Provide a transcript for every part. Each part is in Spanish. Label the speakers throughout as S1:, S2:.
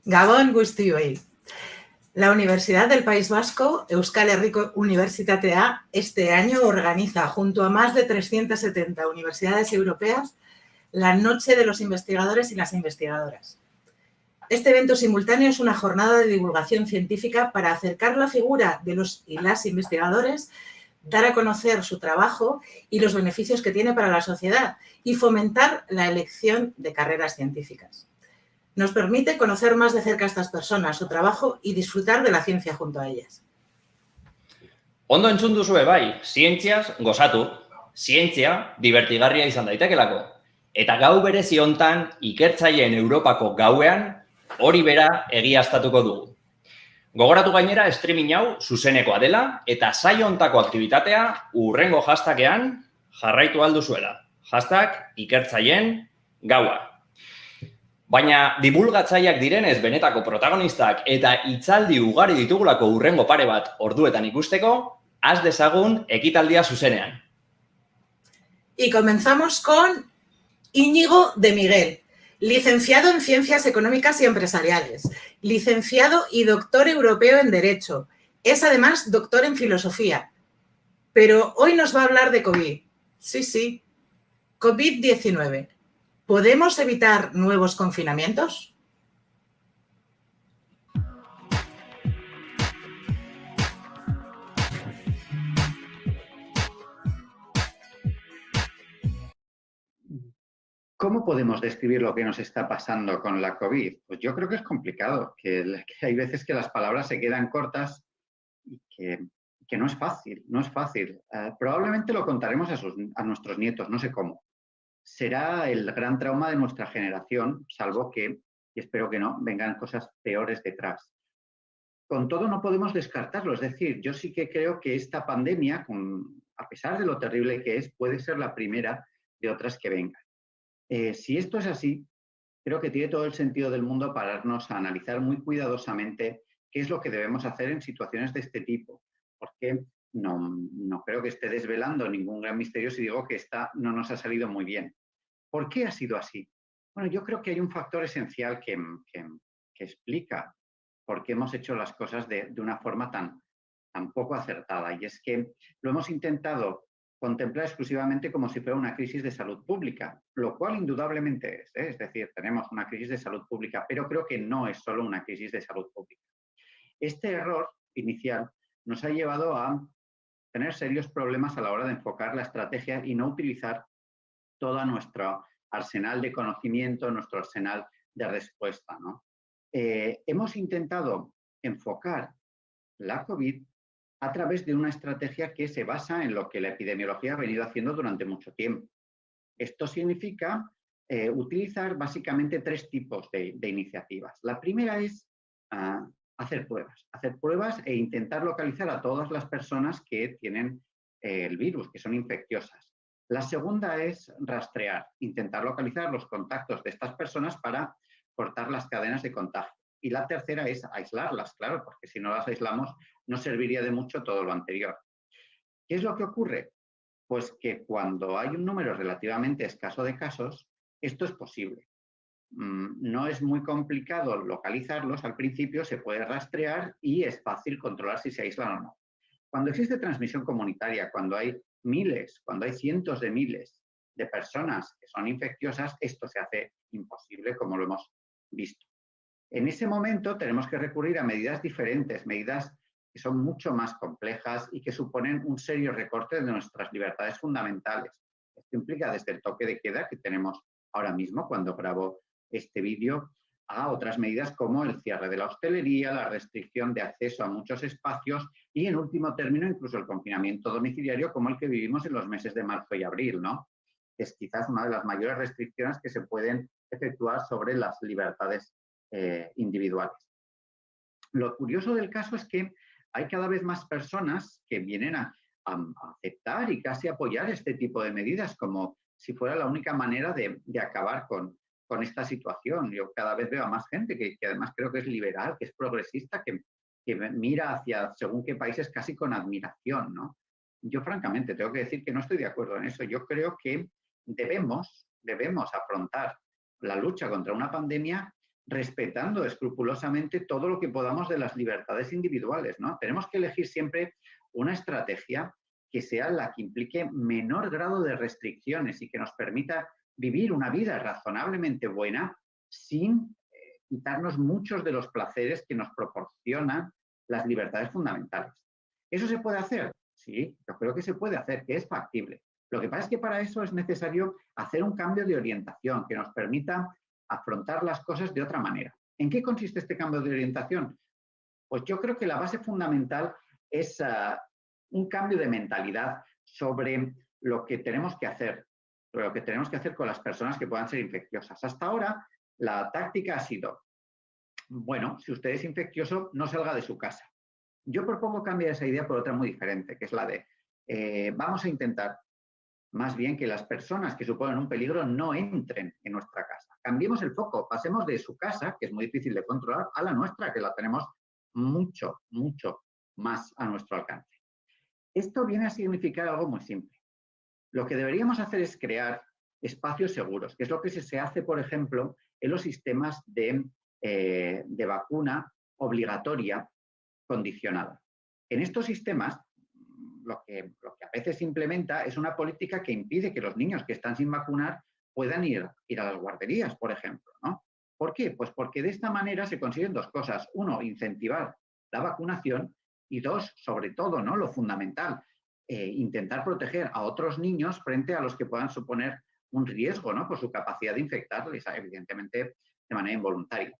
S1: Gabon guztioi. La Universidad del País Vasco, Euskal Herriko Unibertsitatea, este año organiza, junto a más de 370 universidades europeas, la Noche de los Investigadores y las Investigadoras. Este evento simultáneo es una jornada de divulgación científica para acercar la figura de los y las investigadores, dar a conocer su trabajo y los beneficios que tiene para la sociedad y fomentar la elección de carreras científicas. Nos permite conocer más de cerca a estas personas, su trabajo y disfrutar de la ciencia junto a ellas.
S2: Ondo entzun duzue bai, zientziaz gozatu, zientzia divertigarria izan daitekelako. Eta gau berezi hontan ikertzaileen Europako gauean hori bera egiaztatuko dugu. Gogoratu gainera streaming hau zuzenekoa dela eta saio hontako aktibitatea hurrengo hashtagean jarraitu alduzuela. Hashtag ikertzaileen gaua. Baina divulgatzaileak direnez benetako protagonistak eta hitzaldi ugari ditugulako hurrengo pare bat orduetan ikusteko, has dezagun ekitaldia zuzenean.
S1: Y comenzamos con Íñigo de Miguel, licenciado en Ciencias Económicas y Empresariales, licenciado y doctor europeo en Derecho. Es además doctor en Filosofía. Pero hoy nos va a hablar de COVID. Sí, COVID-19. ¿Podemos evitar nuevos confinamientos?
S3: ¿Cómo podemos describir lo que nos está pasando con la COVID? Pues yo creo que es complicado, que hay veces que las palabras se quedan cortas y que no es fácil, no es fácil. Probablemente lo contaremos a nuestros nietos, no sé cómo. Será el gran trauma de nuestra generación, salvo que, y espero que no, vengan cosas peores detrás. Con todo no podemos descartarlo, es decir, yo sí que creo que esta pandemia, a pesar de lo terrible que es, puede ser la primera de otras que vengan. Si esto es así, creo que tiene todo el sentido del mundo pararnos a analizar muy cuidadosamente qué es lo que debemos hacer en situaciones de este tipo, porque no creo que esté desvelando ningún gran misterio si digo que esta no nos ha salido muy bien. ¿Por qué ha sido así? Bueno, yo creo que hay un factor esencial que explica por qué hemos hecho las cosas de una forma tan poco acertada, y es que lo hemos intentado contemplar exclusivamente como si fuera una crisis de salud pública, lo cual indudablemente es, ¿eh? Es decir, tenemos una crisis de salud pública, pero creo que no es solo una crisis de salud pública. Este error inicial nos ha llevado a tener serios problemas a la hora de enfocar la estrategia y no utilizar todo nuestro arsenal de conocimiento, nuestro arsenal de respuesta, ¿no? Hemos intentado enfocar la COVID a través de una estrategia que se basa en lo que la epidemiología ha venido haciendo durante mucho tiempo. Esto significa utilizar básicamente tres tipos de iniciativas. La primera es hacer pruebas e intentar localizar a todas las personas que tienen el virus, que son infecciosas. La segunda es rastrear, intentar localizar los contactos de estas personas para cortar las cadenas de contagio. Y la tercera es aislarlas, claro, porque si no las aislamos no serviría de mucho todo lo anterior. ¿Qué es lo que ocurre? Pues que cuando hay un número relativamente escaso de casos, esto es posible. No es muy complicado localizarlos, al principio se puede rastrear y es fácil controlar si se aíslan o no. Cuando existe transmisión comunitaria, cuando hay miles, cuando hay cientos de miles de personas que son infecciosas, esto se hace imposible, como lo hemos visto. En ese momento tenemos que recurrir a medidas diferentes, medidas que son mucho más complejas y que suponen un serio recorte de nuestras libertades fundamentales. Esto implica desde el toque de queda que tenemos ahora mismo cuando grabo este vídeo, a otras medidas como el cierre de la hostelería, la restricción de acceso a muchos espacios y, en último término, incluso el confinamiento domiciliario como el que vivimos en los meses de marzo y abril, ¿no? Es quizás una de las mayores restricciones que se pueden efectuar sobre las libertades individuales. Lo curioso del caso es que hay cada vez más personas que vienen a aceptar y casi apoyar este tipo de medidas como si fuera la única manera de acabar con esta situación. Yo cada vez veo a más gente que además creo que es liberal, que es progresista, que mira hacia según qué países casi con admiración, ¿no? Yo francamente tengo que decir que no estoy de acuerdo en eso. Yo creo que debemos afrontar la lucha contra una pandemia respetando escrupulosamente todo lo que podamos de las libertades individuales, ¿no? Tenemos que elegir siempre una estrategia que sea la que implique menor grado de restricciones y que nos permita vivir una vida razonablemente buena sin quitarnos muchos de los placeres que nos proporcionan las libertades fundamentales. ¿Eso se puede hacer? Sí, yo creo que se puede hacer, que es factible. Lo que pasa es que para eso es necesario hacer un cambio de orientación que nos permita afrontar las cosas de otra manera. ¿En qué consiste este cambio de orientación? Pues yo creo que la base fundamental es un cambio de mentalidad sobre lo que tenemos que hacer, sobre lo que tenemos que hacer con las personas que puedan ser infecciosas. Hasta ahora, la táctica ha sido, bueno, si usted es infeccioso, no salga de su casa. Yo propongo cambiar esa idea por otra muy diferente, que es la de vamos a intentar más bien que las personas que suponen un peligro no entren en nuestra casa. Cambiemos el foco, pasemos de su casa, que es muy difícil de controlar, a la nuestra, que la tenemos mucho, mucho más a nuestro alcance. Esto viene a significar algo muy simple. Lo que deberíamos hacer es crear espacios seguros, que es lo que se hace, por ejemplo, en los sistemas de vacuna obligatoria condicionada. En estos sistemas, lo que a veces se implementa es una política que impide que los niños que están sin vacunar puedan ir a las guarderías, por ejemplo, ¿no? ¿Por qué? Pues porque de esta manera se consiguen dos cosas. Uno, incentivar la vacunación y dos, sobre todo, ¿no? Lo fundamental, intentar proteger a otros niños frente a los que puedan suponer un riesgo, ¿no? Por su capacidad de infectarles, evidentemente, de manera involuntaria.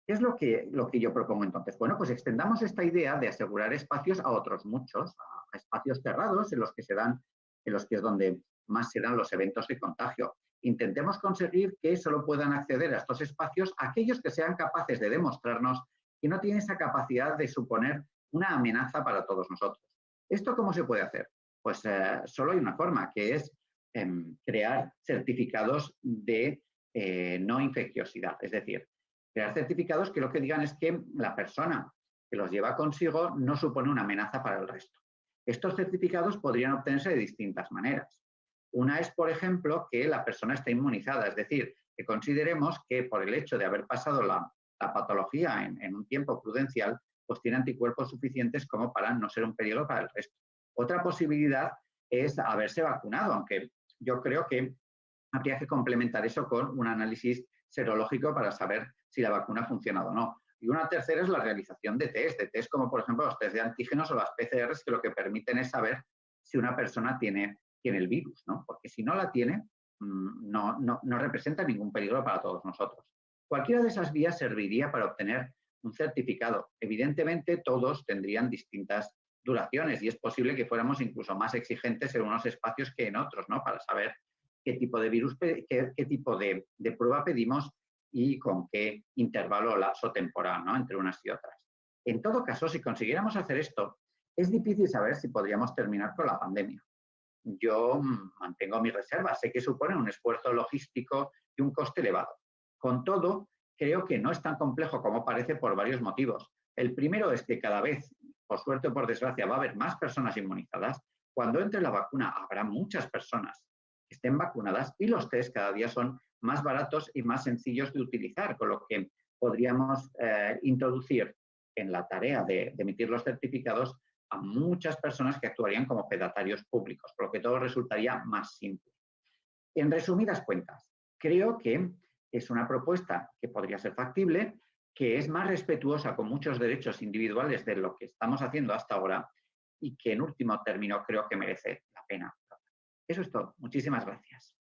S3: ¿Qué es lo que yo propongo entonces? Bueno, pues extendamos esta idea de asegurar espacios a otros muchos, a espacios cerrados en los que es donde más se dan los eventos de contagio. Intentemos conseguir que solo puedan acceder a estos espacios aquellos que sean capaces de demostrarnos que no tienen esa capacidad de suponer una amenaza para todos nosotros. ¿Esto cómo se puede hacer? Pues solo hay una forma, que es crear certificados de no infecciosidad. Es decir, crear certificados que lo que digan es que la persona que los lleva consigo no supone una amenaza para el resto. Estos certificados podrían obtenerse de distintas maneras. Una es, por ejemplo, que la persona está inmunizada, es decir, que consideremos que por el hecho de haber pasado la patología en un tiempo prudencial, pues tiene anticuerpos suficientes como para no ser un peligro para el resto. Otra posibilidad es haberse vacunado, aunque yo creo que habría que complementar eso con un análisis serológico para saber si la vacuna ha funcionado o no. Y una tercera es la realización de test como por ejemplo los test de antígenos o las PCRs, que lo que permiten es saber si una persona tiene el virus, ¿no? Porque si no la tiene, no representa ningún peligro para todos nosotros. Cualquiera de esas vías serviría para obtener un certificado. Evidentemente, todos tendrían distintas duraciones y es posible que fuéramos incluso más exigentes en unos espacios que en otros, ¿no? Para saber qué tipo de virus, qué tipo de prueba pedimos y con qué intervalo o lapso temporal, ¿no? Entre unas y otras. En todo caso, si consiguiéramos hacer esto, es difícil saber si podríamos terminar con la pandemia. Yo mantengo mis reservas, sé que supone un esfuerzo logístico y un coste elevado. Con todo, creo que no es tan complejo como parece por varios motivos. El primero es que cada vez, por suerte o por desgracia, va a haber más personas inmunizadas. Cuando entre la vacuna habrá muchas personas que estén vacunadas y los test cada día son más baratos y más sencillos de utilizar, con lo que podríamos introducir en la tarea de emitir los certificados a muchas personas que actuarían como fedatarios públicos, por lo que todo resultaría más simple. En resumidas cuentas, creo que es una propuesta que podría ser factible, que es más respetuosa con muchos derechos individuales de lo que estamos haciendo hasta ahora y que en último término creo que merece la pena. Eso es todo. Muchísimas gracias.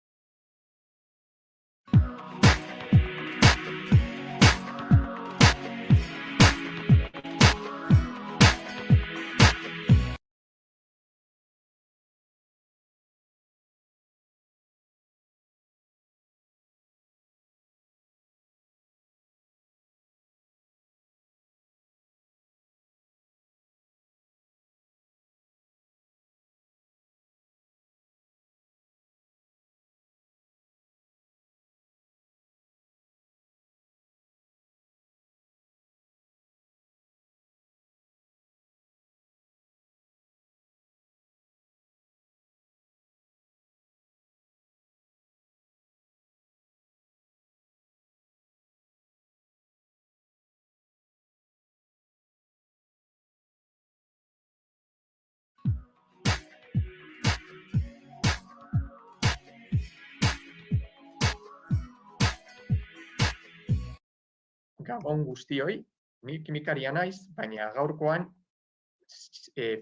S4: Gabon guztioi, ni kimikaria naiz, baina gaurkoan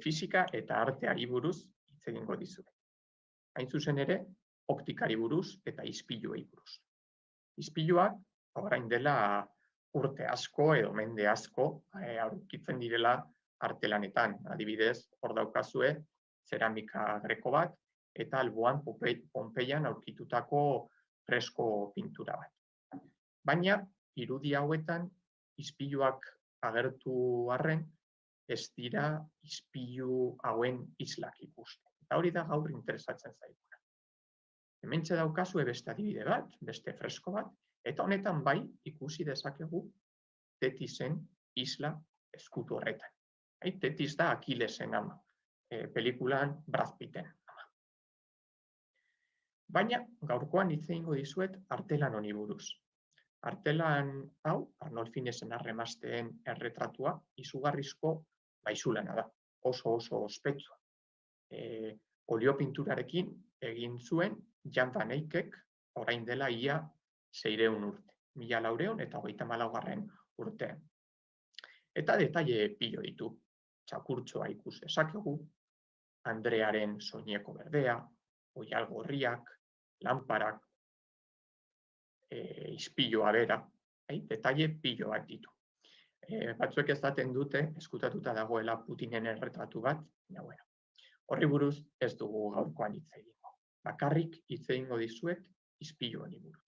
S4: fisika eta arteari buruz hitz egingo dizuet. Hain zuzen ere, optikari buruz eta ispiluei buruz. Ispiluak, orain dela urte asko edo mende asko aurkitzen direla artelanetan. Adibidez, hor daukazue zeramika greko bat eta alboan Pompeian aurkitutako fresko pintura bat. Baina, irudi hauetan, ispiluak agertu arren, ez dira ispilu hauen islak ikusten. Eta hori da gaur interesatzen zaiguna. Hementxe daukazue beste adibide bat, beste fresko bat, eta honetan bai ikusi dezakegu Tetisen isla ezkutu horretan. Tetis da Akilesen ama, pelikulan Brad Pitten ama. Baina gaurkoan hitz egingo dizuet artelan honi buruz. Artelan hau, Arnolfinesen arremasteen erretratua, izugarrizko maizulana da, oso ospetsua. Oliopinturarekin egin zuen Jan van Eyckek orain dela ia 600 urte, 1424 urtean. Eta detaile pilo ditu, txakurtxoa ikus dezakegu, Andrearen soineko berdea, oial gorriak, lanparak, ispilua bera, detaile pilo bat ditu. Batzuek esaten dute, eskutatuta dagoela Putinen erretratu bat, horri buruz ez dugu gaurkoan hitz egingo. Bakarrik hitz egingo dizuet ispilu honi buruz.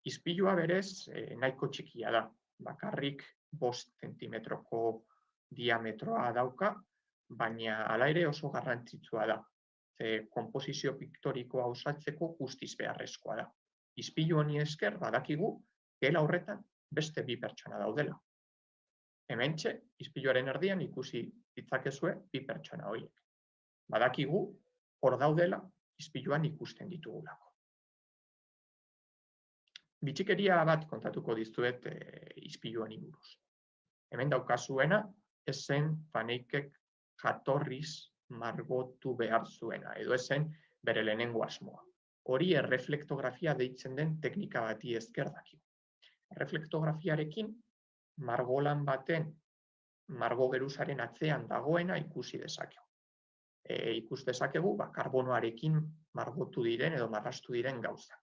S4: Ispilua berez nahiko txikia da, bakarrik 5 zentimetroko diametroa dauka, baina hala ere oso garrantzitsua da. Konposizio piktorikoa osatzeko guztiz beharrezkoa da. Ispilu honi esker badakigu gela horretan beste 2 pertsona daudela. Hementxe, ispiluaren erdian ikusi ditzakezue 2 pertsona horiek. Badakigu hor daudela ispiluan ikusten ditugulako. Bitxikeria bat kontatuko dizuet ispilu honi buruz. Hemen daukazuena, ez zen Van Eyckek jatorriz margotu behar zuena, edo ez zen bere lehenengo asmoa. Hori erreflektografia deitzen den teknika bati esker dakigu. Erreflektografiarekin margolan baten margo geruzaren atzean dagoena ikusi dezakegu. Ikus dezakegu karbonoarekin margotu diren edo marrastu diren gauzak.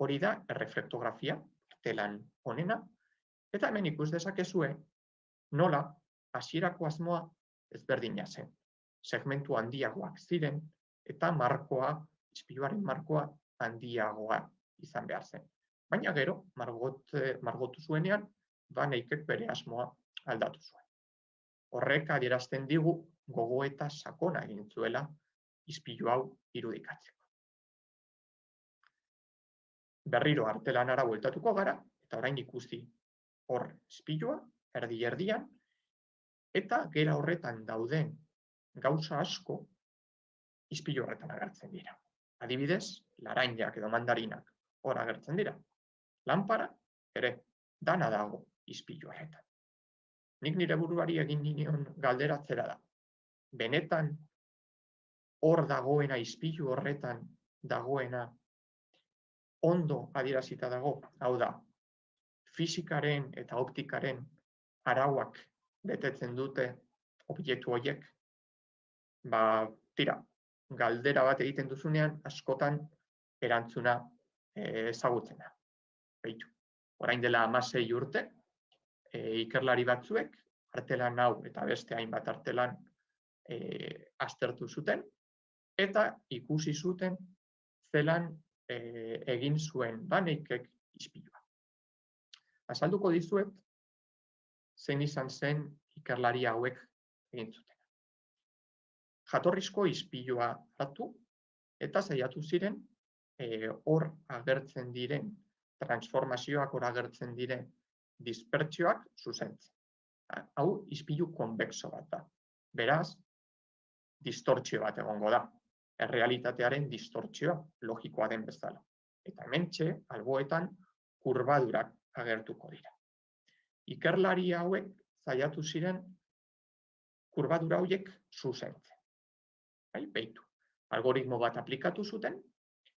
S4: Hori da erreflektografia, artelan honena, eta hemen ikus dezakezue nola hasierako asmoa ezberdina zen. Segmentu handiagoak ziren eta markoa, ispiluaren markoa handiagoa izan behar zen. Baina gero, margotu zuenean, Van Eyckek bere asmoa aldatu zuen. Horrek adierazten digu gogoeta sakona egin zuela ispilu hau irudikatzeko. Berriro artelanara bueltatuko gara, eta orain ikusi hor ispilua, erdi-erdian, eta gera horretan dauden gauza asko ispilu horretan agertzen dira. Adibidez, laranjak edo mandarinak hor agertzen dira. Lanpara ere dana dago ispilu horretan. Nik nire buruari egin nion galderatzera da. Benetan hor dagoena, ispilu horretan dagoena, ondo adierazita dago, hau da, fisikaren eta optikaren arauak betetzen dute objektu horiek, tira, galdera bat egiten duzunean, askotan erantzuna ezagutzen da. Beitu, orain dela 16 urte, ikerlari batzuek, artelan hau eta beste hainbat artelan aztertu zuten, eta ikusi zuten zelan egin zuen Van Eyckek ispilua. Azalduko dizuet, zein izan zen ikerlari hauek egin zuten. Jatorrizko ispilua hartu eta saiatu ziren hor agertzen diren transformazioak, hor agertzen diren dispertsioak zuzentzen. Hau ispilu konbexo bat da. Beraz, distortzio bat egongo da. Errealitatearen distortzioa logikoa den bezala. Eta hementxe, alboetan, kurbadurak agertuko dira. Ikerlari hauek saiatu ziren kurbadura hauek zuzentzen. Beitu. Algoritmo bat aplikatu zuten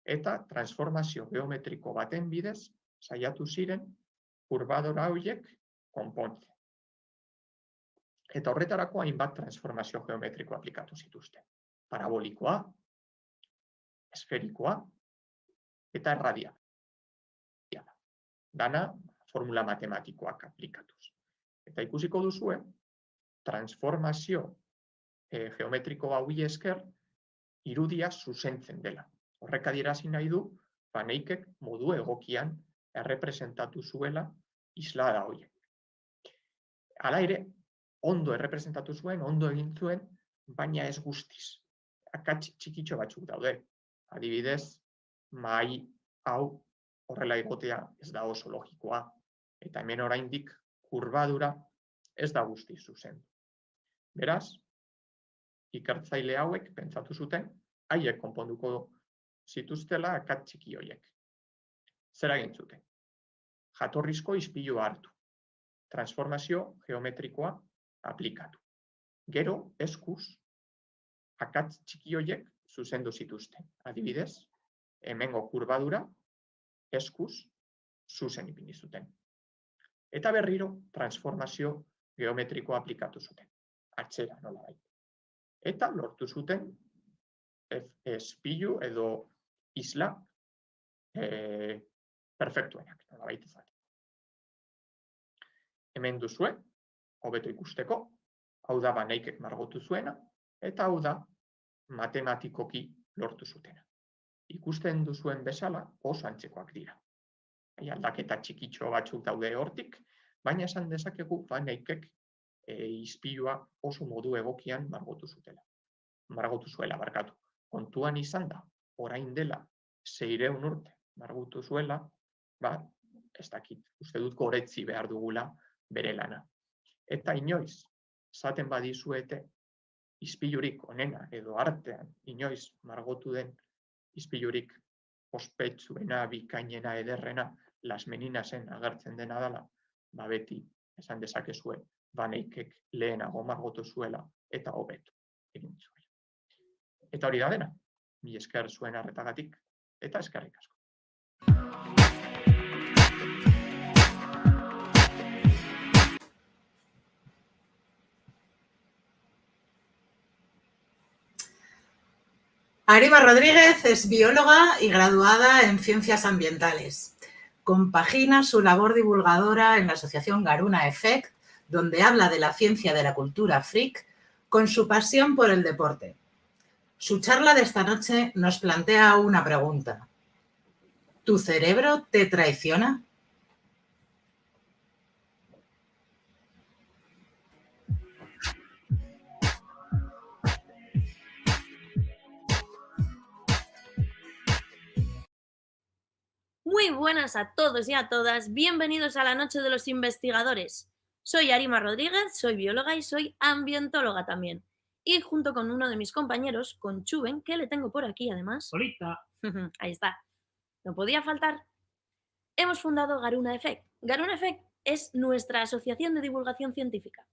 S4: eta transformazio geometriko baten bidez saiatu ziren kurbadora horiek konpontzen. Eta horretarako hainbat transformazio geometriko aplikatu zituzten. Parabolikoa, esferikoa eta erradiala. Dana formula matematikoak aplikatuz. Eta ikusiko duzue, transformazio geometriko hauei esker irudia zuzentzen dela. Horrek adierazi nahi du, Van Eyckek modu egokian errepresentatu zuela islada horiek. Hala ere, ondo errepresentatu zuen, ondo egin zuen, baina ez guztiz. Akats txikitxo batzuk daude. Adibidez, mahai hau horrela egotea ez da oso logikoa. Eta hemen oraindik kurbadura ez da guztiz zuzen. Beraz, ikertzaile hauek pentsatu zuten, haiek konponduko zituztela akats txiki horiek. Zer egin zuten? Jatorrizko ispilua hartu. Transformazio geometrikoa aplikatu. Gero, eskuz, akats txiki horiek zuzendu zituzten. Adibidez, hemengo kurbadura eskuz zuzen ipini zuten. Eta berriro, transformazio geometrikoa aplikatu zuten. Atzera, nolabait. Eta lortu zuten espilu edo isla perfektuenak, nolabait izan. Hemen duzue, hobeto ikusteko, hau da Van Eyckek margotu zuena, eta hau da matematikoki lortu zutena. Ikusten duzuen bezala oso antzekoak dira. Aldaketa txikitxo batzuk daude hortik, baina esan dezakegu Van Eyckek ispilua oso modu egokian margotu zuela. Kontuan izan da, orain dela 600 urte margotu zuela, ez dakit, uste dut goretzi behar dugula bere lana. Eta inoiz, esaten badizuete, ispilurik onena edo artean inoiz margotu den ispilurik ospetsuena, bikainena, ederrena, Las Meninasen agertzen dena dela, beti esan dezakezue Van Eyckek lehenago margotu zuela eta hobeto egin zuela. Eta hori da dena, mila esker zuen arretagatik eta eskerrik asko.
S1: Arima Rodríguez es bióloga y graduada en Ciencias Ambientales. Compagina su labor divulgadora en la asociación Garuna Effect, donde habla de la ciencia de la cultura freak, con su pasión por el deporte. Su charla de esta noche nos plantea una pregunta. ¿Tu cerebro te traiciona?
S5: Muy buenas a todos y a todas, bienvenidos a la Noche de los Investigadores. Soy Arima Rodríguez, soy bióloga y soy ambientóloga también. Y junto con uno de mis compañeros, con Chuben, que le tengo por aquí además.
S6: Solita.
S5: Ahí está. No podía faltar. Hemos fundado Garuna Effect. Garuna Effect es nuestra asociación de divulgación científica.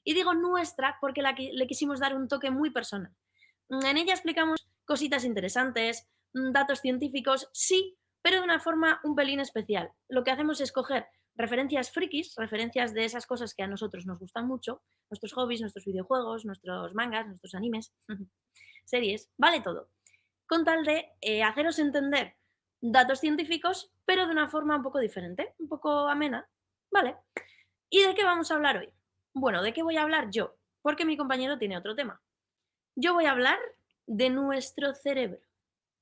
S5: Y digo nuestra porque le quisimos dar un toque muy personal. En ella explicamos cositas interesantes, datos científicos, sí, pero de una forma un pelín especial. Lo que hacemos es coger referencias frikis, referencias de esas cosas que a nosotros nos gustan mucho, nuestros hobbies, nuestros videojuegos, nuestros mangas, nuestros animes, series, vale todo, con tal de haceros entender datos científicos, pero de una forma un poco diferente, un poco amena, ¿vale? ¿Y de qué vamos a hablar hoy? Bueno, ¿de qué voy a hablar yo? Porque mi compañero tiene otro tema. Yo voy a hablar de nuestro cerebro,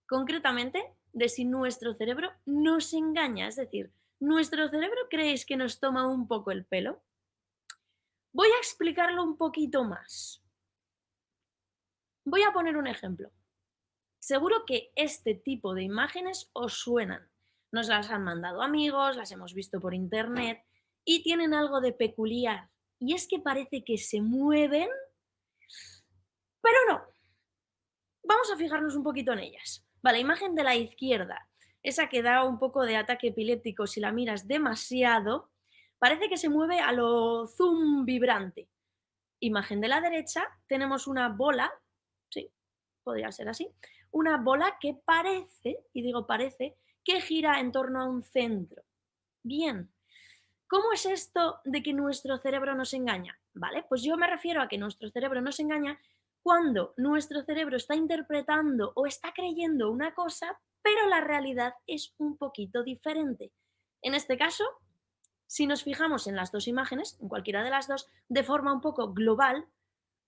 S5: concretamente de si nuestro cerebro nos engaña, es decir, ¿nuestro cerebro creéis que nos toma un poco el pelo? Voy a explicarlo un poquito más. Voy a poner un ejemplo. Seguro que este tipo de imágenes os suenan. Nos las han mandado amigos, las hemos visto por internet y tienen algo de peculiar. Y es que parece que se mueven, pero no. Vamos a fijarnos un poquito en ellas. Vale, imagen de la izquierda, esa que da un poco de ataque epiléptico si la miras demasiado, parece que se mueve a lo zoom vibrante. Imagen de la derecha, tenemos una bola, sí, podría ser así, una bola que parece, y digo parece, que gira en torno a un centro. Bien, ¿Cómo es esto de que nuestro cerebro nos engaña? Vale, pues yo me refiero a que nuestro cerebro nos engaña cuando nuestro cerebro está interpretando o está creyendo una cosa, pero la realidad es un poquito diferente. En este caso, si nos fijamos en las dos imágenes, en cualquiera de las dos, de forma un poco global,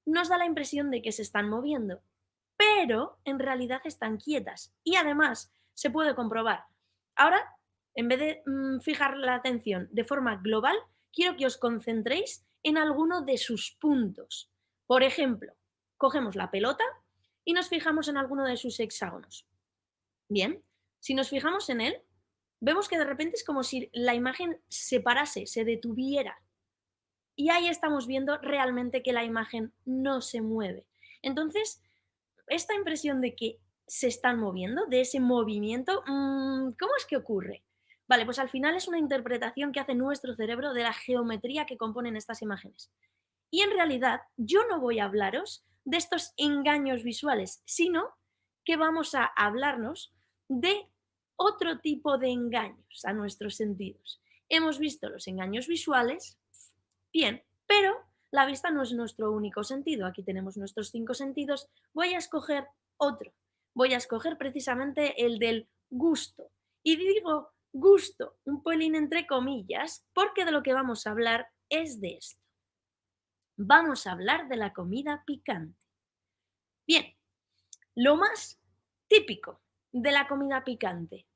S5: nos da la impresión de que se están moviendo, pero en realidad están quietas. Y además se puede comprobar. Ahora, en vez de fijar la atención de forma global, quiero que os concentréis en alguno de sus puntos. Por ejemplo, cogemos la pelota y nos fijamos en alguno de sus hexágonos. Bien, si nos fijamos en él, vemos que de repente es como si la imagen se parase, se detuviera. Y ahí estamos viendo realmente que la imagen no se mueve. Entonces, esta impresión de que se están moviendo, de ese movimiento, ¿cómo es que ocurre? Vale, pues al final es una interpretación que hace nuestro cerebro de la geometría que componen estas imágenes. Y en realidad yo no voy a hablaros de estos engaños visuales, sino que vamos a hablarnos de otro tipo de engaños a nuestros sentidos. Hemos visto los engaños visuales, bien, pero la vista no es nuestro único sentido. Aquí tenemos nuestros 5 sentidos. Voy a escoger otro. Voy a escoger precisamente el del gusto. Y digo gusto, un pelín entre comillas, porque de lo que vamos a hablar es de esto. Vamos a hablar de la comida picante. Bien, lo más típico de la comida picante.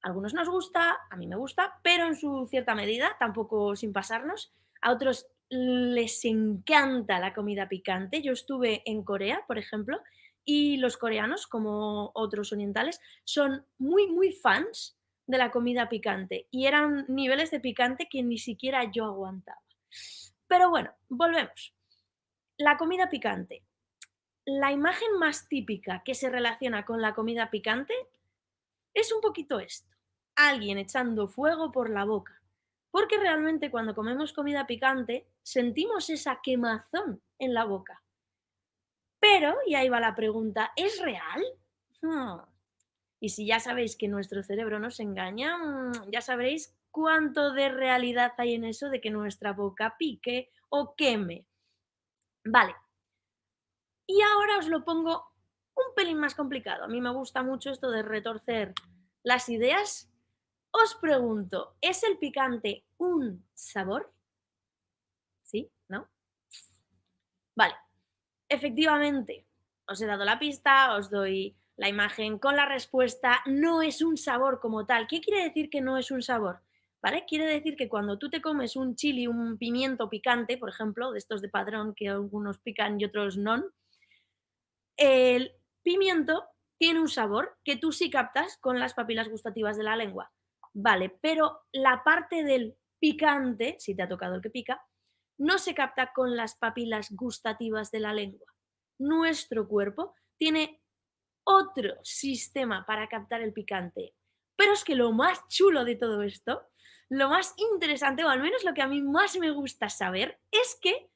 S5: A algunos nos gusta, a mí me gusta, pero en su cierta medida, tampoco sin pasarnos. A otros les encanta la comida picante. Yo estuve en Corea, por ejemplo, y los coreanos, como otros orientales, son muy fans de la comida picante y eran niveles de picante que ni siquiera yo aguantaba. Pero bueno, volvemos. La comida picante. La imagen más típica que se relaciona con la comida picante es un poquito esto. Alguien echando fuego por la boca. Porque realmente cuando comemos comida picante sentimos esa quemazón en la boca. Pero, y ahí va la pregunta, ¿es real? Y si ya sabéis que nuestro cerebro nos engaña, ya sabréis cuánto de realidad hay en eso de que nuestra boca pique o queme. Vale. Y ahora os lo pongo un pelín más complicado. A mí me gusta mucho esto de retorcer las ideas. Os pregunto, ¿es el picante un sabor? ¿Sí? ¿No? Vale. Efectivamente, os he dado la pista, os doy la imagen con la respuesta. No es un sabor como tal. ¿Qué quiere decir que no es un sabor? ¿Vale? Quiere decir que cuando tú te comes un chili, un pimiento picante, por ejemplo, de estos de Padrón que algunos pican y otros no, el pimiento tiene un sabor que tú sí captas con las papilas gustativas de la lengua. Vale, pero la parte del picante, si te ha tocado el que pica, no se capta con las papilas gustativas de la lengua. Nuestro cuerpo tiene otro sistema para captar el picante. Pero es que lo más chulo de todo esto, lo más interesante, o al menos lo que a mí más me gusta saber, es que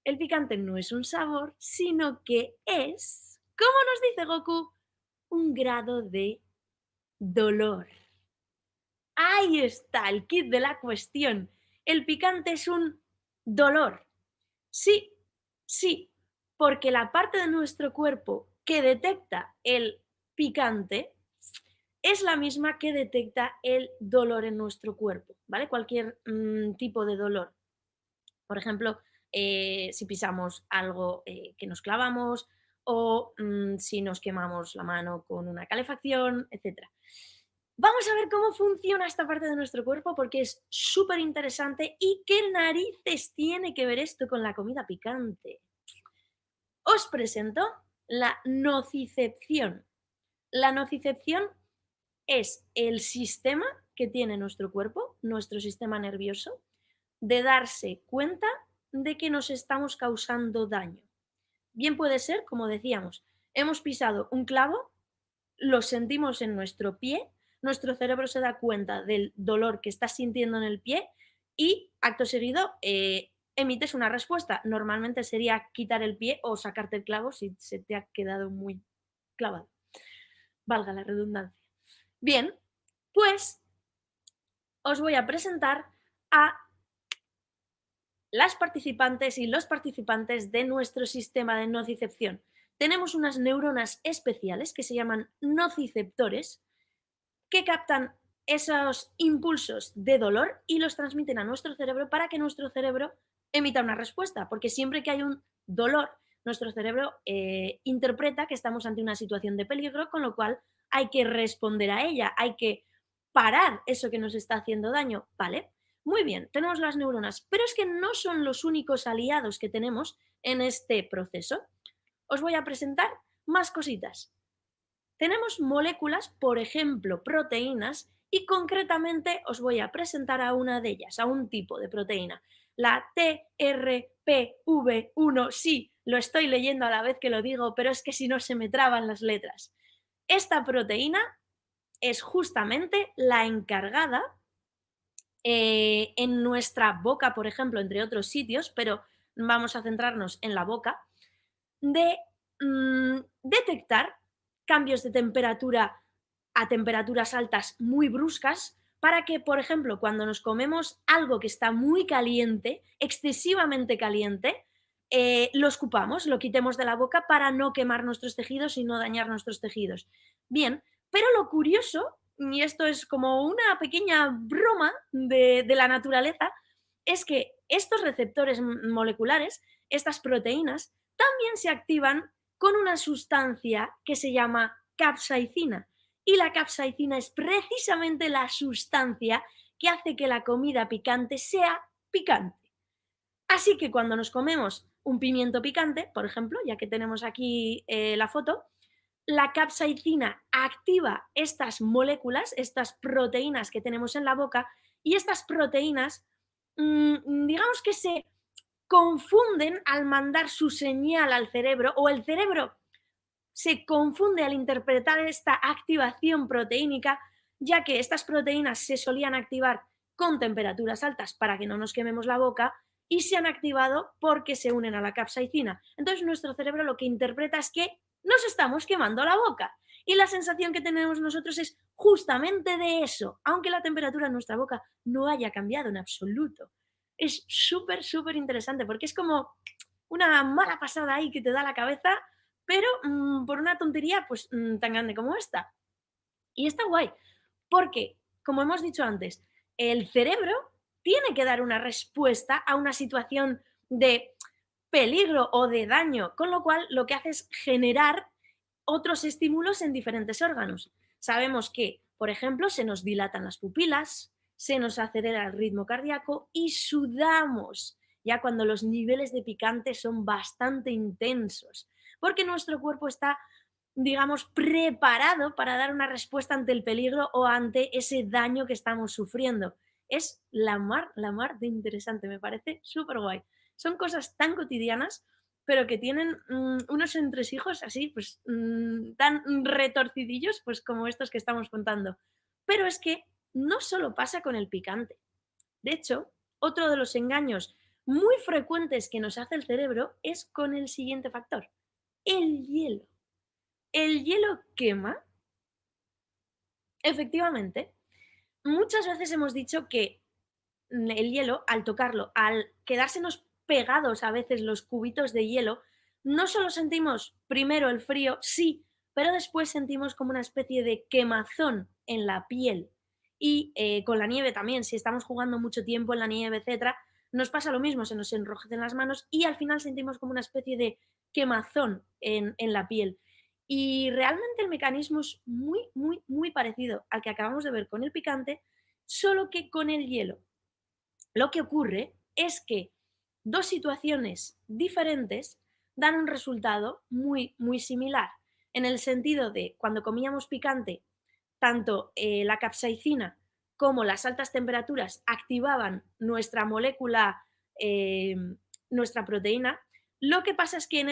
S5: el picante no es un sabor, sino que es, ¿cómo nos dice Goku? Un grado de dolor. Ahí está el kit de la cuestión. El picante es un dolor. Sí, sí, porque la parte de nuestro cuerpo que detecta el picante es la misma que detecta el dolor en nuestro cuerpo, ¿vale? Cualquier tipo de dolor. Por ejemplo, si pisamos algo que nos clavamos o si nos quemamos la mano con una calefacción, etc. Vamos a ver cómo funciona esta parte de nuestro cuerpo porque es súper interesante y qué narices tiene que ver esto con la comida picante. Os presento la nocicepción. La nocicepción es el sistema que tiene nuestro cuerpo, nuestro sistema nervioso, de darse cuenta de que nos estamos causando daño. Bien puede ser, como decíamos, hemos pisado un clavo, lo sentimos en nuestro pie, nuestro cerebro se da cuenta del dolor que estás sintiendo en el pie y acto seguido emites una respuesta. Normalmente sería quitar el pie o sacarte el clavo si se te ha quedado muy clavado. Valga la redundancia. Bien, pues os voy a presentar a las participantes y los participantes de nuestro sistema de nocicepción. Tenemos unas neuronas especiales que se llaman nociceptores que captan esos impulsos de dolor y los transmiten a nuestro cerebro para que nuestro cerebro emita una respuesta, porque siempre que hay un dolor, nuestro cerebro interpreta que estamos ante una situación de peligro, con lo cual hay que responder a ella, hay que parar eso que nos está haciendo daño, ¿vale? Muy bien, tenemos las neuronas, pero es que no son los únicos aliados que tenemos en este proceso. Os voy a presentar más cositas. Tenemos moléculas, por ejemplo, proteínas, y concretamente os voy a presentar a una de ellas, a un tipo de proteína, la TRPV1. Sí, lo estoy leyendo a la vez que lo digo, pero es que si no se me traban las letras. Esta proteína es justamente la encargada en nuestra boca, por ejemplo, entre otros sitios, pero vamos a centrarnos en la boca, de detectar cambios de temperatura a temperaturas altas muy bruscas para que, por ejemplo, cuando nos comemos algo que está muy caliente, excesivamente caliente, lo escupamos, lo quitemos de la boca para no quemar nuestros tejidos y no dañar nuestros tejidos. Bien, pero lo curioso, y esto es como una pequeña broma de la naturaleza, es que estos receptores moleculares, estas proteínas, también se activan con una sustancia que se llama capsaicina. Y la capsaicina es precisamente la sustancia que hace que la comida picante sea picante. Así que cuando nos comemos un pimiento picante, por ejemplo, ya que tenemos aquí la foto, la capsaicina activa estas moléculas, estas proteínas que tenemos en la boca, y estas proteínas, digamos que se confunden al mandar su señal al cerebro, o el cerebro se confunde al interpretar esta activación proteínica, ya que estas proteínas se solían activar con temperaturas altas para que no nos quememos la boca y se han activado porque se unen a la capsaicina. Entonces nuestro cerebro lo que interpreta es que nos estamos quemando la boca, y la sensación que tenemos nosotros es justamente de eso, aunque la temperatura en nuestra boca no haya cambiado en absoluto. Es súper, súper interesante porque es como una mala pasada ahí que te da la cabeza, pero por una tontería pues tan grande como esta. Y está guay, porque, como hemos dicho antes, el cerebro tiene que dar una respuesta a una situación de peligro o de daño, con lo cual lo que hace es generar otros estímulos en diferentes órganos. Sabemos que, por ejemplo, se nos dilatan las pupilas, se nos acelera el ritmo cardíaco y sudamos, ya cuando los niveles de picante son bastante intensos, porque nuestro cuerpo está, digamos, preparado para dar una respuesta ante el peligro o ante ese daño que estamos sufriendo. Es la mar de interesante, me parece súper guay. Son cosas tan cotidianas, pero que tienen unos entresijos así, pues tan retorcidillos, pues como estos que estamos contando. Pero es que no solo pasa con el picante. De hecho, otro de los engaños muy frecuentes que nos hace el cerebro es con el siguiente factor, el hielo. ¿El hielo quema? Efectivamente. Muchas veces hemos dicho que el hielo, al tocarlo, al quedársenos pegados a veces los cubitos de hielo, no solo sentimos primero el frío, sí, pero después sentimos como una especie de quemazón en la piel. Y con la nieve también, si estamos jugando mucho tiempo en la nieve, etcétera, nos pasa lo mismo, se nos enrojecen las manos y al final sentimos como una especie de quemazón en la piel. Y realmente el mecanismo es muy, muy, muy parecido al que acabamos de ver con el picante, solo que con el hielo. Lo que ocurre es que dos situaciones diferentes dan un resultado muy, muy similar, en el sentido de cuando comíamos picante, tanto la capsaicina como las altas temperaturas activaban nuestra molécula, nuestra proteína. Lo que pasa es que en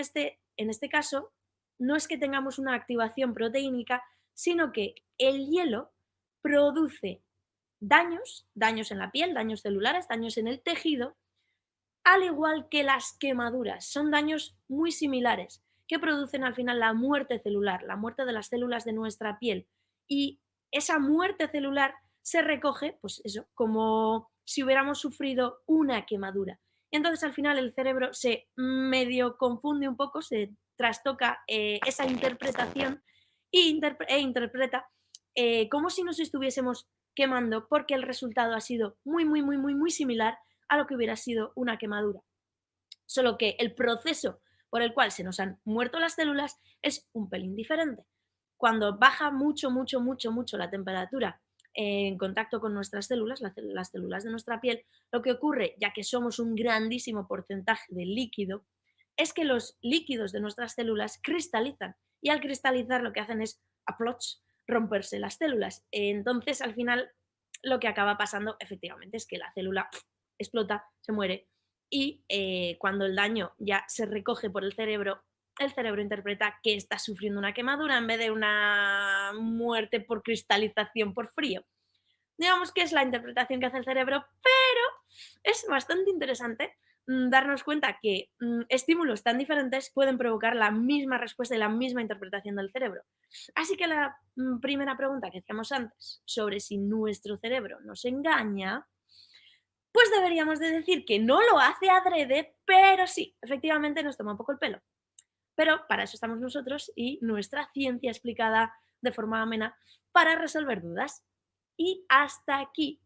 S5: este caso no es que tengamos una activación proteínica, sino que el hielo produce daños en la piel, daños celulares, daños en el tejido, al igual que las quemaduras. Son daños muy similares que producen al final la muerte celular, la muerte de las células de nuestra piel. Y esa muerte celular se recoge, pues eso, como si hubiéramos sufrido una quemadura. Y entonces al final el cerebro se medio confunde un poco, se trastoca esa interpretación e interpreta como si nos estuviésemos quemando porque el resultado ha sido muy, muy, muy, muy, muy similar a lo que hubiera sido una quemadura. Solo que el proceso por el cual se nos han muerto las células es un pelín diferente. Cuando baja mucho, mucho, mucho, mucho la temperatura en contacto con nuestras células, las células de nuestra piel, lo que ocurre, ya que somos un grandísimo porcentaje de líquido, es que los líquidos de nuestras células cristalizan y al cristalizar lo que hacen es aploch, romperse las células. Entonces, al final, lo que acaba pasando efectivamente es que la célula explota, se muere y cuando el daño ya se recoge por el cerebro interpreta que está sufriendo una quemadura en vez de una muerte por cristalización por frío. Digamos que es la interpretación que hace el cerebro, pero es bastante interesante darnos cuenta que estímulos tan diferentes pueden provocar la misma respuesta y la misma interpretación del cerebro. Así que la primera pregunta que hacíamos antes sobre si nuestro cerebro nos engaña, pues deberíamos de decir que no lo hace adrede, pero sí, efectivamente nos toma un poco el pelo. Pero para eso estamos nosotros y nuestra ciencia explicada de forma amena para resolver dudas. Y hasta aquí,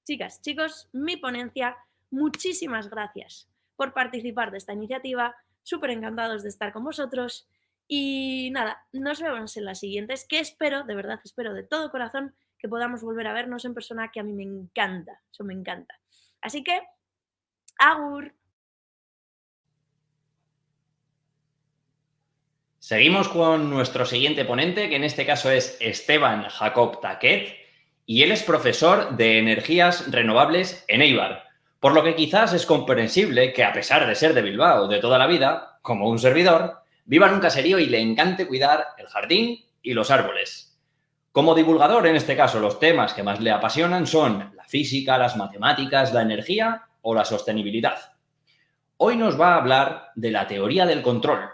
S5: chicas, chicos, mi ponencia. Muchísimas gracias por participar de esta iniciativa. Súper encantados de estar con vosotros. Y nada, nos vemos en las siguientes, que espero, de verdad espero de todo corazón, que podamos volver a vernos en persona, que a mí me encanta, eso me encanta. Así que, agur.
S2: Seguimos con nuestro siguiente ponente, que en este caso es Esteban Jacob Taquet, y él es profesor de energías renovables en Eibar, por lo que quizás es comprensible que, a pesar de ser de Bilbao de toda la vida, como un servidor, viva en un caserío y le encante cuidar el jardín y los árboles. Como divulgador, en este caso, los temas que más le apasionan son la física, las matemáticas, la energía o la sostenibilidad. Hoy nos va a hablar de la teoría del control,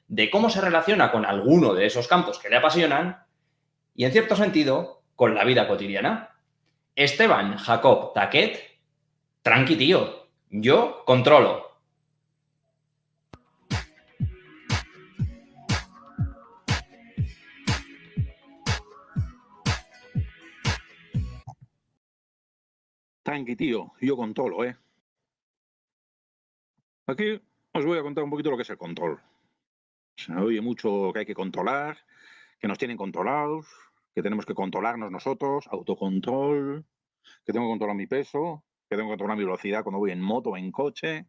S2: de cómo se relaciona con alguno de esos campos que le apasionan y, en cierto sentido, con la vida cotidiana. Esteban Jacob Taquet, tranqui tío, yo controlo.
S6: Tranqui, tío, yo controlo, ¿eh? Aquí os voy a contar un poquito lo que es el control. Se oye mucho que hay que controlar, que nos tienen controlados, que tenemos que controlarnos nosotros, autocontrol, que tengo que controlar mi peso, que tengo que controlar mi velocidad cuando voy en moto o en coche.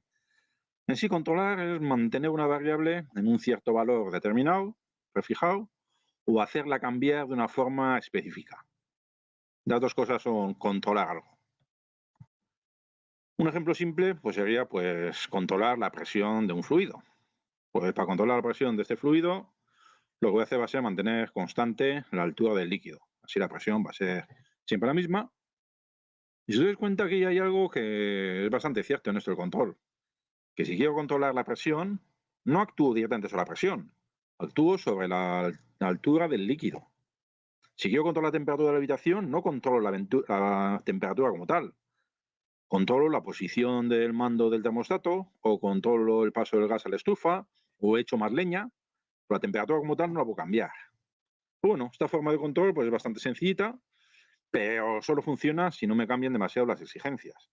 S6: En sí, controlar es mantener una variable en un cierto valor determinado, prefijado, o hacerla cambiar de una forma específica. Las dos cosas son controlar algo. Un ejemplo simple pues sería controlar la presión de un fluido. Pues para controlar la presión de este fluido, lo que voy a hacer va a ser mantener constante la altura del líquido. Así la presión va a ser siempre la misma. Y si os dais cuenta que hay algo que es bastante cierto en esto del control, que si quiero controlar la presión, no actúo directamente sobre la presión, actúo sobre la altura del líquido. Si quiero controlar la temperatura de la habitación, no controlo la temperatura como tal. Controlo la posición del mando del termostato, o controlo el paso del gas a la estufa, o echo más leña, pero la temperatura como tal no la puedo cambiar. Bueno, esta forma de control pues, es bastante sencillita, pero solo funciona si no me cambian demasiado las exigencias.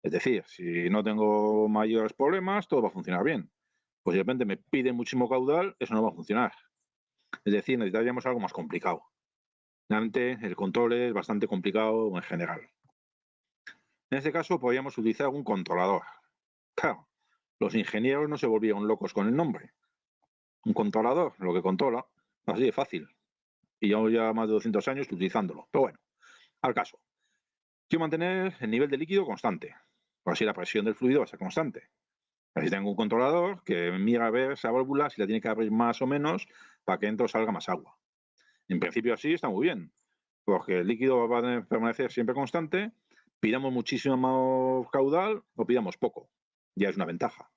S6: Es decir, si no tengo mayores problemas, todo va a funcionar bien. Pues de repente me piden muchísimo caudal, eso no va a funcionar. Es decir, necesitaríamos algo más complicado. Realmente el control es bastante complicado en general. En este caso podríamos utilizar un controlador. Claro, los ingenieros no se volvieron locos con el nombre. Un controlador, lo que controla, así de fácil. Y llevamos ya más de 200 años utilizándolo. Pero bueno, al caso. Quiero mantener el nivel de líquido constante. Por así la presión del fluido va a ser constante. Así tengo un controlador que mira a ver esa válvula si la tiene que abrir más o menos para que dentro salga más agua. En principio así está muy bien, porque el líquido va a permanecer siempre constante, pidamos muchísimo más caudal o pidamos poco. Ya es una ventaja.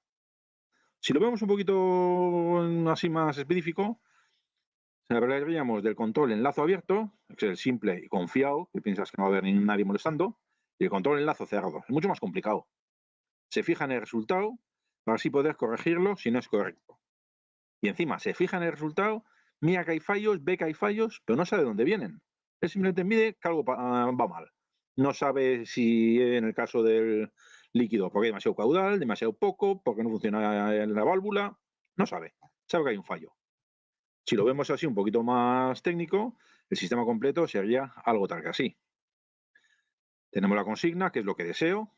S6: Si lo vemos un poquito así más específico, hablaríamos del control en lazo abierto, que es el simple y confiado, que piensas que no va a haber nadie molestando, Y el control enlazo cerrado es mucho más complicado. Se fija en el resultado para así poder corregirlo si no es correcto. Y encima se fija en el resultado, mira que hay fallos, ve que hay fallos, pero no sabe de dónde vienen. Él simplemente mide que algo va mal. No sabe si en el caso del líquido porque hay demasiado caudal, demasiado poco, porque no funciona la válvula. No sabe. Sabe que hay un fallo. Si lo vemos así un poquito más técnico, el sistema completo sería algo tal que así. Tenemos la consigna, que es lo que deseo.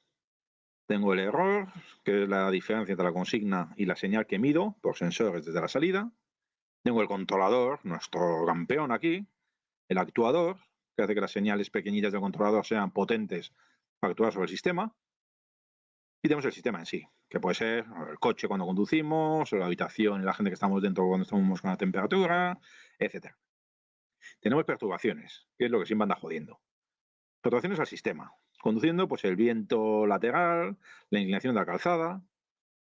S6: Tengo el error, que es la diferencia entre la consigna y la señal que mido por sensores desde la salida. Tengo el controlador, nuestro campeón aquí. El actuador, que hace que las señales pequeñitas del controlador sean potentes para actuar sobre el sistema. Y tenemos el sistema en sí, que puede ser el coche cuando conducimos, o la habitación y la gente que estamos dentro cuando estamos con la temperatura, etc. Tenemos perturbaciones, que es lo que siempre anda jodiendo. Perturbaciones al sistema. Conduciendo, pues el viento lateral, la inclinación de la calzada.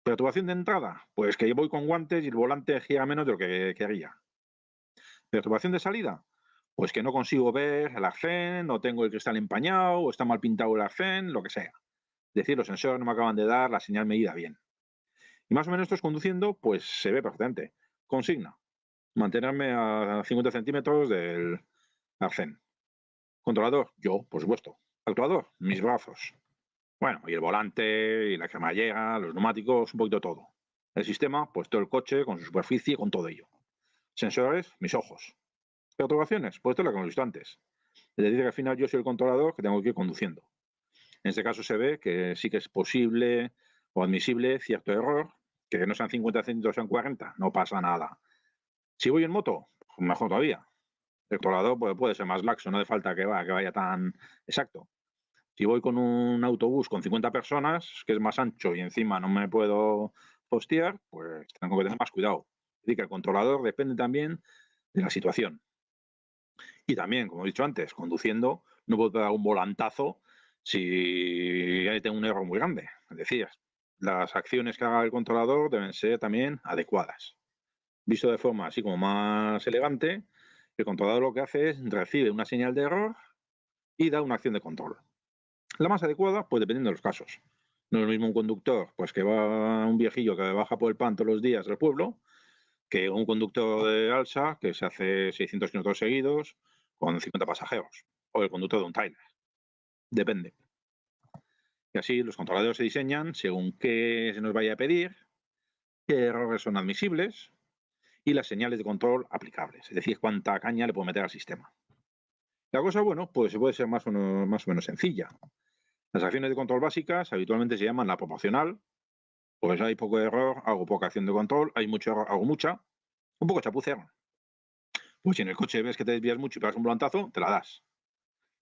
S6: Perturbación de entrada, pues que yo voy con guantes y el volante gira menos de lo que quería. Perturbación de salida, pues que no consigo ver el arcén, o tengo el cristal empañado, o está mal pintado el arcén, lo que sea. Es decir, los sensores no me acaban de dar la señal medida bien. Y más o menos esto es conduciendo, pues se ve perfectamente. Consigna, mantenerme a 50 centímetros del arcén. Controlador, yo, por supuesto. Actuador, mis brazos. Bueno, y el volante, y la cremallera, los neumáticos, un poquito todo. El sistema, pues todo el coche, con su superficie, con todo ello. Sensores, mis ojos. Perturbaciones, pues esto es lo que hemos visto antes. Es decir, que al final yo soy el controlador que tengo que ir conduciendo. En este caso se ve que sí que es posible o admisible cierto error, que no sean 50 centímetros, sean 40, no pasa nada. Si voy en moto, pues mejor todavía. El controlador puede ser más laxo, no hace falta que vaya tan exacto. Si voy con un autobús con 50 personas, que es más ancho y encima no me puedo postear, pues tengo que tener más cuidado. Es decir, que el controlador depende también de la situación. Y también, como he dicho antes, conduciendo no puedo dar un volantazo si tengo un error muy grande. Es decir, las acciones que haga el controlador deben ser también adecuadas. Visto de forma así como más elegante, el controlador lo que hace es recibe una señal de error y da una acción de control. La más adecuada, pues dependiendo de los casos. No es lo mismo un conductor, pues que va un viejillo que baja por el pan todos los días del pueblo, que un conductor de alsa que se hace 600 kilómetros seguidos con 50 pasajeros, o el conductor de un trailer. Depende. Y así los controladores se diseñan según qué se nos vaya a pedir, qué errores son admisibles y las señales de control aplicables, es decir, cuánta caña le puedo meter al sistema. La cosa, bueno, pues puede ser más o menos sencilla. Las acciones de control básicas habitualmente se llaman la proporcional, pues hay poco error, hago poca acción de control, hay mucho error, hago mucha, un poco chapucero. Pues si en el coche ves que te desvías mucho y pegas un volantazo, te la das.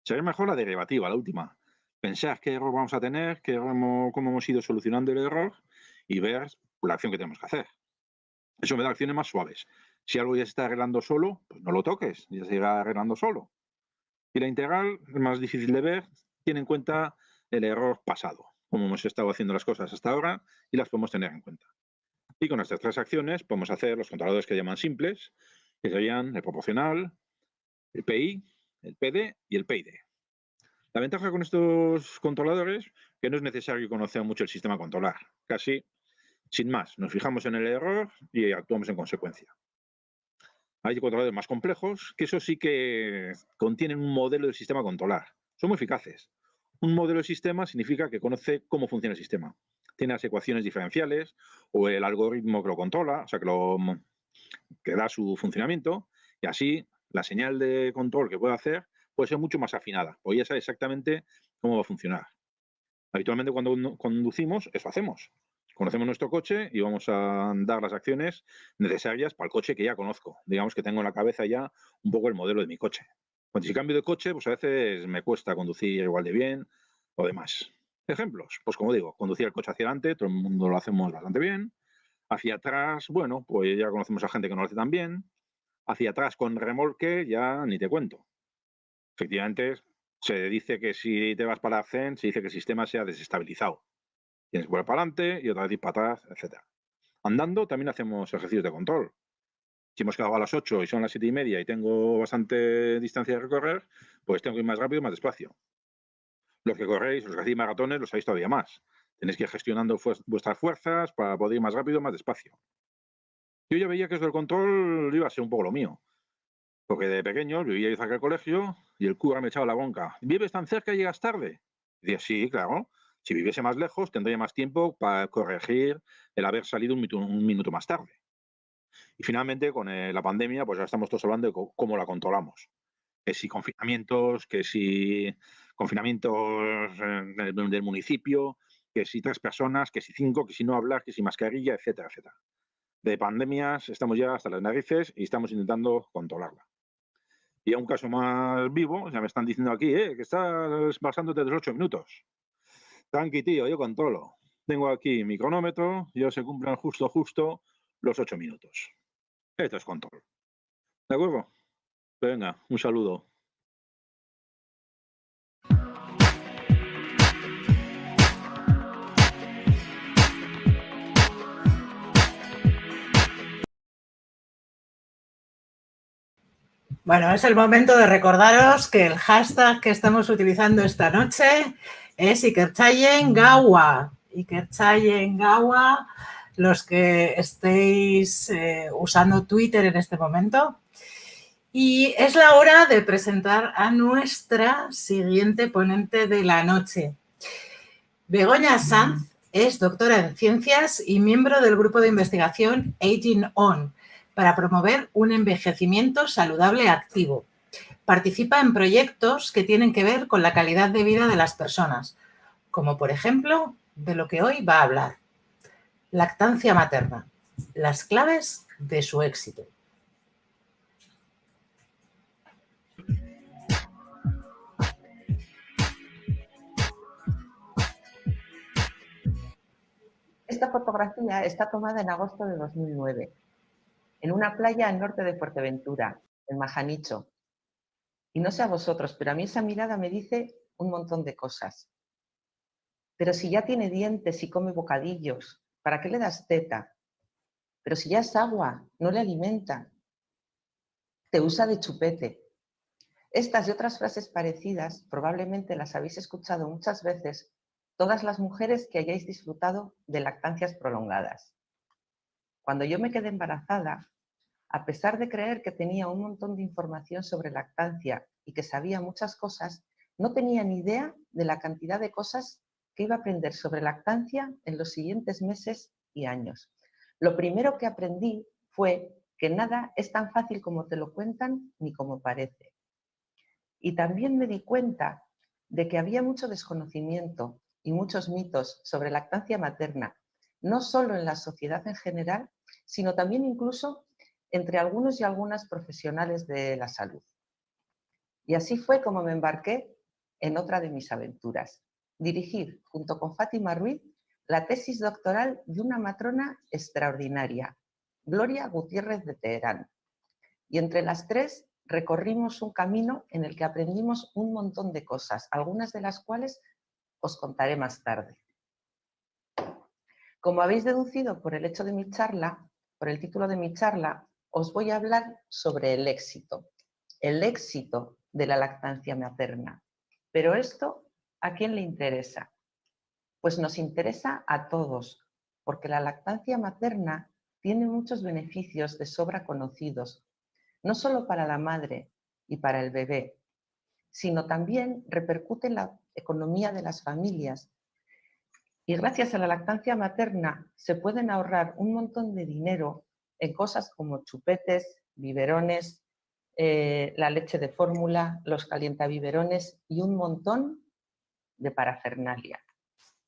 S6: Sería mejor la derivativa, la última. Pensar qué error vamos a tener, cómo hemos ido solucionando el error y ver la acción que tenemos que hacer. Eso me da acciones más suaves. Si algo ya se está arreglando solo, pues no lo toques, ya se irá arreglando solo. Y la integral es más difícil de ver, tiene en cuenta el error pasado, como hemos estado haciendo las cosas hasta ahora y las podemos tener en cuenta. Y con estas tres acciones podemos hacer los controladores que llaman simples, que serían el proporcional, el PI, el PD y el PID. La ventaja con estos controladores es que no es necesario conocer mucho el sistema a controlar. Casi sin más, nos fijamos en el error y actuamos en consecuencia. Hay controladores más complejos que eso sí que contienen un modelo del sistema a controlar. Son muy eficaces. Un modelo de sistema significa que conoce cómo funciona el sistema. Tiene las ecuaciones diferenciales o el algoritmo que lo controla, o sea, que da su funcionamiento, y así la señal de control que puede hacer puede ser mucho más afinada, porque ya sabe exactamente cómo va a funcionar. Habitualmente cuando conducimos, eso hacemos. Conocemos nuestro coche y vamos a dar las acciones necesarias para el coche que ya conozco. Digamos que tengo en la cabeza ya un poco el modelo de mi coche. Cuando si cambio de coche, pues a veces me cuesta conducir igual de bien o demás. Ejemplos, pues como digo, conducir el coche hacia adelante, todo el mundo lo hacemos bastante bien. Hacia atrás, bueno, pues ya conocemos a gente que no lo hace tan bien. Hacia atrás con remolque, ya ni te cuento. Efectivamente, se dice que si te vas para el arcén, se dice que el sistema se ha desestabilizado. Tienes que volver para adelante y otra vez ir para atrás, etc. Andando también hacemos ejercicios de control. Si hemos quedado a las 8 y son las 7:30 y tengo bastante distancia de recorrer, pues tengo que ir más rápido y más despacio. Los que corréis, los que hacéis maratones, lo sabéis todavía más. Tenéis que ir gestionando vuestras fuerzas para poder ir más rápido, más despacio. Yo ya veía que eso del control iba a ser un poco lo mío. Porque de pequeño vivía ahí cerca del colegio y el cura me echaba la bronca. ¿Vives tan cerca y llegas tarde? Y decía, sí, claro. Si viviese más lejos, tendría más tiempo para corregir el haber salido un minuto más tarde. Y finalmente, con la pandemia, pues ya estamos todos hablando de cómo la controlamos. Que si confinamientos, que si confinamientos del municipio, que si 3 personas, que si 5, que si no hablar, que si mascarilla, etcétera, etcétera. De pandemias estamos ya hasta las narices y estamos intentando controlarla. Y a un caso más vivo, ya me están diciendo aquí, que estás pasándote de los 8 minutos. Tranqui, tío, yo controlo. Tengo aquí mi cronómetro, ya se cumplen justo los 8 minutos. Esto es control. ¿De acuerdo? Venga, un saludo.
S1: Bueno, es el momento de recordaros que el hashtag que estamos utilizando esta noche es Ikertzaien-Gaua. Ikertzaien-Gaua, los que estéis usando Twitter en este momento. Y es la hora de presentar a nuestra siguiente ponente de la noche. Begoña Sanz es doctora en ciencias y miembro del grupo de investigación Aging On, para promover un envejecimiento saludable activo. Participa en proyectos que tienen que ver con la calidad de vida de las personas, como por ejemplo de lo que hoy va a hablar: lactancia materna, las claves de su éxito.
S7: Esta fotografía está tomada en agosto de 2009, en una playa al norte de Fuerteventura, en Majanicho. Y no sé a vosotros, pero a mí esa mirada me dice un montón de cosas. Pero si ya tiene dientes y come bocadillos, ¿para qué le das teta? Pero si ya es agua, no le alimenta. Te usa de chupete. Estas y otras frases parecidas probablemente las habéis escuchado muchas veces todas las mujeres que hayáis disfrutado de lactancias prolongadas. Cuando yo me quedé embarazada, a pesar de creer que tenía un montón de información sobre lactancia y que sabía muchas cosas, no tenía ni idea de la cantidad de cosas que iba a aprender sobre lactancia en los siguientes meses y años. Lo primero que aprendí fue que nada es tan fácil como te lo cuentan ni como parece. Y también me di cuenta de que había mucho desconocimiento y muchos mitos sobre lactancia materna, no solo en la sociedad en general, sino también incluso entre algunos y algunas profesionales de la salud. Y así fue como me embarqué en otra de mis aventuras: dirigir, junto con Fátima Ruiz, la tesis doctoral de una matrona extraordinaria, Gloria Gutiérrez de Teherán. Y entre las tres recorrimos un camino en el que aprendimos un montón de cosas, algunas de las cuales os contaré más tarde. Como habéis deducido por el hecho de mi charla, por el título de mi charla, os voy a hablar sobre el éxito de la lactancia materna. Pero esto, ¿a quién le interesa? Pues nos interesa a todos, porque la lactancia materna tiene muchos beneficios de sobra conocidos, no solo para la madre y para el bebé, sino también repercute en la economía de las familias. Y gracias a la lactancia materna se pueden ahorrar un montón de dinero en cosas como chupetes, biberones, la leche de fórmula, los calientabiberones y un montón de parafernalia.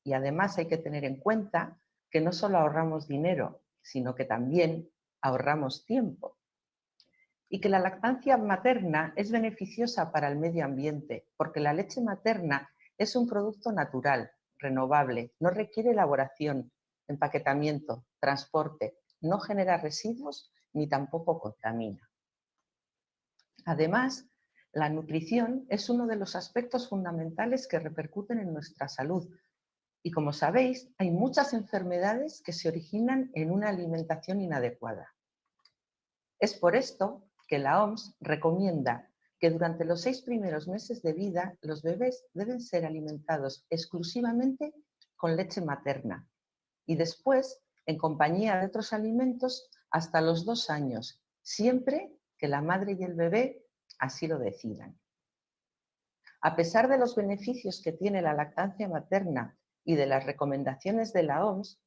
S7: Y además hay que tener en cuenta que no solo ahorramos dinero, sino que también ahorramos tiempo. Y que la lactancia materna es beneficiosa para el medio ambiente, porque la leche materna es un producto natural, renovable, no requiere elaboración, empaquetamiento, transporte, no genera residuos ni tampoco contamina. Además, la nutrición es uno de los aspectos fundamentales que repercuten en nuestra salud. Y como sabéis, hay muchas enfermedades que se originan en una alimentación inadecuada. Es por esto que la OMS recomienda que durante los 6 primeros meses de vida los bebés deben ser alimentados exclusivamente con leche materna y después en compañía de otros alimentos hasta los 2 años, siempre que la madre y el bebé así lo decidan. A pesar de los beneficios que tiene la lactancia materna y de las recomendaciones de la OMS,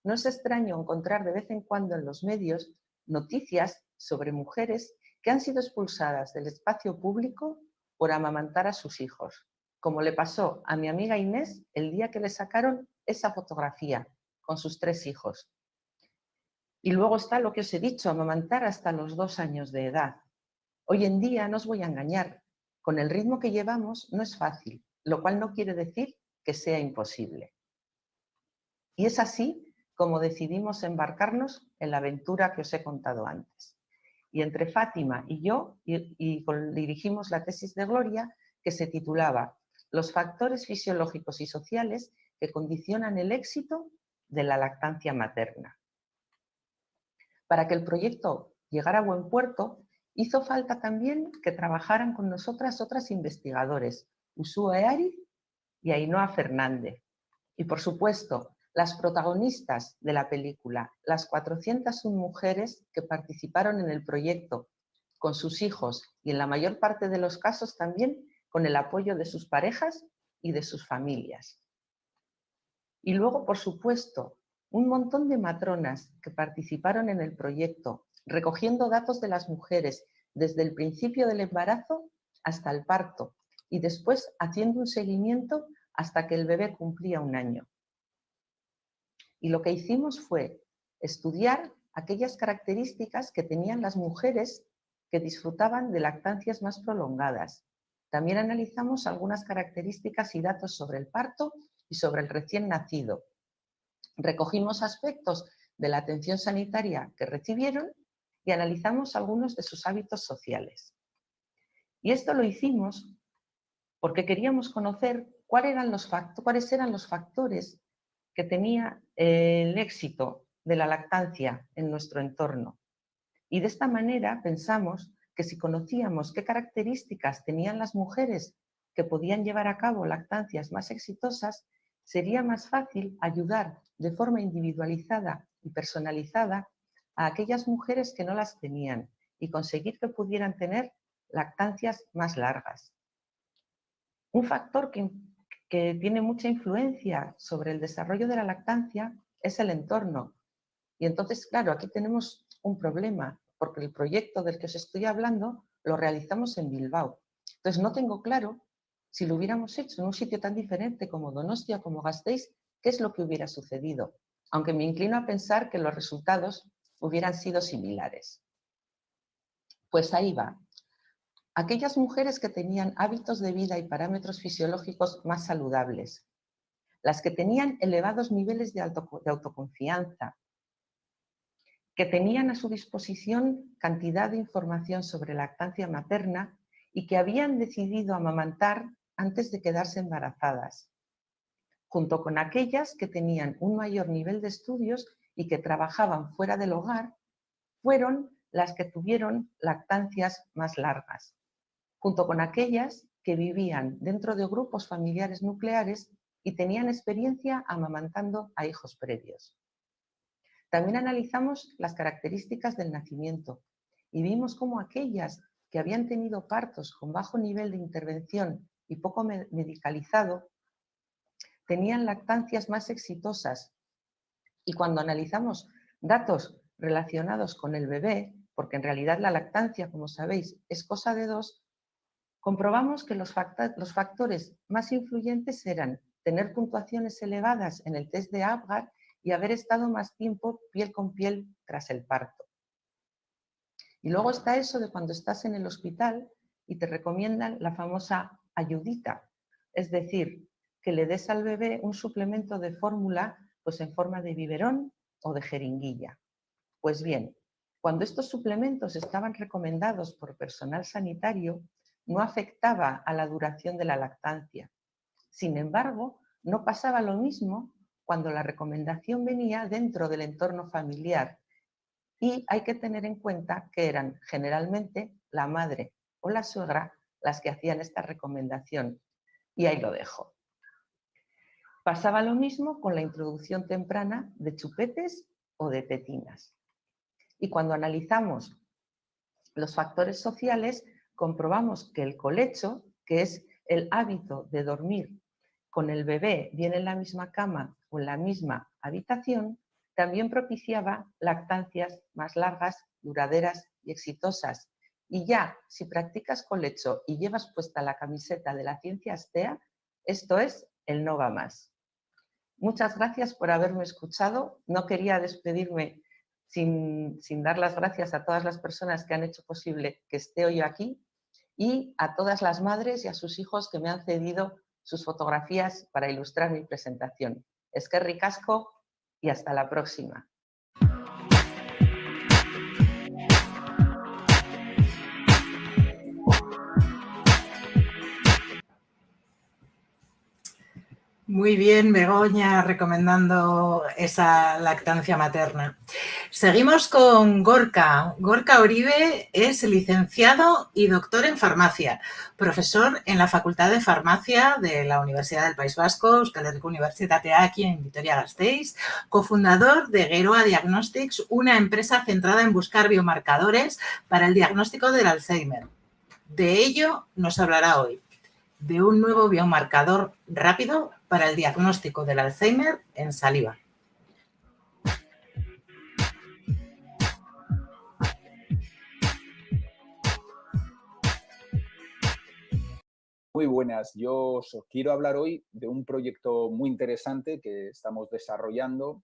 S7: no es extraño encontrar de vez en cuando en los medios noticias sobre mujeres que han sido expulsadas del espacio público por amamantar a sus hijos, como le pasó a mi amiga Inés el día que le sacaron esa fotografía con sus 3 hijos. Y luego está lo que os he dicho, amamantar hasta los 2 años de edad. Hoy en día, no os voy a engañar, con el ritmo que llevamos no es fácil, lo cual no quiere decir que sea imposible. Y es así como decidimos embarcarnos en la aventura que os he contado antes. Y entre Fátima y yo dirigimos la tesis de Gloria, que se titulaba Los factores fisiológicos y sociales que condicionan el éxito de la lactancia materna. Para que el proyecto llegara a buen puerto, hizo falta también que trabajaran con nosotras otras investigadores, Uxue Ariz y Ainhoa Fernández. Y por supuesto, las protagonistas de la película, las 401 mujeres que participaron en el proyecto con sus hijos y en la mayor parte de los casos también con el apoyo de sus parejas y de sus familias. Y luego, por supuesto, un montón de matronas que participaron en el proyecto, recogiendo datos de las mujeres desde el principio del embarazo hasta el parto y después haciendo un seguimiento hasta que el bebé cumplía 1 año. Y lo que hicimos fue estudiar aquellas características que tenían las mujeres que disfrutaban de lactancias más prolongadas. También analizamos algunas características y datos sobre el parto y sobre el recién nacido. Recogimos aspectos de la atención sanitaria que recibieron y analizamos algunos de sus hábitos sociales. Y esto lo hicimos porque queríamos conocer cuáles eran los factores que tenía el éxito de la lactancia en nuestro entorno. Y de esta manera pensamos que si conocíamos qué características tenían las mujeres que podían llevar a cabo lactancias más exitosas, sería más fácil ayudar de forma individualizada y personalizada a aquellas mujeres que no las tenían y conseguir que pudieran tener lactancias más largas. Un factor que tiene mucha influencia sobre el desarrollo de la lactancia es el entorno. Y entonces, claro, aquí tenemos un problema, porque el proyecto del que os estoy hablando lo realizamos en Bilbao. Entonces, no tengo claro si lo hubiéramos hecho en un sitio tan diferente como Donostia, como Gasteiz, qué es lo que hubiera sucedido, aunque me inclino a pensar que los resultados hubieran sido similares. Pues ahí va. Aquellas mujeres que tenían hábitos de vida y parámetros fisiológicos más saludables, las que tenían elevados niveles de autoconfianza, que tenían a su disposición cantidad de información sobre lactancia materna y que habían decidido amamantar antes de quedarse embarazadas, junto con aquellas que tenían un mayor nivel de estudios y que trabajaban fuera del hogar, fueron las que tuvieron lactancias más largas, junto con aquellas que vivían dentro de grupos familiares nucleares y tenían experiencia amamantando a hijos previos. También analizamos las características del nacimiento y vimos cómo aquellas que habían tenido partos con bajo nivel de intervención y poco medicalizado tenían lactancias más exitosas. Y cuando analizamos datos relacionados con el bebé, porque en realidad la lactancia, como sabéis, es cosa de 2, comprobamos que los factores más influyentes eran tener puntuaciones elevadas en el test de Apgar y haber estado más tiempo piel con piel tras el parto. Y luego está eso de cuando estás en el hospital y te recomiendan la famosa ayudita, es decir, que le des al bebé un suplemento de fórmula pues en forma de biberón o de jeringuilla. Pues bien, cuando estos suplementos estaban recomendados por personal sanitario, no afectaba a la duración de la lactancia. Sin embargo, no pasaba lo mismo cuando la recomendación venía dentro del entorno familiar. Y hay que tener en cuenta que eran generalmente la madre o la suegra las que hacían esta recomendación. Y ahí lo dejo. Pasaba lo mismo con la introducción temprana de chupetes o de tetinas. Y cuando analizamos los factores sociales, comprobamos que el colecho, que es el hábito de dormir con el bebé bien en la misma cama o en la misma habitación, también propiciaba lactancias más largas, duraderas y exitosas. Y ya, si practicas colecho y llevas puesta la camiseta de la ciencia Astea, esto es el no va más. Muchas gracias por haberme escuchado. No quería despedirme sin dar las gracias a todas las personas que han hecho posible que esté hoy aquí y a todas las madres y a sus hijos que me han cedido sus fotografías para ilustrar mi presentación. Eskerrik asko y hasta la próxima.
S1: Muy bien, Begoña, recomendando esa lactancia materna. Seguimos con Gorka. Gorka Oribe es licenciado y doctor en farmacia, profesor en la Facultad de Farmacia de la Universidad del País Vasco, Euskal Herriko Unibertsitatea aquí en Vitoria-Gasteiz, cofundador de Geroa Diagnostics, una empresa centrada en buscar biomarcadores para el diagnóstico del Alzheimer. De ello nos hablará hoy, de un nuevo biomarcador rápido para el diagnóstico del Alzheimer en saliva.
S8: Muy buenas, yo os quiero hablar hoy de un proyecto muy interesante que estamos desarrollando,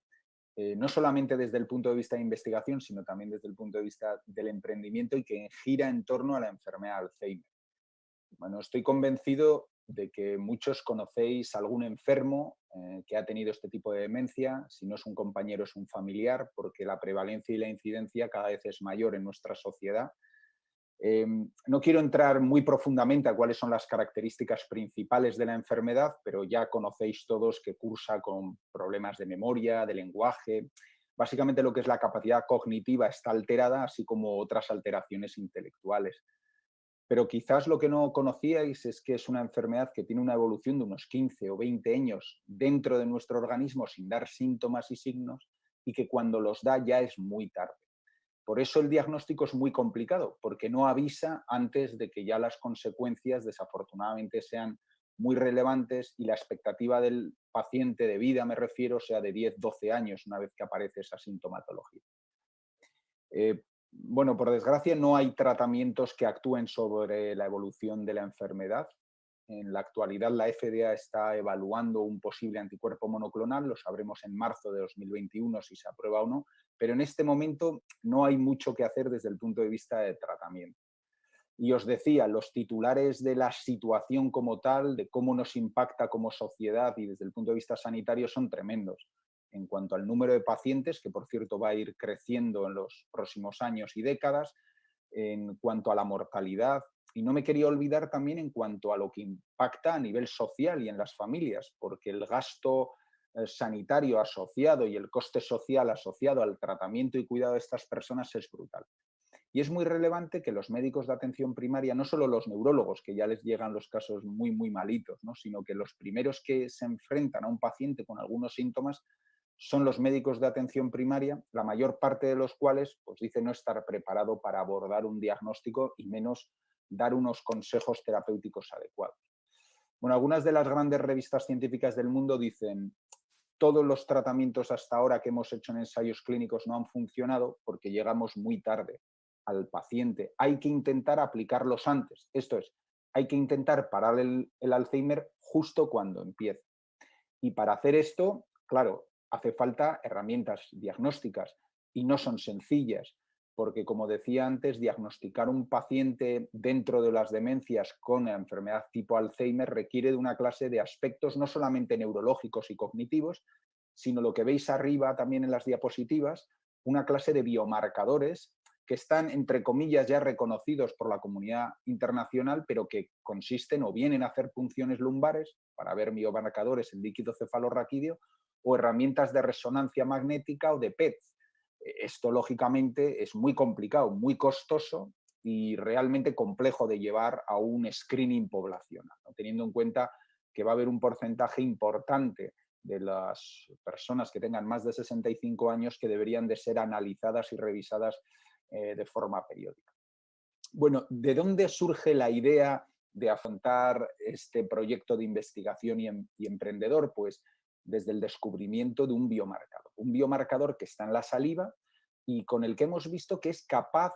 S8: no solamente desde el punto de vista de investigación, sino también desde el punto de vista del emprendimiento y que gira en torno a la enfermedad de Alzheimer. Bueno, estoy convencido de que muchos conocéis algún enfermo que ha tenido este tipo de demencia. Si no es un compañero, es un familiar, porque la prevalencia y la incidencia cada vez es mayor en nuestra sociedad. No quiero entrar muy profundamente a cuáles son las características principales de la enfermedad, pero ya conocéis todos que cursa con problemas de memoria, de lenguaje. Básicamente lo que es la capacidad cognitiva está alterada, así como otras alteraciones intelectuales. Pero quizás lo que no conocíais es que es una enfermedad que tiene una evolución de unos 15 o 20 años dentro de nuestro organismo sin dar síntomas y signos, y que cuando los da ya es muy tarde. Por eso el diagnóstico es muy complicado, porque no avisa antes de que ya las consecuencias desafortunadamente sean muy relevantes y la expectativa del paciente de vida, me refiero, sea de 10-12 años una vez que aparece esa sintomatología. Bueno, por desgracia no hay tratamientos que actúen sobre la evolución de la enfermedad. En la actualidad la FDA está evaluando un posible anticuerpo monoclonal, lo sabremos en marzo de 2021 si se aprueba o no, pero en este momento no hay mucho que hacer desde el punto de vista de tratamiento. Y os decía, los titulares de la situación como tal, de cómo nos impacta como sociedad y desde el punto de vista sanitario son tremendos. En cuanto al número de pacientes, que por cierto va a ir creciendo en los próximos años y décadas, en cuanto a la mortalidad, y no me quería olvidar también en cuanto a lo que impacta a nivel social y en las familias, porque el gasto sanitario asociado y el coste social asociado al tratamiento y cuidado de estas personas es brutal. Y es muy relevante que los médicos de atención primaria, no solo los neurólogos, que ya les llegan los casos muy, muy malitos, ¿no?, sino que los primeros que se enfrentan a un paciente con algunos síntomas son los médicos de atención primaria, la mayor parte de los cuales pues, dice no estar preparado para abordar un diagnóstico y menos dar unos consejos terapéuticos adecuados. Bueno, algunas de las grandes revistas científicas del mundo dicen todos los tratamientos hasta ahora que hemos hecho en ensayos clínicos no han funcionado porque llegamos muy tarde al paciente. Hay que intentar aplicarlos antes. Esto es, hay que intentar parar el Alzheimer justo cuando empieza. Y para hacer esto, claro, hace falta herramientas diagnósticas y no son sencillas, porque como decía antes, diagnosticar un paciente dentro de las demencias con la enfermedad tipo Alzheimer requiere de una clase de aspectos no solamente neurológicos y cognitivos, sino lo que veis arriba también en las diapositivas, una clase de biomarcadores que están, entre comillas, ya reconocidos por la comunidad internacional, pero que consisten o bien en hacer punciones lumbares para ver biomarcadores en líquido cefalorraquídeo o herramientas de resonancia magnética o de PET. Esto, lógicamente, es muy complicado, muy costoso y realmente complejo de llevar a un screening poblacional, ¿no? Teniendo en cuenta que va a haber un porcentaje importante de las personas que tengan más de 65 años que deberían de ser analizadas y revisadas de forma periódica. Bueno, ¿de dónde surge la idea de afrontar este proyecto de investigación y emprendedor? Pues desde el descubrimiento de un biomarcador que está en la saliva y con el que hemos visto que es capaz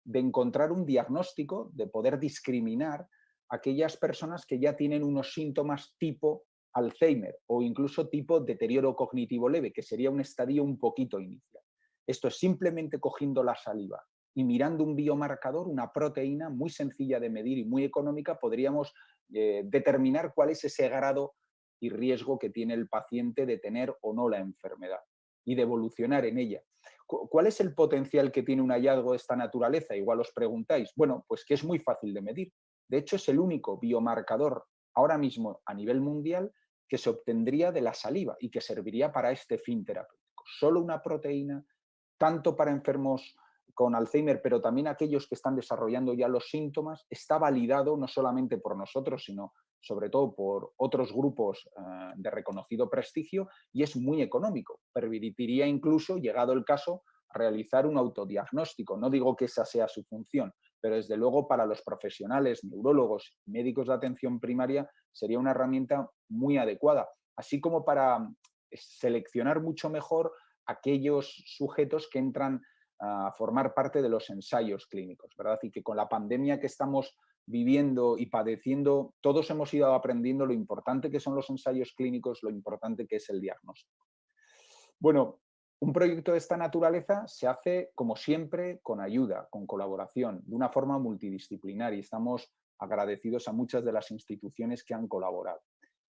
S8: de encontrar un diagnóstico, de poder discriminar a aquellas personas que ya tienen unos síntomas tipo Alzheimer o incluso tipo deterioro cognitivo leve, que sería un estadio un poquito inicial. Esto es simplemente cogiendo la saliva y mirando un biomarcador, una proteína muy sencilla de medir y muy económica, podríamos determinar cuál es ese grado y riesgo que tiene el paciente de tener o no la enfermedad y de evolucionar en ella. ¿Cuál es el potencial que tiene un hallazgo de esta naturaleza? Igual os preguntáis. Bueno, pues que es muy fácil de medir. De hecho, es el único biomarcador ahora mismo a nivel mundial que se obtendría de la saliva y que serviría para este fin terapéutico. Solo una proteína, tanto para enfermos con Alzheimer, pero también aquellos que están desarrollando ya los síntomas, está validado no solamente por nosotros, sino sobre todo por otros grupos de reconocido prestigio y es muy económico. Permitiría incluso, llegado el caso, realizar un autodiagnóstico. No digo que esa sea su función, pero desde luego para los profesionales, neurólogos y médicos de atención primaria sería una herramienta muy adecuada, así como para seleccionar mucho mejor aquellos sujetos que entran a formar parte de los ensayos clínicos, ¿verdad? Y que con la pandemia que estamos viviendo y padeciendo, todos hemos ido aprendiendo lo importante que son los ensayos clínicos, lo importante que es el diagnóstico. Bueno, un proyecto de esta naturaleza se hace, como siempre, con ayuda, con colaboración, de una forma multidisciplinar y estamos agradecidos a muchas de las instituciones que han colaborado.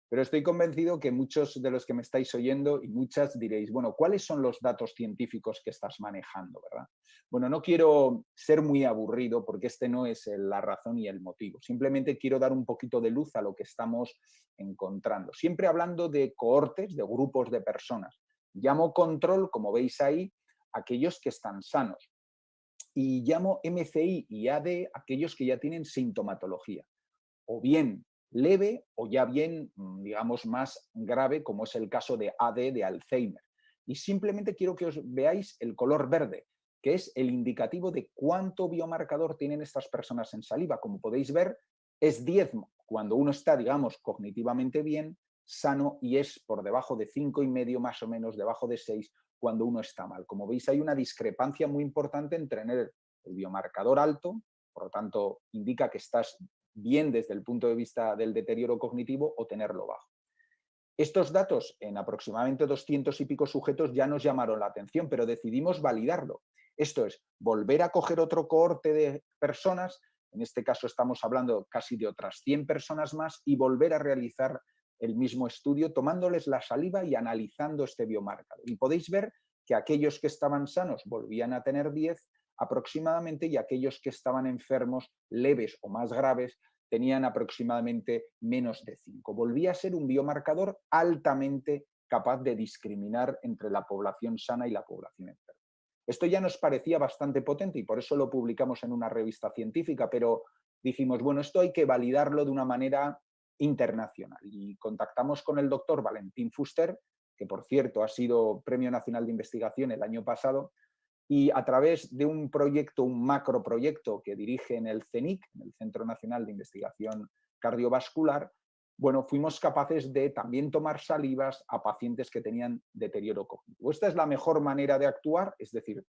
S8: Pero estoy convencido que muchos de los que me estáis oyendo y muchas diréis, bueno, ¿cuáles son los datos científicos que estás manejando, verdad? Bueno, no quiero ser muy aburrido porque este no es la razón y el motivo. Simplemente quiero dar un poquito de luz a lo que estamos encontrando. Siempre hablando de cohortes, de grupos de personas. Llamo control, como veis ahí, aquellos que están sanos. Y llamo MCI y AD aquellos que ya tienen sintomatología. O bien leve o ya bien, digamos, más grave, como es el caso de AD de Alzheimer. Y simplemente quiero que os veáis el color verde, que es el indicativo de cuánto biomarcador tienen estas personas en saliva. Como podéis ver, es 10 cuando uno está, digamos, cognitivamente bien, sano, y es por debajo de 5,5 más o menos, debajo de 6 cuando uno está mal. Como veis, hay una discrepancia muy importante entre tener el biomarcador alto, por lo tanto, indica que estás bien desde el punto de vista del deterioro cognitivo, o tenerlo bajo. Estos datos en aproximadamente 200 y pico sujetos ya nos llamaron la atención, pero decidimos validarlo. Esto es, volver a coger otro cohorte de personas, en este caso estamos hablando casi de otras 100 personas más, y volver a realizar el mismo estudio tomándoles la saliva y analizando este biomarcador. Y podéis ver que aquellos que estaban sanos volvían a tener 10 aproximadamente y aquellos que estaban enfermos leves o más graves tenían aproximadamente menos de 5. Volvía a ser un biomarcador altamente capaz de discriminar entre la población sana y la población enferma. Esto ya nos parecía bastante potente y por eso lo publicamos en una revista científica, pero dijimos, bueno, esto hay que validarlo de una manera internacional y contactamos con el doctor Valentín Fuster, que por cierto ha sido Premio Nacional de Investigación el año pasado, y a través de un proyecto, un macroproyecto que dirige en el CENIC, en el Centro Nacional de Investigación Cardiovascular, bueno, fuimos capaces de también tomar salivas a pacientes que tenían deterioro cognitivo. Esta es la mejor manera de actuar, es decir,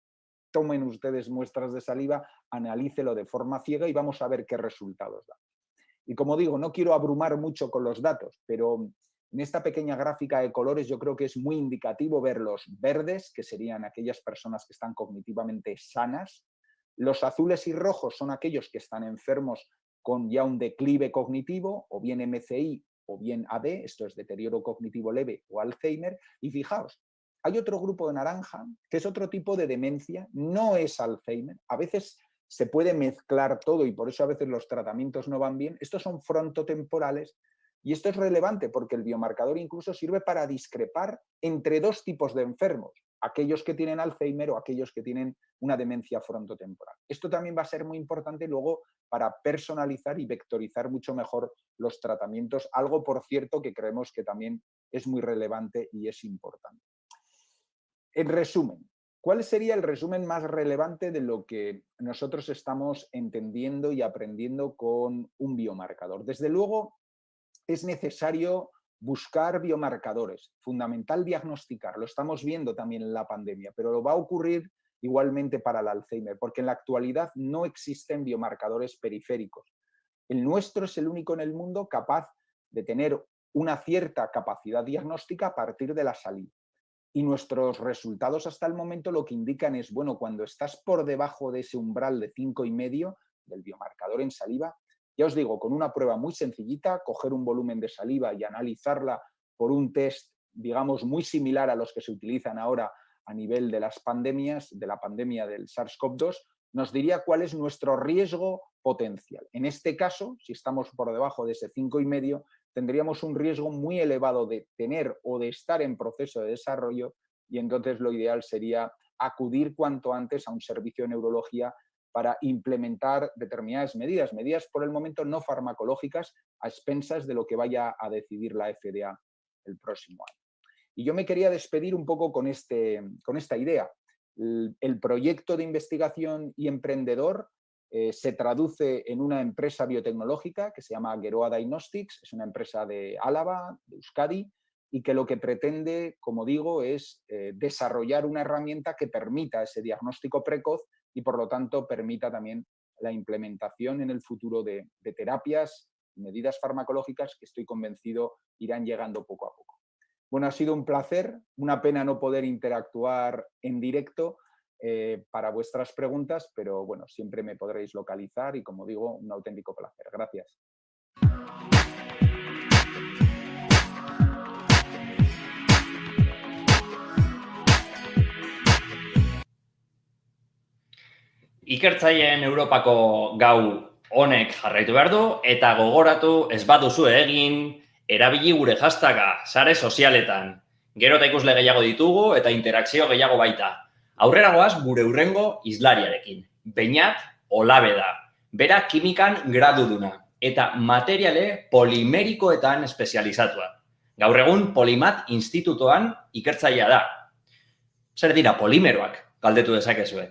S8: tomen ustedes muestras de saliva, analícelo de forma ciega y vamos a ver qué resultados da. Y como digo, no quiero abrumar mucho con los datos, pero en esta pequeña gráfica de colores yo creo que es muy indicativo ver los verdes, que serían aquellas personas que están cognitivamente sanas. Los azules y rojos son aquellos que están enfermos con ya un declive cognitivo, o bien MCI o bien AD, esto es deterioro cognitivo leve o Alzheimer. Y fijaos, hay otro grupo de naranja que es otro tipo de demencia, no es Alzheimer. A veces se puede mezclar todo y por eso a veces los tratamientos no van bien. Estos son frontotemporales. Y esto es relevante porque el biomarcador incluso sirve para discrepar entre dos tipos de enfermos. aquellos que tienen Alzheimer o aquellos que tienen una demencia frontotemporal. Esto también va a ser muy importante luego para personalizar y vectorizar mucho mejor los tratamientos, algo, por cierto, que creemos que también es muy relevante y es importante. En resumen, ¿cuál sería el resumen más relevante de lo que nosotros estamos entendiendo y aprendiendo con un biomarcador? Desde luego, es necesario buscar biomarcadores, fundamental diagnosticar, lo estamos viendo también en la pandemia, pero lo va a ocurrir igualmente para el Alzheimer, porque en la actualidad no existen biomarcadores periféricos. El nuestro es el único en el mundo capaz de tener una cierta capacidad diagnóstica a partir de la saliva. Y nuestros resultados hasta el momento lo que indican es, bueno, cuando estás por debajo de ese umbral de 5,5 del biomarcador en saliva, ya os digo, con una prueba muy sencillita, coger un volumen de saliva y analizarla por un test, digamos, muy similar a los que se utilizan ahora a nivel de las pandemias, de la pandemia del SARS-CoV-2, nos diría cuál es nuestro riesgo potencial. En este caso, si estamos por debajo de ese 5,5, tendríamos un riesgo muy elevado de tener o de estar en proceso de desarrollo y entonces lo ideal sería acudir cuanto antes a un servicio de neurología para implementar determinadas medidas por el momento no farmacológicas, a expensas de lo que vaya a decidir la FDA el próximo año. Y yo me quería despedir un poco con esta idea. El proyecto de investigación y emprendedor se traduce en una empresa biotecnológica que se llama Geroa Diagnostics, es una empresa de Álava, de Euskadi, y que lo que pretende, como digo, es desarrollar una herramienta que permita ese diagnóstico precoz y, por lo tanto, permita también la implementación en el futuro de terapias y medidas farmacológicas que estoy convencido irán llegando poco a poco. Bueno, ha sido un placer, una pena no poder interactuar en directo para vuestras preguntas, pero bueno, siempre me podréis localizar y, como digo, un auténtico placer. Gracias.
S2: Ikertzaileen Europako gau honek jarraitu behar du eta gogoratu ez baduzu egin erabili gure hashtaga sare sozialetan. Gero eta ikusle gehiago ditugu eta interakzio gehiago baita. Aurrera goaz gure hurrengo hizlariarekin. Beñat Olabeda. Bera kimikan graduduna eta materiale polimerikoetan espezializatua. Gaur egun Polimat Institutoan ikertzailea da. Zer dira polimeroak, galdetu dezakezue.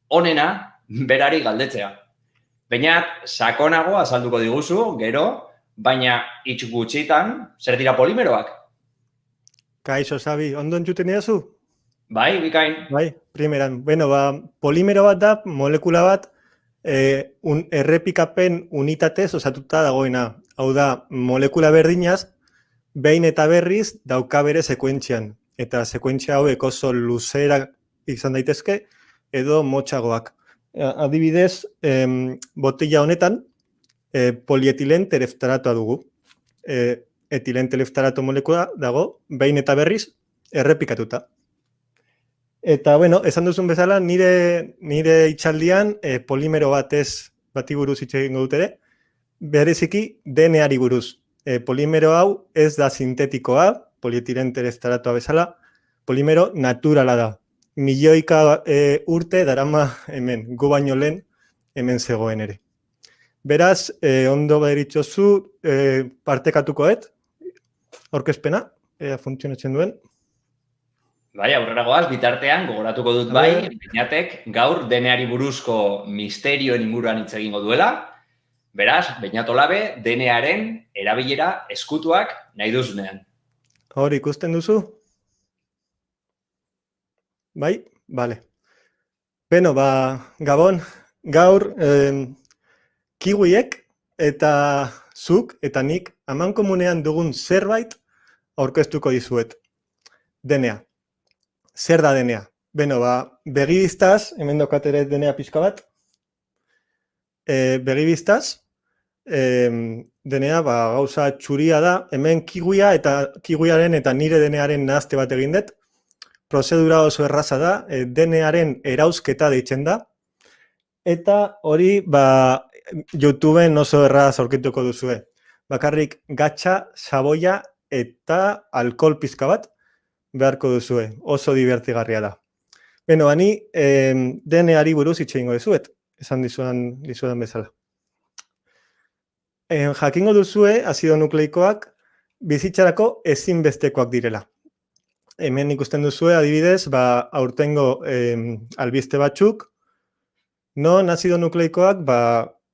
S2: Honena, berari galdetzea. Beñat, sakonago azalduko diguzu, gero, baina hitz gutxitan, zer dira polimeroak?
S9: Kaixo, Xabi, ondo entzuten didazu?
S2: Bai, bikain.
S9: Bai, primeran. Bueno, polimero bat da, molekula bat, errepikapen unitatez osatuta dagoena. Hau da, molekula berdinaz, behin eta berriz dauka bere sekuentzian. Eta sekuentzia hauek oso luzera izan daitezke, edo motxagoak. Adibidez, botila honetan, polietilen tereftaratoa dugu. Etilen tereftarato molekula dago, behin eta berriz, errepikatuta. Eta, bueno, esan duzun bezala, nire itxaldian polimero bati buruz hitz egingo dut ere, bereziki DNA-ari buruz. Polimero hau ez da sintetikoa, polietilen tereftaratoa bezala, polimero naturala da. Milioika urte darama hemen, gu baino lehen hemen zegoen ere. Beraz, ondo beritzozu, partekatukoet, aurkezpena, funtzionatzen duen.
S2: Bai, aurrera goaz, bitartean, gogoratuko dut bai, Beñatek gaur DNA-ari buruzko misterioen inguruan hitz egingo duela. Beraz, Beñat Olabe, DNA-aren erabilera eskutuak nahi duzunean.
S9: Hor, ikusten duzu? Bai, bale. Beno, Gabon, gaur kiwiek eta zuk eta nik amankomunean dugun zerbait aurkeztuko dizuet. DNA. Zer da DNA? Beno, begibiztaz, hemen daukat ere DNA pixka bat. Begibiztaz, DNA gauza txuria da, hemen kiwia eta kiwiaren eta nire DNA-aren nahazte bat egin dut. Prozedura oso erraza da, DNA-aren erausketa deitzen da. Eta hori, YouTubeen oso erraz aurkituko duzue. Bakarrik gatxa, saboia eta alkohol pizka bat. beharko duzue, oso divertigarria da. Beno, ani DNA-ari buruz hitz egingo dizuet, esan dizudan bezala. Jakingo duzue azido nukleikoak bizitzarako ezinbestekoak direla. Hemen ikusten duzue, adibidez, aurtengo albiste batzuk, non azido nukleikoak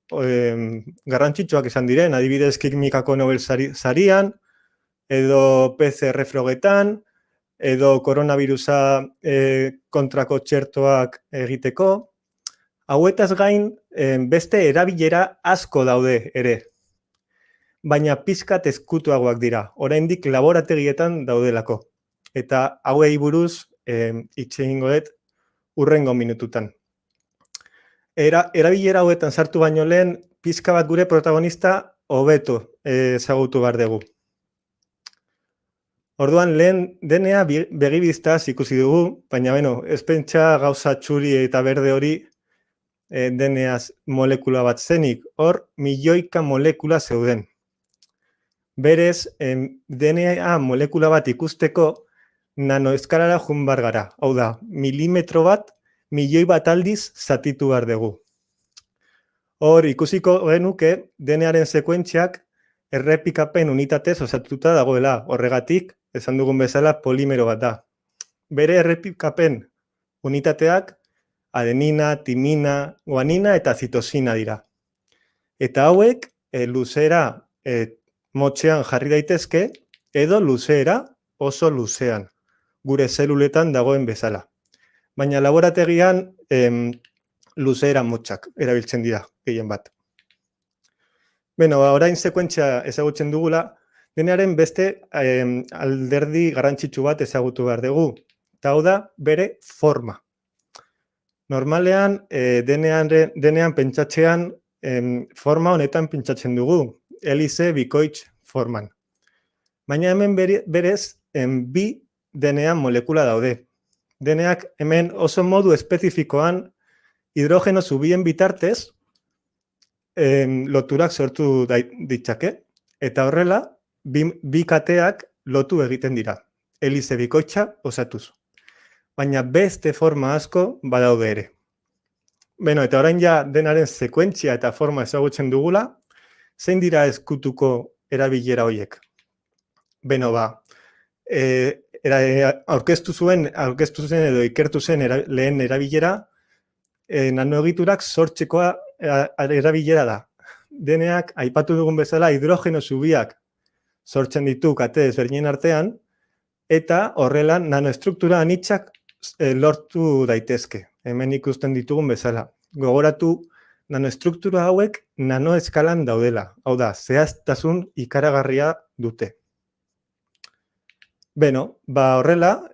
S9: garrantzitsuak izan diren, adibidez kimikako Nobel sarian, edo PCR frogetan, edo koronavirusa kontrako txertoak egiteko. Hauetaz gain, beste erabilera asko daude ere. Baina pizkat ezkutuagoak dira, oraindik laborategietan daudelako. Eta hauei buruz hitz egingo dut hurrengo minututan. Erabilera hauetan sartu baino lehen, pizka bat gure protagonista hobeto ezagutu behar dugu. Orduan, lehen DNA begibiztaz ikusi dugu, baina ez pentsa gauza txuri eta berde hori DNA molekula bat zenik, hor milioika molekula zeuden. Berez, DNA molekula bat ikusteko nanoeskalara joan behar gara. Hau da, milimetro bat, milioi bat aldiz zatitu behar dugu. Hor, ikusiko genuke DNA-aren sekuentziak errepikapen unitatez osatuta dagoela. Horregatik, esan dugun bezala, polimero bat da. Bere errepikapen unitateak adenina, timina, guanina eta zitosina dira. Eta hauek luzera motxean jarri daitezke edo luzera oso luzean, gure zeluletan dagoen bezala. Baina laborategian luzera motxak erabiltzen dira, gehien bat. Beno, orain sekuentzia ezagutzen dugula, DNA-aren beste alderdi garrantzitsu bat ezagutu behar dugu. Eta hau da, bere forma. Normalean, DNA-an pentsatzean, forma honetan pentsatzen dugu, helize bikoitz forman. Baina hemen berez, bi DNA molekula daude. DNA-ak hemen oso modu espezifikoan hidrogeno zubien bitartez loturak sortu ditzake. Eta horrela, bi kateak lotu egiten dira. Helize bikoitza osatuz. Baina beste forma asko badaude ere. Beno, eta orain ja denaren sekuentzia eta forma ezagutzen dugula, zein dira ezkutuko erabilera horiek? Beno, aurkeztu zen edo ikertu zen lehen erabilera, nanoegiturak sortzekoa erabilera da. DNA-ak aipatu dugun bezala hidrogeno zubiak sortzen ditu kate ezberdinen artean, eta horrela nanoestruktura anitzak lortu daitezke. Hemen ikusten ditugun bezala. Gogoratu, nanoestruktura hauek nanoeskalan daudela. Hau da, zehaztasun ikaragarria dute. Beno, horrela,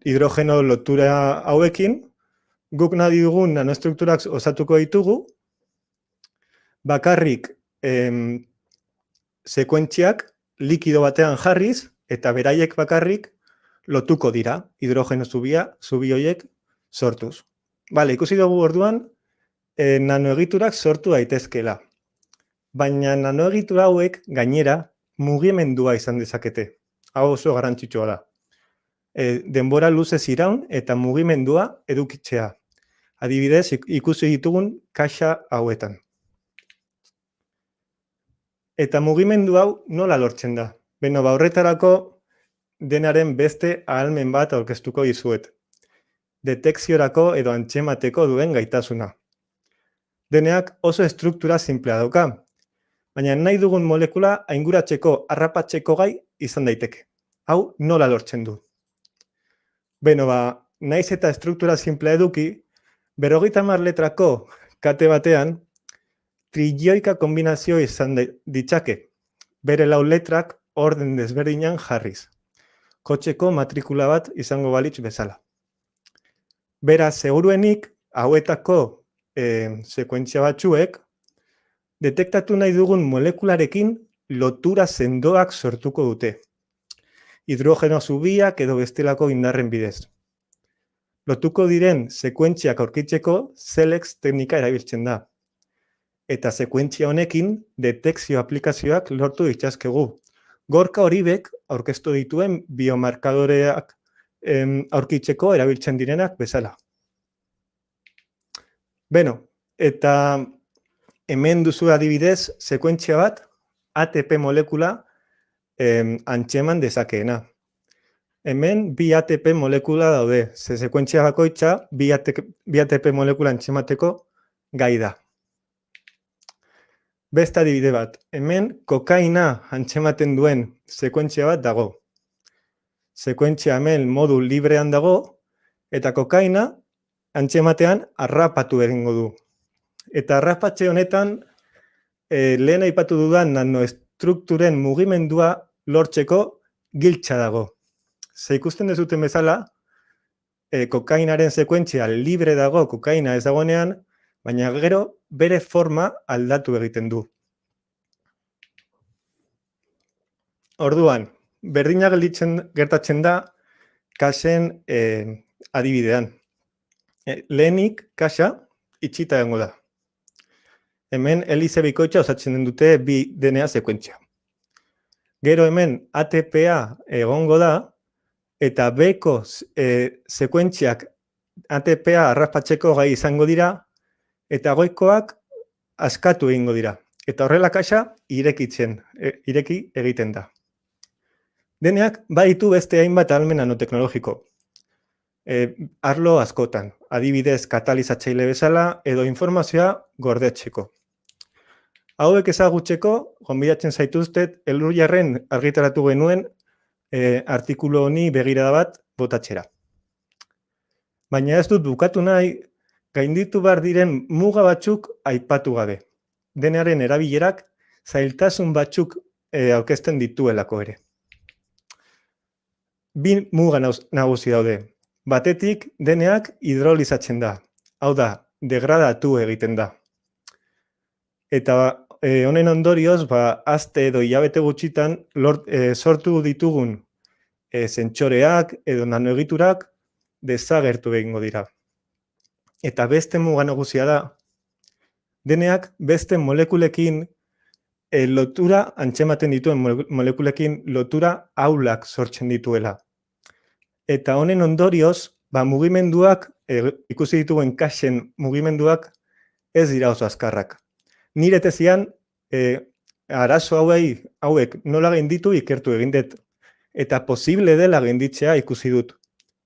S9: hidrogeno lotura hauekin, guk nahi dugun nanoestrukturak osatuko ditugu, bakarrik sekuentziak likido batean jarriz, eta beraiek bakarrik lotuko dira, hidrogeno zubi horiek sortuz. Ikusi dugu orduan, nanoegiturak sortu daitezkela. Baina nanoegitura hauek gainera mugimendua izan dezakete. Hau oso garrantzitsua da. Denbora luzez iraun eta mugimendua edukitzea. Adibidez, ikusi ditugun kaxa hauetan. Eta mugimendu hau nola lortzen da? Beno, horretarako denaren beste ahalmen bat aurkeztuko dizuet. Detekziorako edo antzemateko duen gaitasuna. DNA-ak oso estruktura simplea dauka, baina nahi dugun molekula ainguratzeko, harrapatzeko gai izan daiteke. Hau nola lortzen du? Beno, naiz eta estruktura simplea eduki, 50 letrako kate batean, trilioika kombinazio izan ditzake, bere 4 letrak orden desberdinan jarriz. Kotxeko matrikula bat izango balitz bezala. Beraz, seguruenik, hauetako sekuentzia batzuek, detektatu nahi dugun molekularekin lotura sendoak sortuko dute. Hidrogeno zubiak edo bestelako indarren bidez. Lotuko diren sekuentziak aurkitzeko SELEX teknika erabiltzen da. Eta sekuentzia honekin detekzio aplikazioak lortu ditzazkegu. Gorka Oribek aurkeztu dituen biomarkadoreak aurkitzeko erabiltzen direnak bezala. Beno, eta hemen duzu adibidez sekuentzia bat ATP molekula antzeman dezakeena. Hemen bi ATP molekula daude, ze sekuentzia bakoitza bi ATP molekula antzemateko gai da. Beste adibide bat, hemen kokaina antzematen duen sekuentzia bat dago. Sekuentzia hemen modu librean dago, eta kokaina antzematean harrapatu egingo du. Eta harrapatze honetan, lehen aipatu dudan nanoestrukturen mugimendua lortzeko giltza dago. Ze ikusten dezuten bezala, kokainaren sekuentzia libre dago kokaina ez dagoenean, baina gero bere forma aldatu egiten du. Orduan, berdina gertatzen da kasen adibidean. Lehenik kasa itxita egongo da. Hemen helize bikoitza osatzen dute bi DNA sekuentzia. Gero hemen ATPa egongo da, eta beko sekuentziak ATPa harrapatzeko gai izango dira, eta goikoak askatu egingo dira. Eta horrela kasa ireki egiten da. Deneak baditu beste hainbat ahalmen nanoteknologiko. Arlo askotan, adibidez katalizatzaile bezala edo informazioa gordetzeko. Hauek ezagutzeko, gonbidatzen zaituztet, Elhuyarren argitaratu genuen artikulu honi begirada bat botatzera. Baina ez dut bukatu nahi, gainditu behar diren muga batzuk aipatu gabe. Denearen erabilerak zailtasun batzuk aurkezten dituelako ere. Bi muga nagusi daude. Batetik, deneak hidrolizatzen da. Hau da, degradatu egiten da. Eta honen ondorioz, aste edo hilabete gutxitan sortu ditugun zentsoreak edo nanoegiturak desagertu egingo dira. Eta beste muga nagusia da, deneak beste molekulekin lotura antzematen dituen molekulekin lotura ahulak sortzen dituela. Eta honen ondorioz, mugimenduak, ikusi dituen kasen mugimenduak ez dira oso azkarrak. Nire tezian, arazo hauek nola gainditu ikertu egin dut. Eta posible dela gainditzea ikusi dut.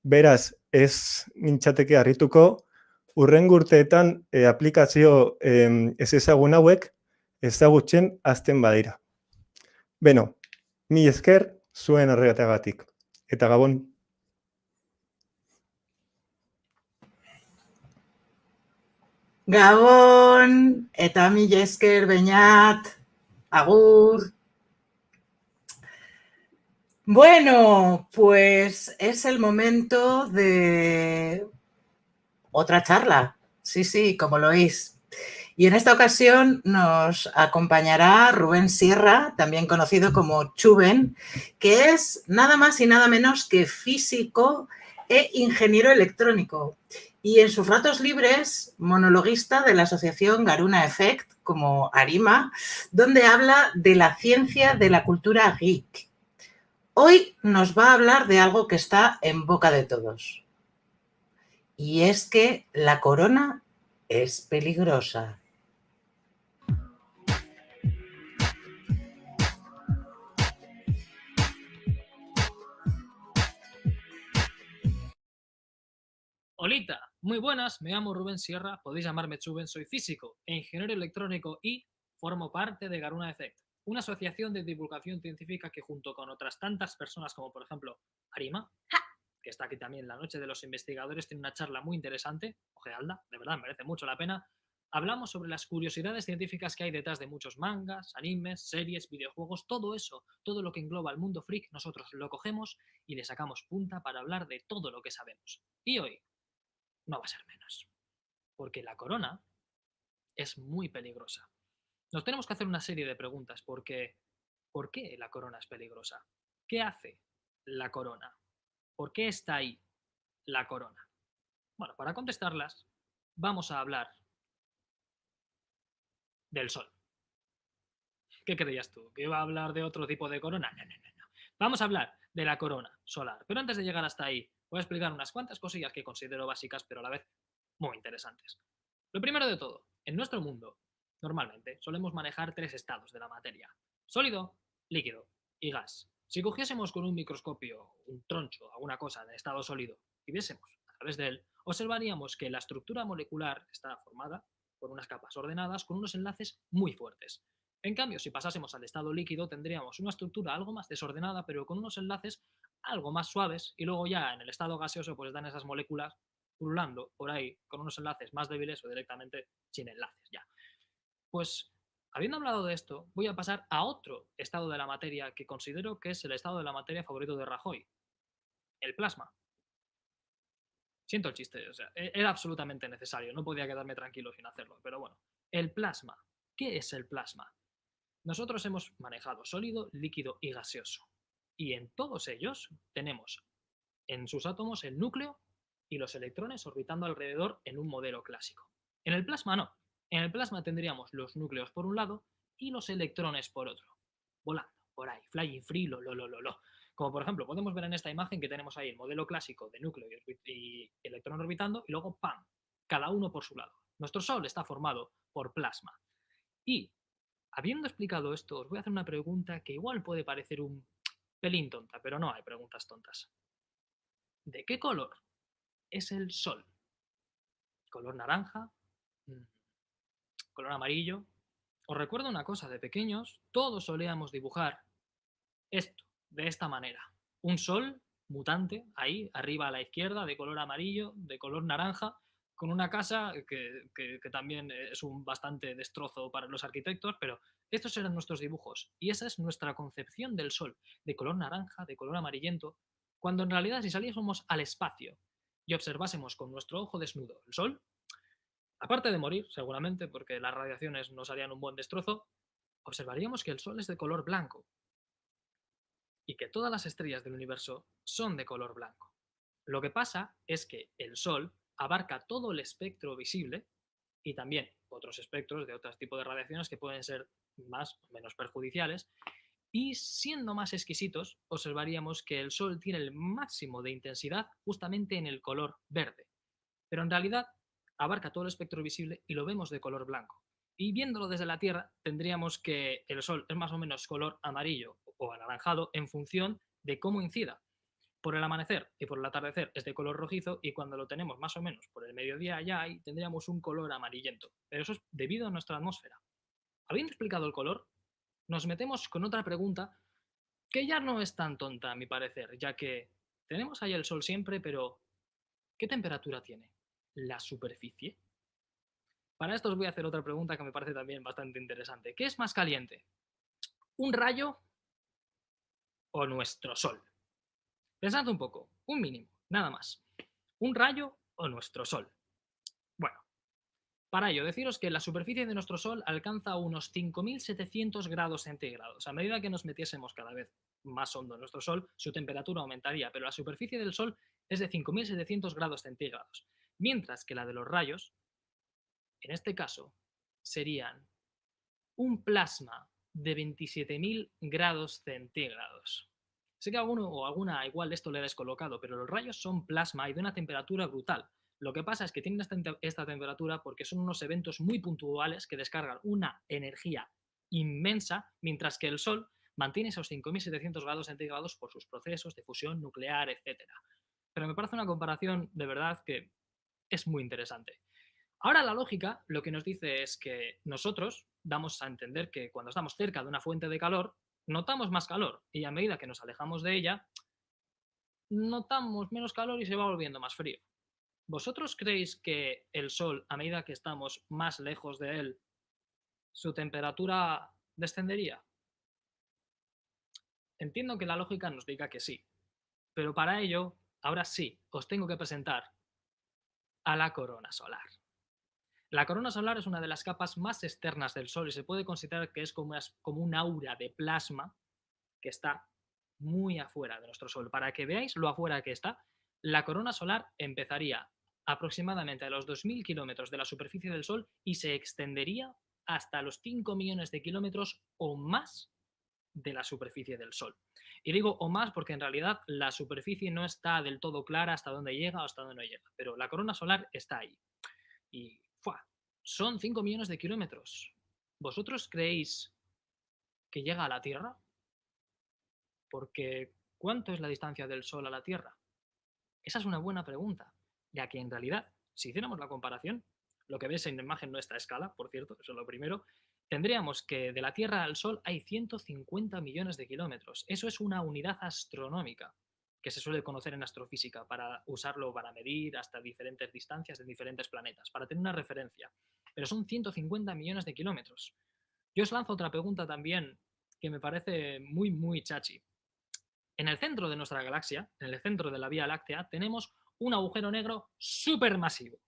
S9: Beraz, ez nintzateke harrituko, hurrengo urteetan aplikazio ez ezagun hauek ezagutzen hasten badira. Beno, mi esker zuen horregatagatik. Eta gabon.
S1: Gabon, eta mila esker Beñat, agur. Bueno, pues es el momento de otra charla. Sí, como lo oís. Y en esta ocasión nos acompañará Rubén Sierra, también conocido como Chuben, que es nada más y nada menos que físico e ingeniero electrónico. Y en sus ratos libres, monologuista de la asociación Garuna Effect, como Arima, donde habla de la ciencia de la cultura geek. Hoy nos va a hablar de algo que está en boca de todos. Y es que la corona es peligrosa.
S10: Holita, muy buenas, me llamo Rubén Sierra, podéis llamarme Chuben, soy físico e ingeniero electrónico y formo parte de Garuna Effect, una asociación de divulgación científica que junto con otras tantas personas como por ejemplo Arima, que está aquí también la noche de los investigadores, tiene una charla muy interesante, ojeadla, de verdad merece mucho la pena, hablamos sobre las curiosidades científicas que hay detrás de muchos mangas, animes, series, videojuegos, todo eso, todo lo que engloba el mundo freak, nosotros lo cogemos y le sacamos punta para hablar de todo lo que sabemos. Y hoy no va a ser menos, porque la corona es muy peligrosa. Nos tenemos que hacer una serie de preguntas porque ¿por qué la corona es peligrosa? ¿Qué hace la corona? ¿Por qué está ahí la corona? Bueno, para contestarlas vamos a hablar del Sol. ¿Qué creías tú? ¿Que iba a hablar de otro tipo de corona? No. Vamos a hablar de la corona solar. Pero antes de llegar hasta ahí, voy a explicar unas cuantas cosillas que considero básicas, pero a la vez muy interesantes. Lo primero de todo, en nuestro mundo, normalmente solemos manejar 3 estados de la materia: sólido, líquido y gas. Si cogiésemos con un microscopio un troncho, alguna cosa de estado sólido, y viésemos a través de él, observaríamos que la estructura molecular está formada por unas capas ordenadas con unos enlaces muy fuertes. En cambio, si pasásemos al estado líquido, tendríamos una estructura algo más desordenada, pero con unos enlaces algo más suaves, y luego ya en el estado gaseoso pues están esas moléculas pululando por ahí con unos enlaces más débiles o directamente sin enlaces ya. Pues, habiendo hablado de esto, voy a pasar a otro estado de la materia que considero que es el estado de la materia favorito de Rajoy: el plasma. Siento el chiste, o sea, era absolutamente necesario, no podía quedarme tranquilo sin hacerlo, pero bueno. El plasma. ¿Qué es el plasma? Nosotros hemos manejado sólido, líquido y gaseoso. Y en todos ellos tenemos en sus átomos el núcleo y los electrones orbitando alrededor en un modelo clásico. En el plasma no. En el plasma tendríamos los núcleos por un lado y los electrones por otro, volando por ahí, flying free, lo. Como por ejemplo, podemos ver en esta imagen que tenemos ahí el modelo clásico de núcleo y electrón orbitando, y luego ¡pam!, cada uno por su lado. Nuestro Sol está formado por plasma. Y, habiendo explicado esto, os voy a hacer una pregunta que igual puede parecer un pelín tonta, pero no hay preguntas tontas. ¿De qué color es el Sol? ¿Color naranja? ¿Color amarillo? Os recuerdo una cosa: de pequeños todos solíamos dibujar esto, de esta manera. Un sol mutante, ahí, arriba a la izquierda, de color amarillo, de color naranja, con una casa que también es un bastante destrozo para los arquitectos, pero estos eran nuestros dibujos. Y esa es nuestra concepción del Sol, de color naranja, de color amarillento, cuando en realidad si saliésemos al espacio y observásemos con nuestro ojo desnudo el Sol, aparte de morir, seguramente, porque las radiaciones nos harían un buen destrozo, observaríamos que el Sol es de color blanco y que todas las estrellas del universo son de color blanco. Lo que pasa es que el Sol abarca todo el espectro visible y también otros espectros de otros tipos de radiaciones que pueden ser más o menos perjudiciales, y siendo más exquisitos, observaríamos que el Sol tiene el máximo de intensidad justamente en el color verde, pero en realidad abarca todo el espectro visible y lo vemos de color blanco. Y viéndolo desde la Tierra, tendríamos que el Sol es más o menos color amarillo o anaranjado en función de cómo incida. Por el amanecer y por el atardecer es de color rojizo, y cuando lo tenemos más o menos por el mediodía ya ahí tendríamos un color amarillento. Pero eso es debido a nuestra atmósfera. Habiendo explicado el color, nos metemos con otra pregunta que ya no es tan tonta a mi parecer, ya que tenemos ahí el Sol siempre, pero ¿qué temperatura tiene la superficie? Para esto os voy a hacer otra pregunta que me parece también bastante interesante. ¿Qué es más caliente? ¿Un rayo o nuestro Sol? Pensad un poco, un mínimo, nada más. ¿Un rayo o nuestro Sol? Bueno, para ello, deciros que la superficie de nuestro Sol alcanza unos 5.700 grados centígrados. A medida que nos metiésemos cada vez más hondo en nuestro Sol, su temperatura aumentaría, pero la superficie del Sol es de 5.700 grados centígrados, mientras que la de los rayos, en este caso, serían un plasma de 27.000 grados centígrados. Sé que a alguno o alguna igual esto le ha descolocado, pero los rayos son plasma y de una temperatura brutal. Lo que pasa es que tienen esta temperatura porque son unos eventos muy puntuales que descargan una energía inmensa, mientras que el Sol mantiene esos 5.700 grados centígrados por sus procesos de fusión nuclear, etc. Pero me parece una comparación de verdad que es muy interesante. Ahora la lógica lo que nos dice es que nosotros damos a entender que cuando estamos cerca de una fuente de calor, notamos más calor, y a medida que nos alejamos de ella, notamos menos calor y se va volviendo más frío. ¿Vosotros creéis que el Sol, a medida que estamos más lejos de él, su temperatura descendería? Entiendo que la lógica nos diga que sí, pero para ello, ahora sí, os tengo que presentar a la corona solar. La corona solar es una de las capas más externas del Sol y se puede considerar que es como un aura de plasma que está muy afuera de nuestro Sol. Para que veáis lo afuera que está, la corona solar empezaría aproximadamente a los 2.000 kilómetros de la superficie del Sol y se extendería hasta los 5 millones de kilómetros o más de la superficie del Sol. Y digo o más porque en realidad la superficie no está del todo clara hasta dónde llega o hasta dónde no llega, pero la corona solar está ahí. Y son 5 millones de kilómetros. ¿Vosotros creéis que llega a la Tierra? Porque ¿cuánto es la distancia del Sol a la Tierra? Esa es una buena pregunta, ya que en realidad, si hiciéramos la comparación, lo que ves en la imagen no está a escala, por cierto, eso es lo primero, tendríamos que de la Tierra al Sol hay 150 millones de kilómetros. Eso es una unidad astronómica que se suele conocer en astrofísica para usarlo para medir hasta diferentes distancias de diferentes planetas, para tener una referencia. Pero son 150 millones de kilómetros. Yo os lanzo otra pregunta también que me parece muy, muy chachi. En el centro de nuestra galaxia, en el centro de la Vía Láctea, tenemos un agujero negro supermasivo.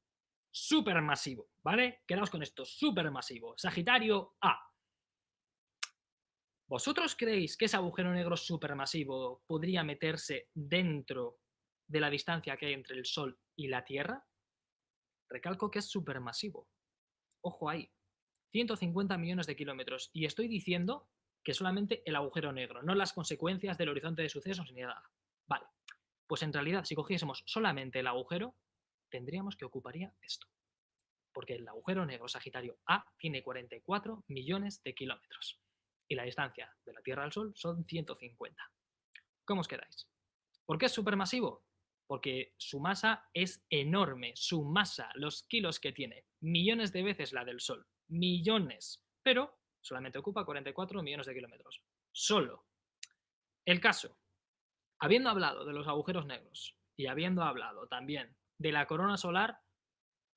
S10: Supermasivo, ¿vale? Quedaos con esto, supermasivo. Sagitario A. ¿Vosotros creéis que ese agujero negro supermasivo podría meterse dentro de la distancia que hay entre el Sol y la Tierra? Recalco que es supermasivo. Ojo ahí. 150 millones de kilómetros. Y estoy diciendo que solamente el agujero negro, no las consecuencias del horizonte de sucesos ni nada. Vale. Pues en realidad, si cogiésemos solamente el agujero, tendríamos que ocuparía esto. Porque el agujero negro Sagitario A tiene 44 millones de kilómetros. Y la distancia de la Tierra al Sol son 150. ¿Cómo os quedáis? ¿Por qué es supermasivo? Porque su masa es enorme. Su masa, los kilos que tiene, millones de veces la del Sol. Millones. Pero solamente ocupa 44 millones de kilómetros. Solo. El caso. Habiendo hablado de los agujeros negros y habiendo hablado también de la corona solar,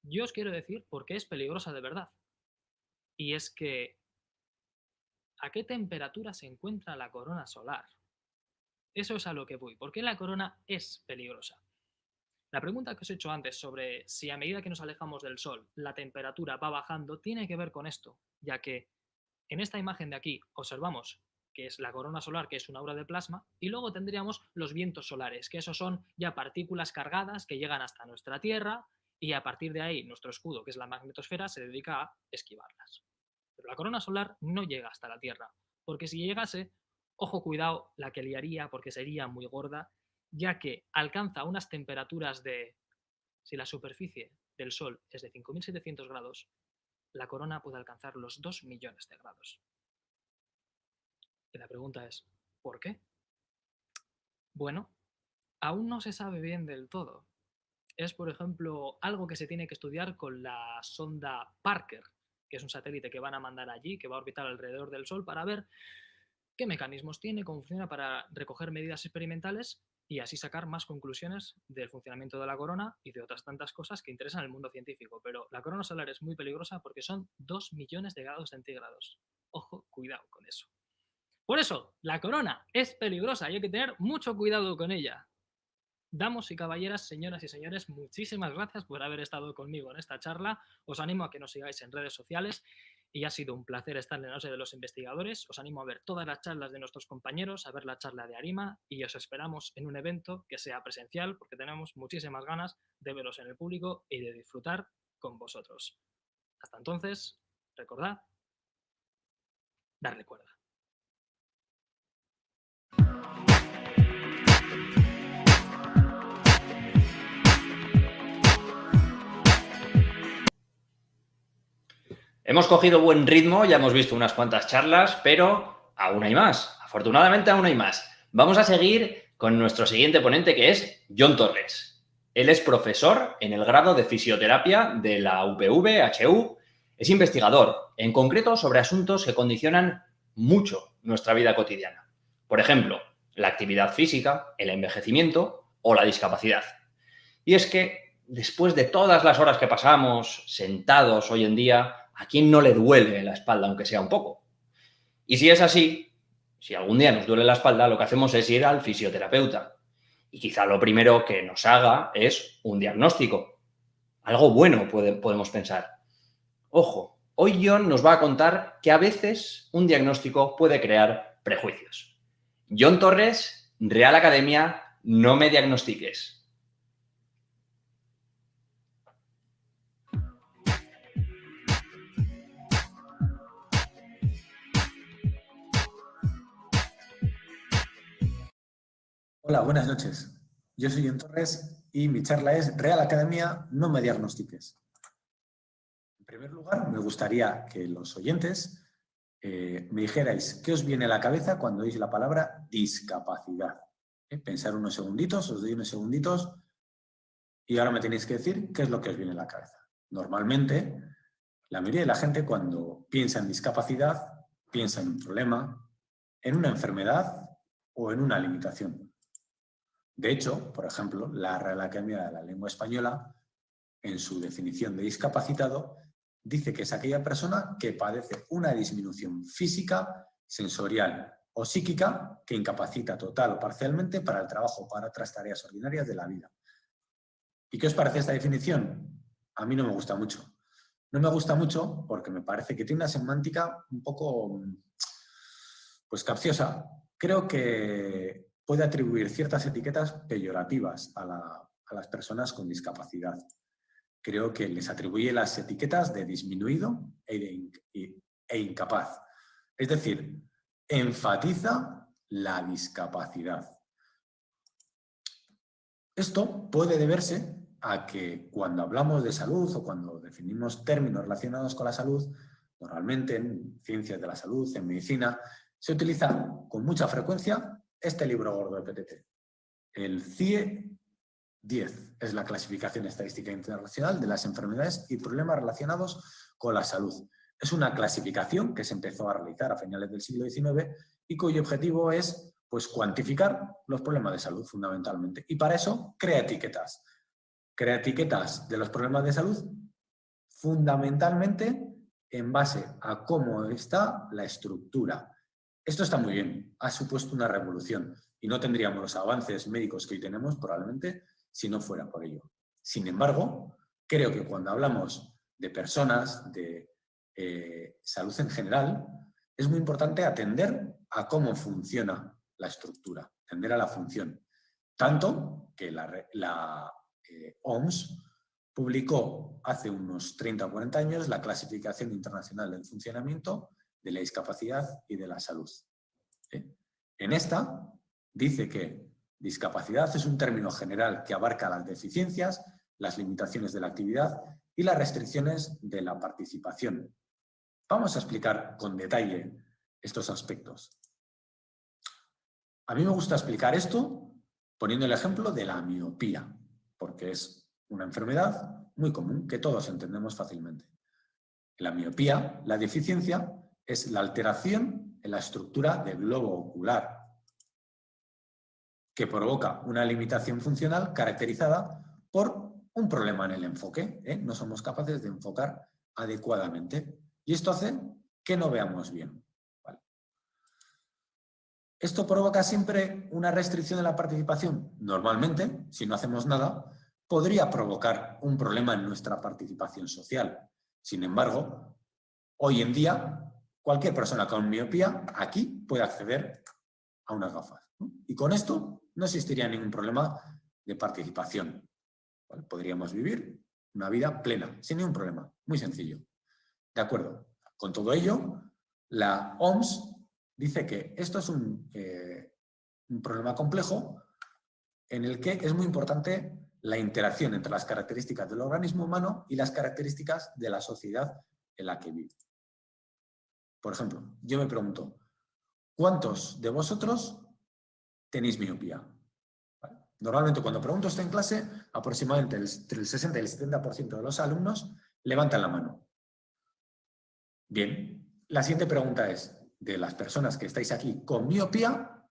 S10: yo os quiero decir por qué es peligrosa de verdad. Y es que, ¿a qué temperatura se encuentra la corona solar? Eso es a lo que voy. ¿Por qué la corona es peligrosa? La pregunta que os he hecho antes sobre si a medida que nos alejamos del Sol la temperatura va bajando tiene que ver con esto, ya que en esta imagen de aquí observamos que es la corona solar, que es una aura de plasma, y luego tendríamos los vientos solares, que esos son ya partículas cargadas que llegan hasta nuestra Tierra y a partir de ahí nuestro escudo, que es la magnetosfera, se dedica a esquivarlas. Pero la corona solar no llega hasta la Tierra, porque si llegase, ojo cuidado la que liaría porque sería muy gorda, ya que alcanza unas temperaturas de, si la superficie del Sol es de 5.700 grados, la corona puede alcanzar los 2 millones de grados. Y la pregunta es, ¿por qué? Bueno, aún no se sabe bien del todo. Es, por ejemplo, algo que se tiene que estudiar con la sonda Parker, que es un satélite que van a mandar allí, que va a orbitar alrededor del Sol para ver qué mecanismos tiene, cómo funciona para recoger medidas experimentales y así sacar más conclusiones del funcionamiento de la corona y de otras tantas cosas que interesan al mundo científico. Pero la corona solar es muy peligrosa porque son 2 millones de grados centígrados. Ojo, cuidado con eso. Por eso, la corona es peligrosa y hay que tener mucho cuidado con ella. Damas y caballeras, señoras y señores, muchísimas gracias por haber estado conmigo en esta charla. Os animo a que nos sigáis en redes sociales y ha sido un placer estar en la Noche de los Investigadores. Os animo a ver todas las charlas de nuestros compañeros, a ver la charla de Arima y os esperamos en un evento que sea presencial porque tenemos muchísimas ganas de veros en el público y de disfrutar con vosotros. Hasta entonces, recordad, darle cuerda.
S2: Hemos cogido buen ritmo, ya hemos visto unas cuantas charlas, pero aún hay más. Afortunadamente aún hay más. Vamos a seguir con nuestro siguiente ponente, que es Jon Torres. Él es profesor en el grado de Fisioterapia de la UPV-HU. Es investigador, en concreto sobre asuntos que condicionan mucho nuestra vida cotidiana. Por ejemplo, la actividad física, el envejecimiento o la discapacidad. Y es que después de todas las horas que pasamos sentados hoy en día, ¿a quién no le duele la espalda, aunque sea un poco? Y si es así, si algún día nos duele la espalda, lo que hacemos es ir al fisioterapeuta. Y quizá lo primero que nos haga es un diagnóstico. Algo bueno podemos pensar. Ojo, hoy Jon nos va a contar que a veces un diagnóstico puede crear prejuicios. Jon Torres, Real Academia, no me diagnostiques.
S11: Hola, buenas noches. Yo soy John Torres y mi charla es Real Academia, no me diagnostiques. En primer lugar, me gustaría que los oyentes me dijerais qué os viene a la cabeza cuando oís la palabra discapacidad. Pensar unos segunditos, os doy unos segunditos y ahora me tenéis que decir qué es lo que os viene a la cabeza. Normalmente, la mayoría de la gente cuando piensa en discapacidad, piensa en un problema, en una enfermedad o en una limitación. De hecho, por ejemplo, la Real Academia de la Lengua Española, en su definición de discapacitado, dice que es aquella persona que padece una disminución física, sensorial o psíquica que incapacita total o parcialmente para el trabajo o para otras tareas ordinarias de la vida. ¿Y qué os parece esta definición? A mí no me gusta mucho. No me gusta mucho porque me parece que tiene una semántica un poco pues capciosa. Creo que puede atribuir ciertas etiquetas peyorativas a las personas con discapacidad. Creo que les atribuye las etiquetas de disminuido e incapaz. Es decir, enfatiza la discapacidad. Esto puede deberse a que cuando hablamos de salud o cuando definimos términos relacionados con la salud, normalmente en ciencias de la salud, en medicina, se utiliza con mucha frecuencia este libro gordo de PTT. El CIE 10 es la clasificación estadística internacional de las enfermedades y problemas relacionados con la salud. Es una clasificación que se empezó a realizar a finales del siglo XIX y cuyo objetivo es pues, cuantificar los problemas de salud fundamentalmente. Y para eso crea etiquetas. Crea etiquetas de los problemas de salud fundamentalmente en base a cómo está la estructura. Esto está muy bien, ha supuesto una revolución y no tendríamos los avances médicos que hoy tenemos probablemente si no fuera por ello. Sin embargo, creo que cuando hablamos de personas, de salud en general, es muy importante atender a cómo funciona la estructura, atender a la función. Tanto que la OMS publicó hace unos 30 o 40 años la Clasificación Internacional del Funcionamiento de la Discapacidad y de la Salud. En esta dice que discapacidad es un término general que abarca las deficiencias, las limitaciones de la actividad y las restricciones de la participación. Vamos a explicar con detalle estos aspectos. A mí me gusta explicar esto poniendo el ejemplo de la miopía, porque es una enfermedad muy común que todos entendemos fácilmente. La miopía, la deficiencia, es la alteración en la estructura del globo ocular, que provoca una limitación funcional caracterizada por un problema en el enfoque. No somos capaces de enfocar adecuadamente. Y esto hace que no veamos bien. ¿Vale? ¿Esto provoca siempre una restricción de la participación? Normalmente, si no hacemos nada, podría provocar un problema en nuestra participación social. Sin embargo, hoy en día, cualquier persona con miopía aquí puede acceder a unas gafas, ¿no? Y con esto no existiría ningún problema de participación. ¿Vale? Podríamos vivir una vida plena, sin ningún problema. Muy sencillo. De acuerdo. Con todo ello, la OMS dice que esto es un problema complejo en el que es muy importante la interacción entre las características del organismo humano y las características de la sociedad en la que vive. Por ejemplo, yo me pregunto, ¿cuántos de vosotros tenéis miopía? ¿Vale? Normalmente cuando pregunto esto en clase, aproximadamente entre el 60 y el 70% de los alumnos levantan la mano. Bien, la siguiente pregunta es, de las personas que estáis aquí con miopía,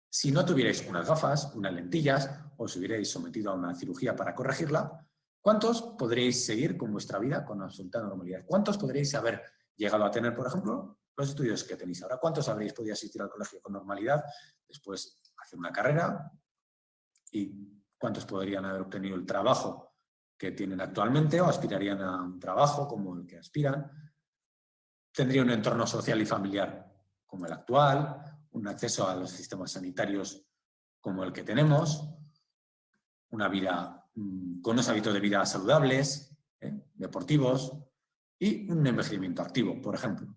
S11: si no tuvierais unas gafas, unas lentillas, o os hubierais sometido a una cirugía para corregirla, ¿cuántos podríais seguir con vuestra vida con absoluta normalidad? ¿Cuántos podríais haber llegado a tener, por ejemplo, los estudios que tenéis ahora? ¿Cuántos habréis podido asistir al colegio con normalidad, después hacer una carrera? ¿Y cuántos podrían haber obtenido el trabajo que tienen actualmente o aspirarían a un trabajo como el que aspiran? Tendría un entorno social y familiar como el actual, un acceso a los sistemas sanitarios como el que tenemos, una vida con unos hábitos de vida saludables, deportivos y un envejecimiento activo, por ejemplo.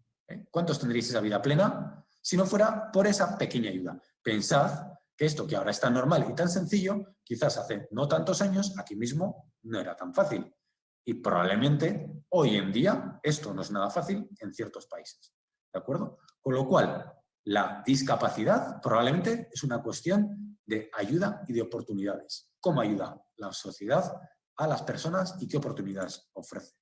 S11: ¿Cuántos tendríais esa vida plena si no fuera por esa pequeña ayuda? Pensad que esto que ahora es tan normal y tan sencillo, quizás hace no tantos años, aquí mismo no era tan fácil. Y probablemente hoy en día esto no es nada fácil en ciertos países. ¿De acuerdo? Con lo cual, la discapacidad probablemente es una cuestión de ayuda y de oportunidades. ¿Cómo ayuda la sociedad a las personas y qué oportunidades ofrece?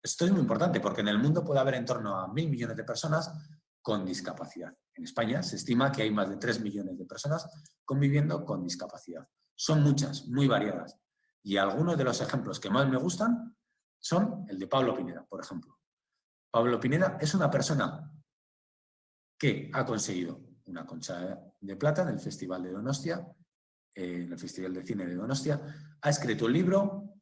S11: Esto es muy importante porque en el mundo puede haber en torno a 1.000 millones de personas con discapacidad. En España se estima que hay más de 3 millones de personas conviviendo con discapacidad. Son muchas, muy variadas. Y algunos de los ejemplos que más me gustan son el de Pablo Pineda, por ejemplo. Pablo Pineda es una persona que ha conseguido una Concha de Plata en el Festival de Donostia, en el Festival de Cine de Donostia, ha escrito un libro,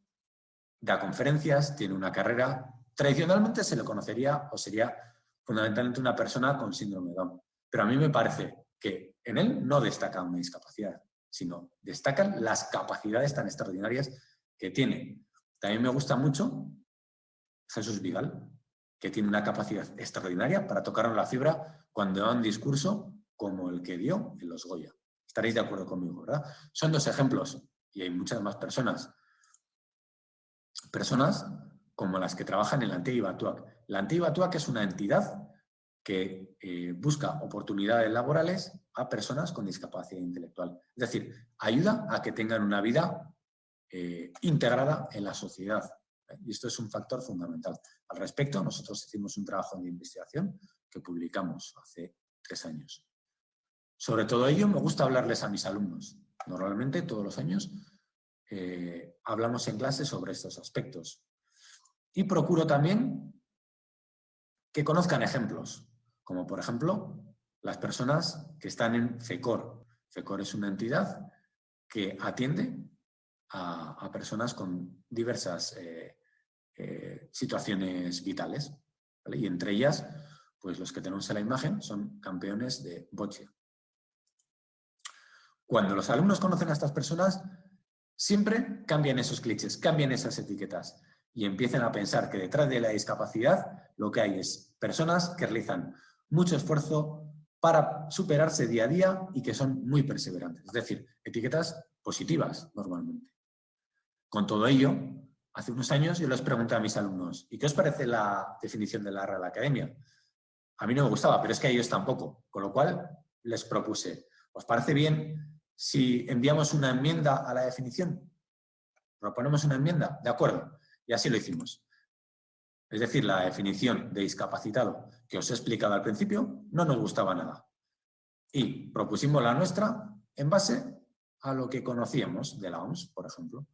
S11: da conferencias, tiene una carrera. Tradicionalmente se le conocería o sería fundamentalmente una persona con síndrome de Down. Pero a mí me parece que en él no destaca una discapacidad, sino destacan las capacidades tan extraordinarias que tiene. También me gusta mucho Jesús Vidal, que tiene una capacidad extraordinaria para tocarnos la fibra cuando da un discurso como el que dio en los Goya. Estaréis de acuerdo conmigo, ¿verdad? Son dos ejemplos, y hay muchas más personas. Personas como las que trabajan en la Antey Batuac. La Antey Batuac es una entidad que busca oportunidades laborales a personas con discapacidad intelectual. Es decir, ayuda a que tengan una vida integrada en la sociedad. Y esto es un factor fundamental. Al respecto, nosotros hicimos un trabajo de investigación que publicamos hace 3 años. Sobre todo ello me gusta hablarles a mis alumnos. Normalmente, todos los años, hablamos en clase sobre estos aspectos. Y procuro también que conozcan ejemplos, como por ejemplo las personas que están en FECOR. FECOR es una entidad que atiende a personas con diversas situaciones vitales, ¿vale? Y entre ellas, pues los que tenemos en la imagen son campeones de boccia. Cuando los alumnos conocen a estas personas, siempre cambian esos clichés, cambian esas etiquetas y empiezan a pensar que detrás de la discapacidad lo que hay es personas que realizan mucho esfuerzo para superarse día a día y que son muy perseverantes. Es decir, etiquetas positivas normalmente. Con todo ello, hace unos años yo les pregunté a mis alumnos, ¿y qué os parece la definición de la Real Academia? A mí no me gustaba, pero es que a ellos tampoco. Con lo cual les propuse, ¿os parece bien si enviamos una enmienda a la definición? ¿Proponemos una enmienda? De acuerdo. Y así lo hicimos. Es decir, la definición de discapacitado que os he explicado al principio no nos gustaba nada. Y propusimos la nuestra en base a lo que conocíamos de la OMS, por ejemplo.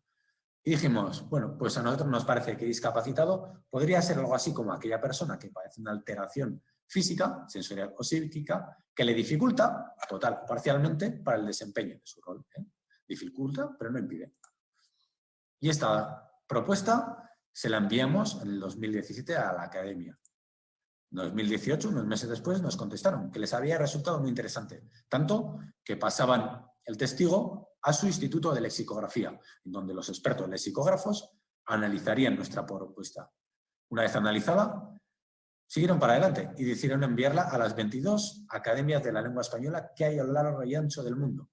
S11: Y dijimos, bueno, pues a nosotros nos parece que discapacitado podría ser algo así como aquella persona que padece una alteración física, sensorial o psíquica, que le dificulta, total o parcialmente, para el desempeño de su rol. Dificulta, pero no impide. Y esta propuesta se la enviamos en el 2017 a la Academia. En 2018, unos meses después, nos contestaron que les había resultado muy interesante, tanto que pasaban el testigo a su instituto de lexicografía, en donde los expertos lexicógrafos analizarían nuestra propuesta. Una vez analizada, siguieron para adelante y decidieron enviarla a las 22 academias de la lengua española que hay a lo largo y ancho del mundo.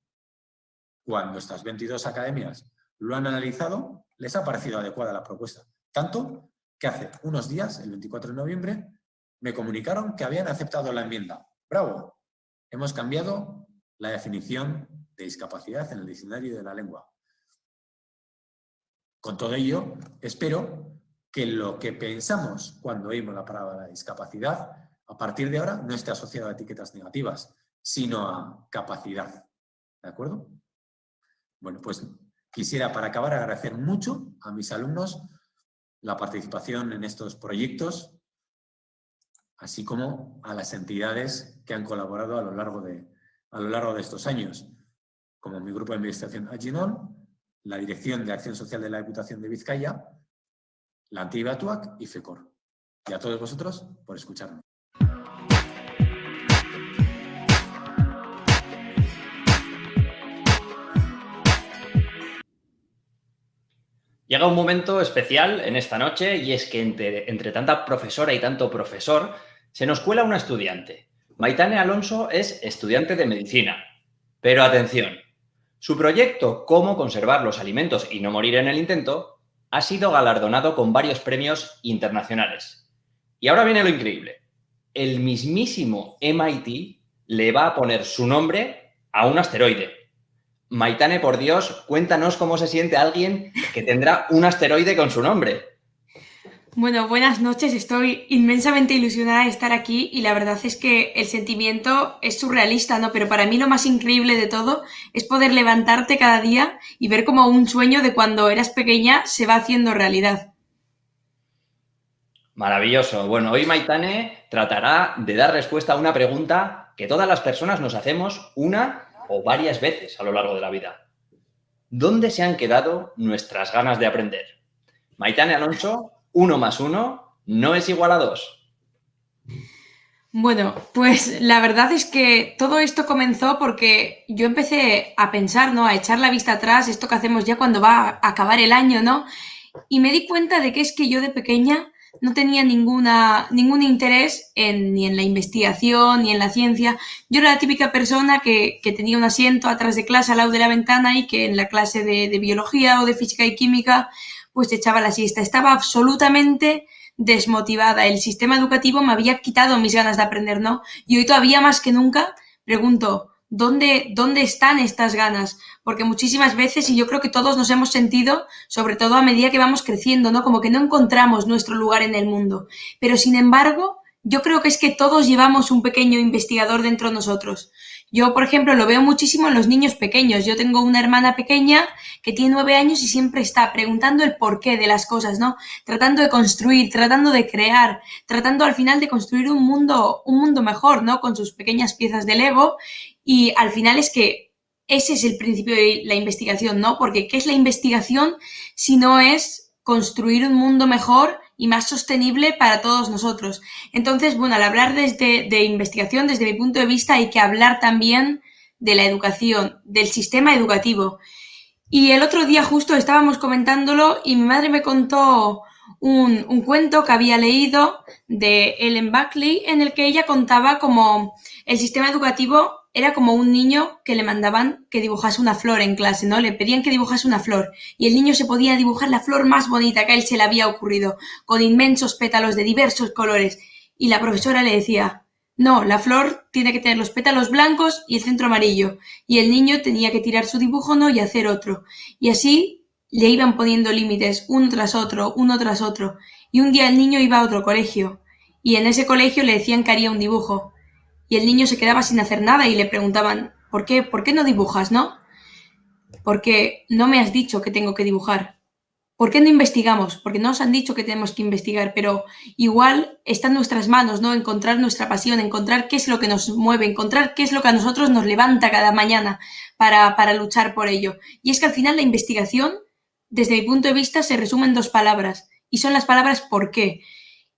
S11: Cuando estas 22 academias lo han analizado, les ha parecido adecuada la propuesta. Tanto que hace unos días, el 24 de noviembre, me comunicaron que habían aceptado la enmienda. ¡Bravo! Hemos cambiado la definición de discapacidad en el diccionario de la lengua. Con todo ello, espero que lo que pensamos cuando oímos la palabra discapacidad, a partir de ahora, no esté asociado a etiquetas negativas, sino a capacidad. ¿De acuerdo? Bueno, pues quisiera, para acabar, agradecer mucho a mis alumnos la participación en estos proyectos, así como a las entidades que han colaborado a lo largo de estos años, como mi grupo de investigación Aginon, la Dirección de Acción Social de la Diputación de Vizcaya, la Antey Batuac y FECOR. Y a todos vosotros por escucharme.
S2: Llega un momento especial en esta noche y es que entre tanta profesora y tanto profesor se nos cuela una estudiante. Maitane Alonso es estudiante de medicina, Pero atención, su proyecto Cómo conservar los alimentos y no morir en el intento ha sido galardonado con varios premios internacionales. Y ahora viene lo increíble. El mismísimo MIT le va a poner su nombre a un asteroide. Maitane, por Dios, cuéntanos cómo se siente alguien que tendrá un asteroide con su nombre.
S12: Bueno, buenas noches. Estoy inmensamente ilusionada de estar aquí y la verdad es que el sentimiento es surrealista, ¿no? Pero para mí lo más increíble de todo es poder levantarte cada día y ver cómo un sueño de cuando eras pequeña se va haciendo realidad.
S2: Maravilloso. Bueno, hoy Maitane tratará de dar respuesta a una pregunta que todas las personas nos hacemos una o varias veces a lo largo de la vida. ¿Dónde se han quedado nuestras ganas de aprender? Maitane Alonso, 1 más 1 no es igual a 2.
S12: Bueno, pues la verdad es que todo esto comenzó porque yo empecé a pensar, ¿no? A echar la vista atrás, esto que hacemos ya cuando va a acabar el año, ¿no? Y me di cuenta de que es que yo de pequeña no tenía ningún interés ni en la investigación ni en la ciencia. Yo era la típica persona que tenía un asiento atrás de clase al lado de la ventana y que en la clase de biología o de física y química pues echaba la siesta. Estaba absolutamente desmotivada. El sistema educativo me había quitado mis ganas de aprender, ¿no? Y hoy todavía más que nunca pregunto, ¿dónde están estas ganas? Porque muchísimas veces, y yo creo que todos nos hemos sentido, sobre todo a medida que vamos creciendo, ¿no? Como que no encontramos nuestro lugar en el mundo. Pero sin embargo, yo creo que es que todos llevamos un pequeño investigador dentro de nosotros. Yo, por ejemplo, lo veo muchísimo en los niños pequeños. Yo tengo una hermana pequeña que tiene 9 años y siempre está preguntando el porqué de las cosas, ¿no? Tratando de construir, tratando de crear, tratando al final de construir un mundo mejor, ¿no? Con sus pequeñas piezas de Lego. Y al final es que ese es el principio de la investigación, ¿no? Porque ¿qué es la investigación si no es construir un mundo mejor y más sostenible para todos nosotros? Entonces, bueno, al hablar de investigación, desde mi punto de vista, hay que hablar también de la educación, del sistema educativo. Y el otro día justo estábamos comentándolo y mi madre me contó un cuento que había leído de Ellen Buckley en el que ella contaba como el sistema educativo era como un niño que le mandaban que dibujase una flor en clase, ¿no? Le pedían que dibujase una flor y el niño se podía dibujar la flor más bonita que a él se le había ocurrido, con inmensos pétalos de diversos colores. Y la profesora le decía, no, la flor tiene que tener los pétalos blancos y el centro amarillo. Y el niño tenía que tirar su dibujo, ¿no? Y hacer otro. Y así le iban poniendo límites, uno tras otro, uno tras otro. Y un día el niño iba a otro colegio. Y en ese colegio le decían que haría un dibujo. Y el niño se quedaba sin hacer nada y le preguntaban, ¿por qué no dibujas, no? Porque no me has dicho que tengo que dibujar. ¿Por qué no investigamos? Porque no nos han dicho que tenemos que investigar, pero igual está en nuestras manos, ¿no? Encontrar nuestra pasión, encontrar qué es lo que nos mueve, encontrar qué es lo que a nosotros nos levanta cada mañana para luchar por ello. Y es que al final la investigación, desde mi punto de vista, se resume en 2 palabras, y son las palabras ¿por qué?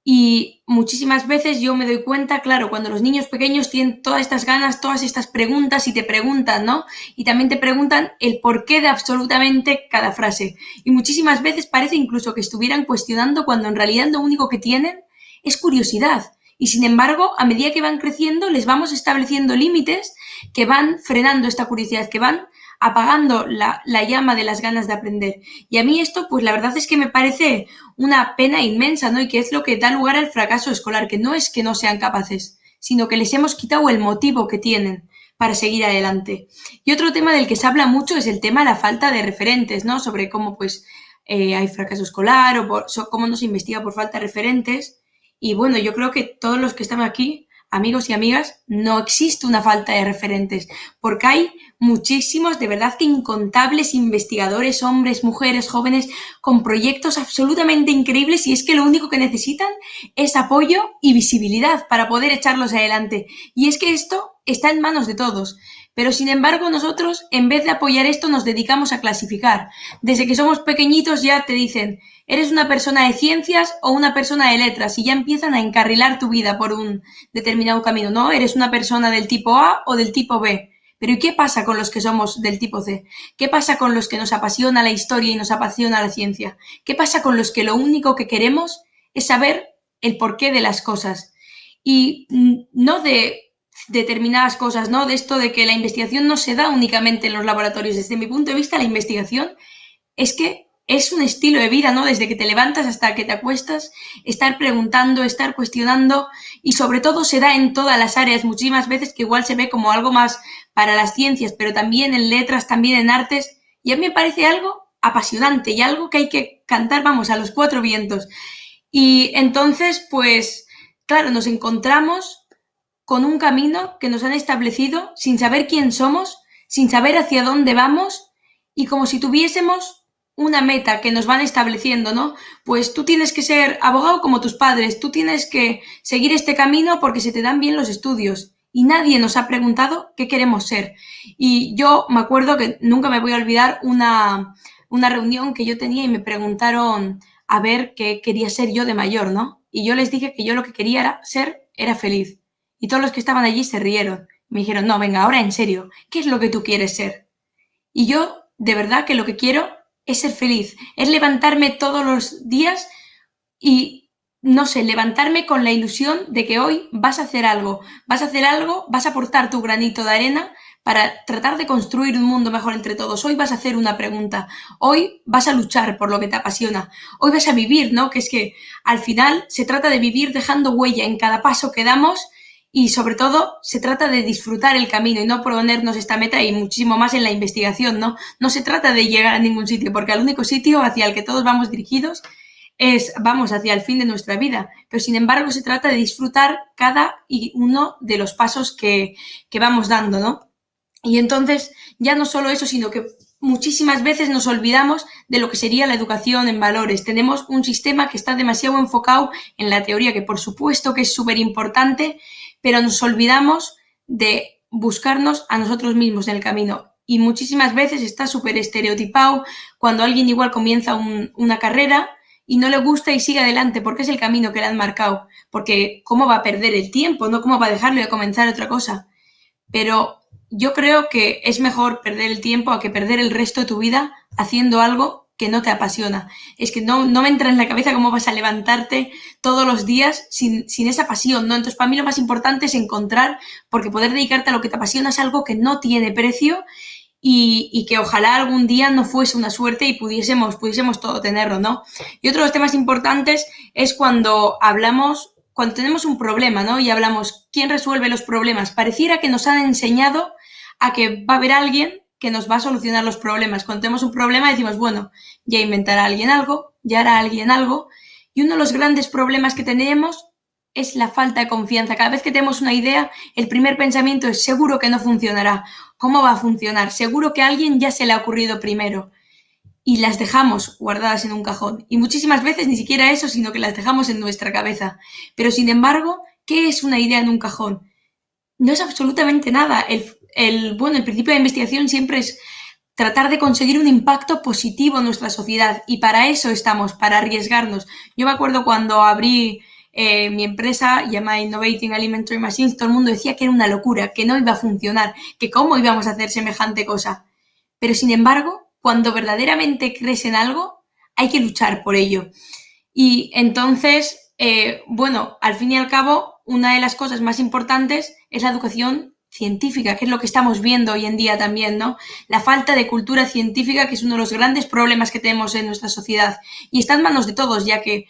S12: Y muchísimas veces yo me doy cuenta, claro, cuando los niños pequeños tienen todas estas ganas, todas estas preguntas y te preguntan, ¿no? Y también te preguntan el porqué de absolutamente cada frase. Y muchísimas veces parece incluso que estuvieran cuestionando cuando en realidad lo único que tienen es curiosidad. Y sin embargo, a medida que van creciendo, les vamos estableciendo límites que van frenando esta curiosidad, que van apagando la llama de las ganas de aprender. Y a mí esto, pues la verdad es que me parece una pena inmensa, ¿no? Y que es lo que da lugar al fracaso escolar, que no es que no sean capaces, sino que les hemos quitado el motivo que tienen para seguir adelante. Y otro tema del que se habla mucho es el tema de la falta de referentes, ¿no? Sobre cómo, pues, hay fracaso escolar o cómo no se investiga por falta de referentes. Y bueno, yo creo que todos los que estamos aquí, amigos y amigas, no existe una falta de referentes, porque hay muchísimos, de verdad que incontables investigadores, hombres, mujeres, jóvenes, con proyectos absolutamente increíbles y es que lo único que necesitan es apoyo y visibilidad para poder echarlos adelante. Y es que esto está en manos de todos. Pero sin embargo nosotros, en vez de apoyar esto, nos dedicamos a clasificar. Desde que somos pequeñitos ya te dicen, eres una persona de ciencias o una persona de letras y ya empiezan a encarrilar tu vida por un determinado camino, ¿no? Eres una persona del tipo A o del tipo B. Pero ¿y qué pasa con los que somos del tipo C? ¿Qué pasa con los que nos apasiona la historia y nos apasiona la ciencia? ¿Qué pasa con los que lo único que queremos es saber el porqué de las cosas? Y no de determinadas cosas, ¿no? De esto de que la investigación no se da únicamente en los laboratorios. Desde mi punto de vista, la investigación es que es un estilo de vida, ¿no? Desde que te levantas hasta que te acuestas, estar preguntando, estar cuestionando y sobre todo se da en todas las áreas, muchísimas veces que igual se ve como algo más para las ciencias, pero también en letras, también en artes, y a mí me parece algo apasionante y algo que hay que cantar, vamos, a los cuatro vientos. Y entonces, pues, claro, nos encontramos con un camino que nos han establecido sin saber quién somos, sin saber hacia dónde vamos y como si tuviésemos una meta que nos van estableciendo, ¿no? Pues tú tienes que ser abogado como tus padres, tú tienes que seguir este camino porque se te dan bien los estudios y nadie nos ha preguntado qué queremos ser. Y yo me acuerdo que nunca me voy a olvidar una reunión que yo tenía y me preguntaron a ver qué quería ser yo de mayor, ¿no? Y yo les dije que yo lo que quería era feliz. Y todos los que estaban allí se rieron. Me dijeron, no, venga, ahora en serio, ¿qué es lo que tú quieres ser? Y yo, de verdad, que lo que quiero es ser feliz, es levantarme todos los días y, no sé, levantarme con la ilusión de que hoy vas a hacer algo, vas a aportar tu granito de arena para tratar de construir un mundo mejor entre todos. Hoy vas a hacer una pregunta, hoy vas a luchar por lo que te apasiona, hoy vas a vivir, ¿no? Que es que al final se trata de vivir dejando huella en cada paso que damos y sobre todo se trata de disfrutar el camino y no ponernos esta meta y muchísimo más en la investigación, ¿no? No se trata de llegar a ningún sitio porque el único sitio hacia el que todos vamos dirigidos vamos hacia el fin de nuestra vida, pero sin embargo se trata de disfrutar cada y uno de los pasos que vamos dando, ¿no? Y entonces ya no solo eso, sino que muchísimas veces nos olvidamos de lo que sería la educación en valores. Tenemos un sistema que está demasiado enfocado en la teoría, que por supuesto que es súper importante, pero nos olvidamos de buscarnos a nosotros mismos en el camino. Y muchísimas veces está súper estereotipado cuando alguien igual comienza una carrera y no le gusta y sigue adelante porque es el camino que le han marcado. Porque ¿cómo va a perder el tiempo? ¿No? ¿Cómo va a dejarlo de comenzar otra cosa? Pero yo creo que es mejor perder el tiempo a que perder el resto de tu vida haciendo algo que no te apasiona. Es que no me entra en la cabeza cómo vas a levantarte todos los días sin esa pasión, ¿no? Entonces, para mí lo más importante es encontrar, porque poder dedicarte a lo que te apasiona es algo que no tiene precio y que ojalá algún día no fuese una suerte y pudiésemos todo tenerlo, ¿no? Y otro de los temas importantes es cuando tenemos un problema, ¿no? Y hablamos, ¿quién resuelve los problemas? Pareciera que nos han enseñado a que va a haber alguien que nos va a solucionar los problemas. Cuando tenemos un problema decimos, bueno, ya inventará alguien algo, ya hará alguien algo. Y uno de los grandes problemas que tenemos es la falta de confianza. Cada vez que tenemos una idea, el primer pensamiento es seguro que no funcionará. ¿Cómo va a funcionar? Seguro que a alguien ya se le ha ocurrido primero. Y las dejamos guardadas en un cajón. Y muchísimas veces ni siquiera eso, sino que las dejamos en nuestra cabeza. Pero sin embargo, ¿qué es una idea en un cajón? No es absolutamente nada. El principio de investigación siempre es tratar de conseguir un impacto positivo en nuestra sociedad y para eso estamos, para arriesgarnos. Yo me acuerdo cuando abrí mi empresa llamada Innovating Alimentary Machines, todo el mundo decía que era una locura, que no iba a funcionar, que cómo íbamos a hacer semejante cosa. Pero sin embargo, cuando verdaderamente crees en algo, hay que luchar por ello. Y entonces, al fin y al cabo, una de las cosas más importantes es la educación científica, que es lo que estamos viendo hoy en día también, ¿no? La falta de cultura científica, que es uno de los grandes problemas que tenemos en nuestra sociedad. Y está en manos de todos, ya que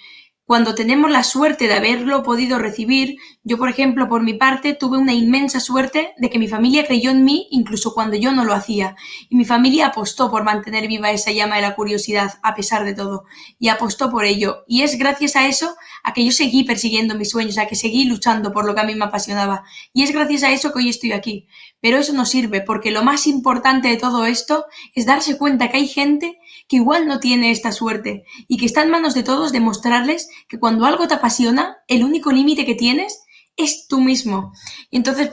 S12: cuando tenemos la suerte de haberlo podido recibir, yo, por ejemplo, por mi parte, tuve una inmensa suerte de que mi familia creyó en mí incluso cuando yo no lo hacía. Y mi familia apostó por mantener viva esa llama de la curiosidad, a pesar de todo. Y apostó por ello. Y es gracias a eso a que yo seguí persiguiendo mis sueños, a que seguí luchando por lo que a mí me apasionaba. Y es gracias a eso que hoy estoy aquí. Pero eso no sirve, porque lo más importante de todo esto es darse cuenta que hay gente que igual no tiene esta suerte y que está en manos de todos demostrarles que cuando algo te apasiona, el único límite que tienes es tú mismo. Y entonces,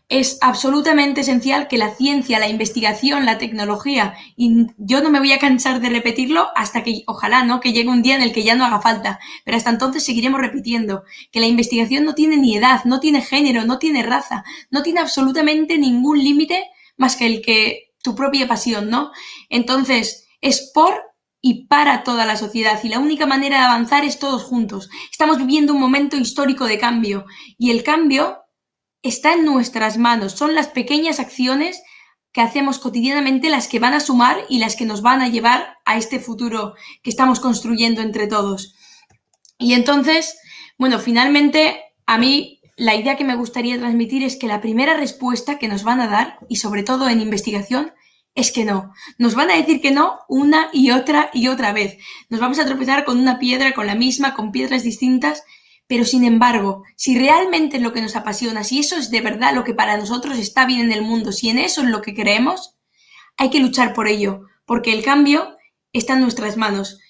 S12: es absolutamente esencial que la ciencia, la investigación, la tecnología, y yo no me voy a cansar de repetirlo hasta que, ojalá, ¿no?, que llegue un día en el que ya no haga falta, pero hasta entonces seguiremos repitiendo que la investigación no tiene ni edad, no tiene género, no tiene raza, no tiene absolutamente ningún límite más que el que tu propia pasión, ¿no? Entonces, es por y para toda la sociedad y la única manera de avanzar es todos juntos. Estamos viviendo un momento histórico de cambio y el cambio está en nuestras manos. Son las pequeñas acciones que hacemos cotidianamente las que van a sumar y las que nos van a llevar a este futuro que estamos construyendo entre todos. Y entonces, bueno, finalmente a mí la idea que me gustaría transmitir es que la primera respuesta que nos van a dar, y sobre todo en investigación, es que no. Nos van a decir que no una y otra vez. Nos vamos a tropezar con una piedra, con la misma, con piedras distintas, pero sin embargo, si realmente es lo que nos apasiona, si eso es de verdad lo que para nosotros está bien en el mundo, si en eso es lo que creemos, hay que luchar por ello, porque el cambio está en nuestras manos.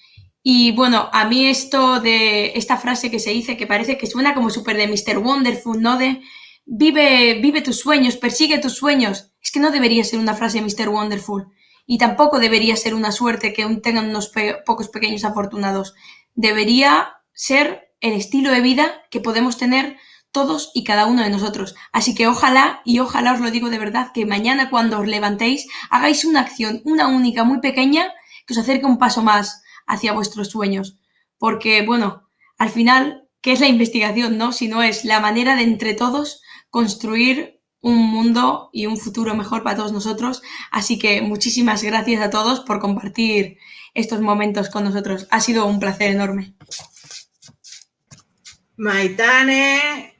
S12: Y bueno, a mí esto de esta frase que se dice, que parece que suena como súper de Mr. Wonderful, ¿no? De vive tus sueños, persigue tus sueños. Es que no debería ser una frase de Mr. Wonderful. Y tampoco debería ser una suerte que tengan unos pocos pequeños afortunados. Debería ser el estilo de vida que podemos tener todos y cada uno de nosotros. Así que ojalá, y ojalá os lo digo de verdad, que mañana cuando os levantéis hagáis una acción, una única, muy pequeña, que os acerque un paso más hacia vuestros sueños. Porque, bueno, al final, ¿qué es la investigación, no? Si no es la manera de entre todos construir un mundo y un futuro mejor para todos nosotros. Así que muchísimas gracias a todos por compartir estos momentos con nosotros. Ha sido un placer enorme.
S1: Maitane,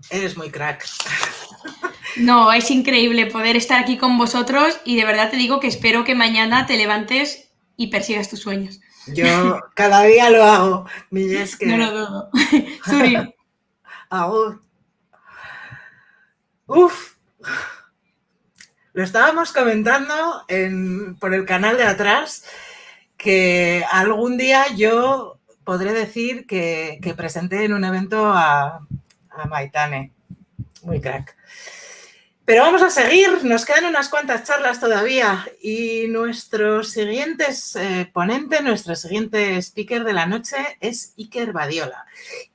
S1: eres muy crack.
S12: No, es increíble poder estar aquí con vosotros y de verdad te digo que espero que mañana te levantes y persigas tus sueños.
S1: Yo cada día lo hago, Milleske.
S12: No lo dudo. Zuri.
S1: Agur. Uf. Lo estábamos comentando por el canal de atrás, que algún día yo podré decir que presenté en un evento a Maitane. Muy crack. Pero vamos a seguir, nos quedan unas cuantas charlas todavía y nuestro siguiente ponente, nuestro siguiente speaker de la noche es Iker Badiola.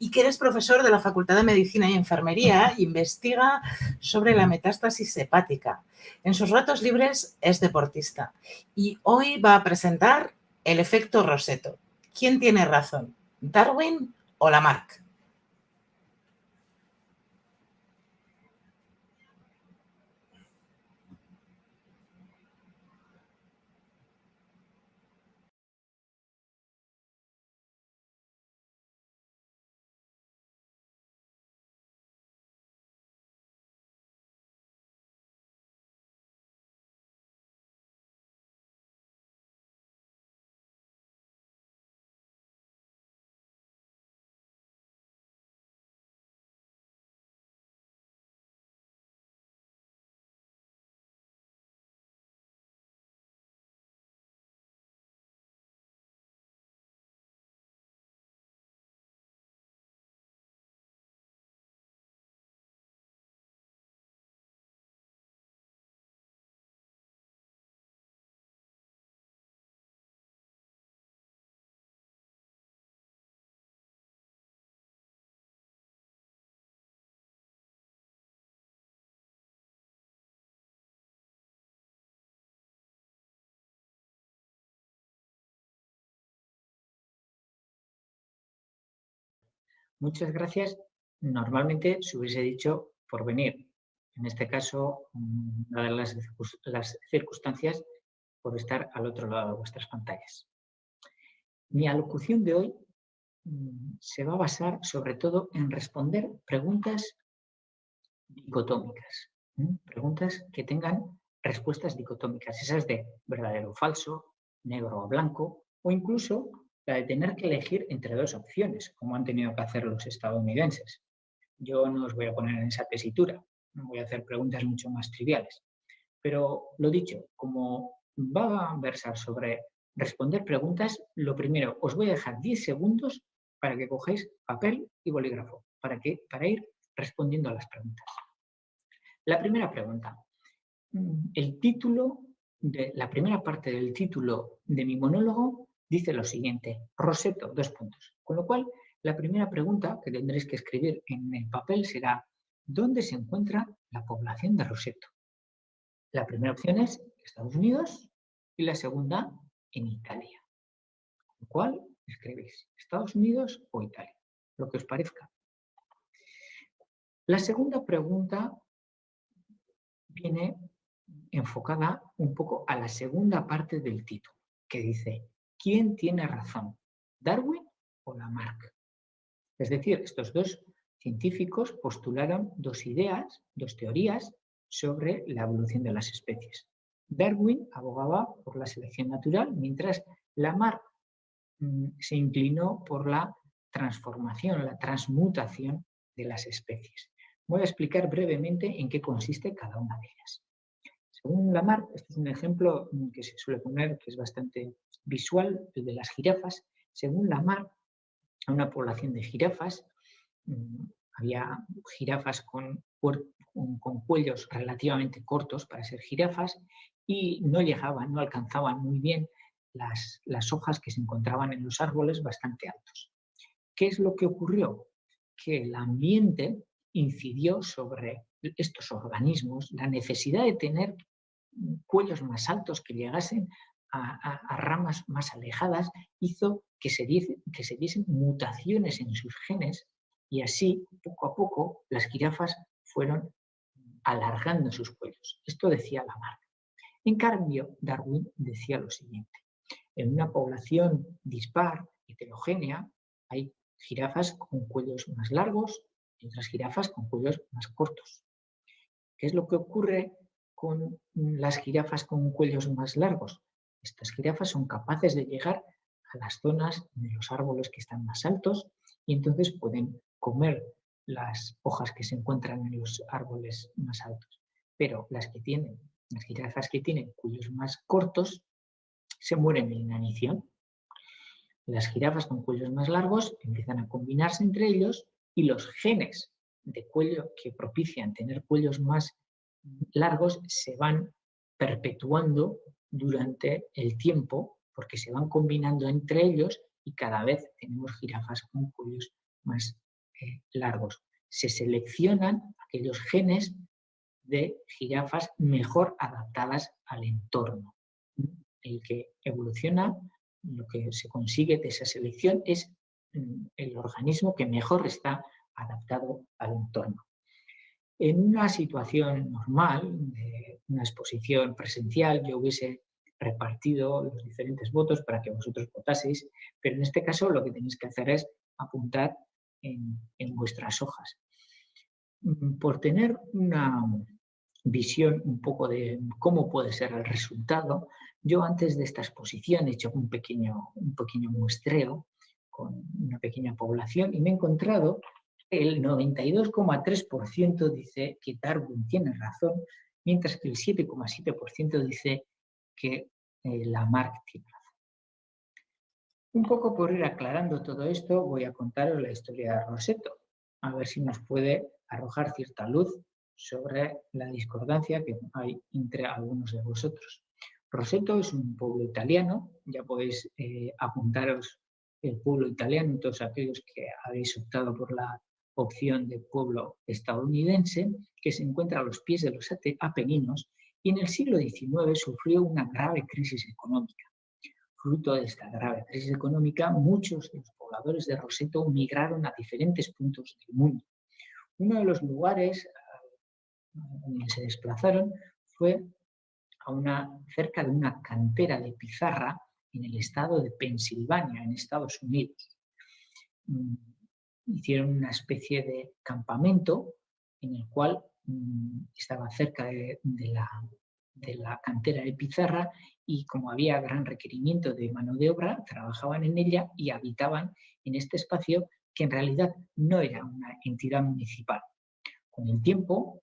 S1: Iker es profesor de la Facultad de Medicina y Enfermería e investiga sobre la metástasis hepática. En sus ratos libres es deportista y hoy va a presentar el efecto Rosetto. ¿Quién tiene razón, Darwin o Lamarck?
S13: Muchas gracias. Normalmente se hubiese dicho por venir. En este caso, dadas las circunstancias, por estar al otro lado de vuestras pantallas. Mi alocución de hoy se va a basar sobre todo en responder preguntas dicotómicas. Preguntas que tengan respuestas dicotómicas, esas de verdadero o falso, negro o blanco, o incluso la de tener que elegir entre dos opciones, como han tenido que hacer los estadounidenses. Yo no os voy a poner en esa tesitura, voy a hacer preguntas mucho más triviales. Pero lo dicho, como va a versar sobre responder preguntas, lo primero, os voy a dejar 10 segundos para que cogáis papel y bolígrafo, para ir respondiendo a las preguntas. La primera pregunta. La primera parte del título de mi monólogo dice lo siguiente, Rosetto, 2 puntos. Con lo cual, la primera pregunta que tendréis que escribir en el papel será, ¿dónde se encuentra la población de Rosetto? La primera opción es Estados Unidos y la segunda en Italia. Con lo cual, escribís Estados Unidos o Italia, lo que os parezca. La segunda pregunta viene enfocada un poco a la segunda parte del título, que dice, ¿quién tiene razón? ¿Darwin o Lamarck? Es decir, estos dos científicos postularon dos ideas, dos teorías sobre la evolución de las especies. Darwin abogaba por la selección natural, mientras Lamarck se inclinó por la transformación, la transmutación de las especies. Voy a explicar brevemente en qué consiste cada una de ellas. Según Lamarck, este es un ejemplo que se suele poner, que es bastante visual, el de las jirafas. Según Lamarck, en una población de jirafas, había jirafas con cuellos relativamente cortos para ser jirafas y no llegaban, no alcanzaban muy bien las hojas que se encontraban en los árboles bastante altos. ¿Qué es lo que ocurrió? Que el ambiente incidió sobre estos organismos, la necesidad de tener cuellos más altos que llegasen a ramas más alejadas, hizo que se diesen mutaciones en sus genes y así, poco a poco, las jirafas fueron alargando sus cuellos. Esto decía Lamarck. En cambio, Darwin decía lo siguiente. En una población dispar, heterogénea, hay jirafas con cuellos más largos y otras jirafas con cuellos más cortos. ¿Qué es lo que ocurre con las jirafas con cuellos más largos? Estas jirafas son capaces de llegar a las zonas de los árboles que están más altos y entonces pueden comer las hojas que se encuentran en los árboles más altos. Pero las jirafas que tienen cuellos más cortos se mueren de inanición. Las jirafas con cuellos más largos empiezan a combinarse entre ellos y los genes de cuello que propician tener cuellos más largos se van perpetuando durante el tiempo porque se van combinando entre ellos y cada vez tenemos jirafas con cuellos más largos. Se seleccionan aquellos genes de jirafas mejor adaptadas al entorno. El que evoluciona, lo que se consigue de esa selección es el organismo que mejor está adaptado al entorno. En una situación normal, de una exposición presencial, yo hubiese repartido los diferentes votos para que vosotros votaseis, pero en este caso lo que tenéis que hacer es apuntar en vuestras hojas. Por tener una visión un poco de cómo puede ser el resultado, yo antes de esta exposición he hecho un pequeño muestreo con una pequeña población y me he encontrado que el 92,3% dice que Darwin tiene razón, mientras que el 7,7% dice que Lamarck tiene razón. Un poco por ir aclarando todo esto, voy a contaros la historia de Roseto, a ver si nos puede arrojar cierta luz sobre la discordancia que hay entre algunos de vosotros. Roseto es un pueblo italiano, ya podéis apuntaros el pueblo italiano, todos aquellos que habéis optado por la opción de pueblo estadounidense, que se encuentra a los pies de los Apeninos y en el siglo XIX sufrió una grave crisis económica. Fruto de esta grave crisis económica, muchos de los pobladores de Roseto migraron a diferentes puntos del mundo. Uno de los lugares donde se desplazaron fue cerca de una cantera de pizarra en el estado de Pensilvania, en Estados Unidos. Hicieron una especie de campamento en el cual estaba cerca de la cantera de pizarra y como había gran requerimiento de mano de obra, trabajaban en ella y habitaban en este espacio que en realidad no era una entidad municipal. Con el tiempo,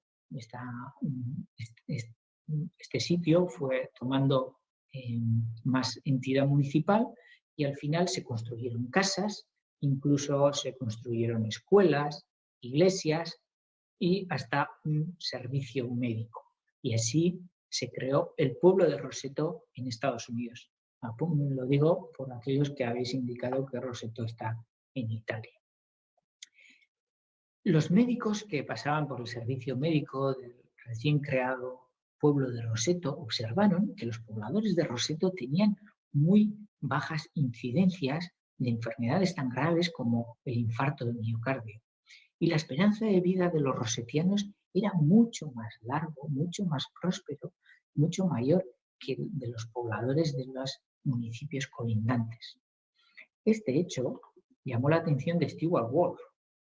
S13: este sitio fue tomando más entidad municipal y al final se construyeron casas, incluso se construyeron escuelas, iglesias y hasta un servicio médico. Y así se creó el pueblo de Roseto en Estados Unidos. Lo digo por aquellos que habéis indicado que Roseto está en Italia. Los médicos que pasaban por el servicio médico del recién creado pueblo de Roseto observaron que los pobladores de Roseto tenían muy bajas incidencias de enfermedades tan graves como el infarto de miocardio. Y la esperanza de vida de los rosetianos era mucho más largo, mucho más próspero, mucho mayor que el de los pobladores de los municipios colindantes. Este hecho llamó la atención de Stewart Wolf,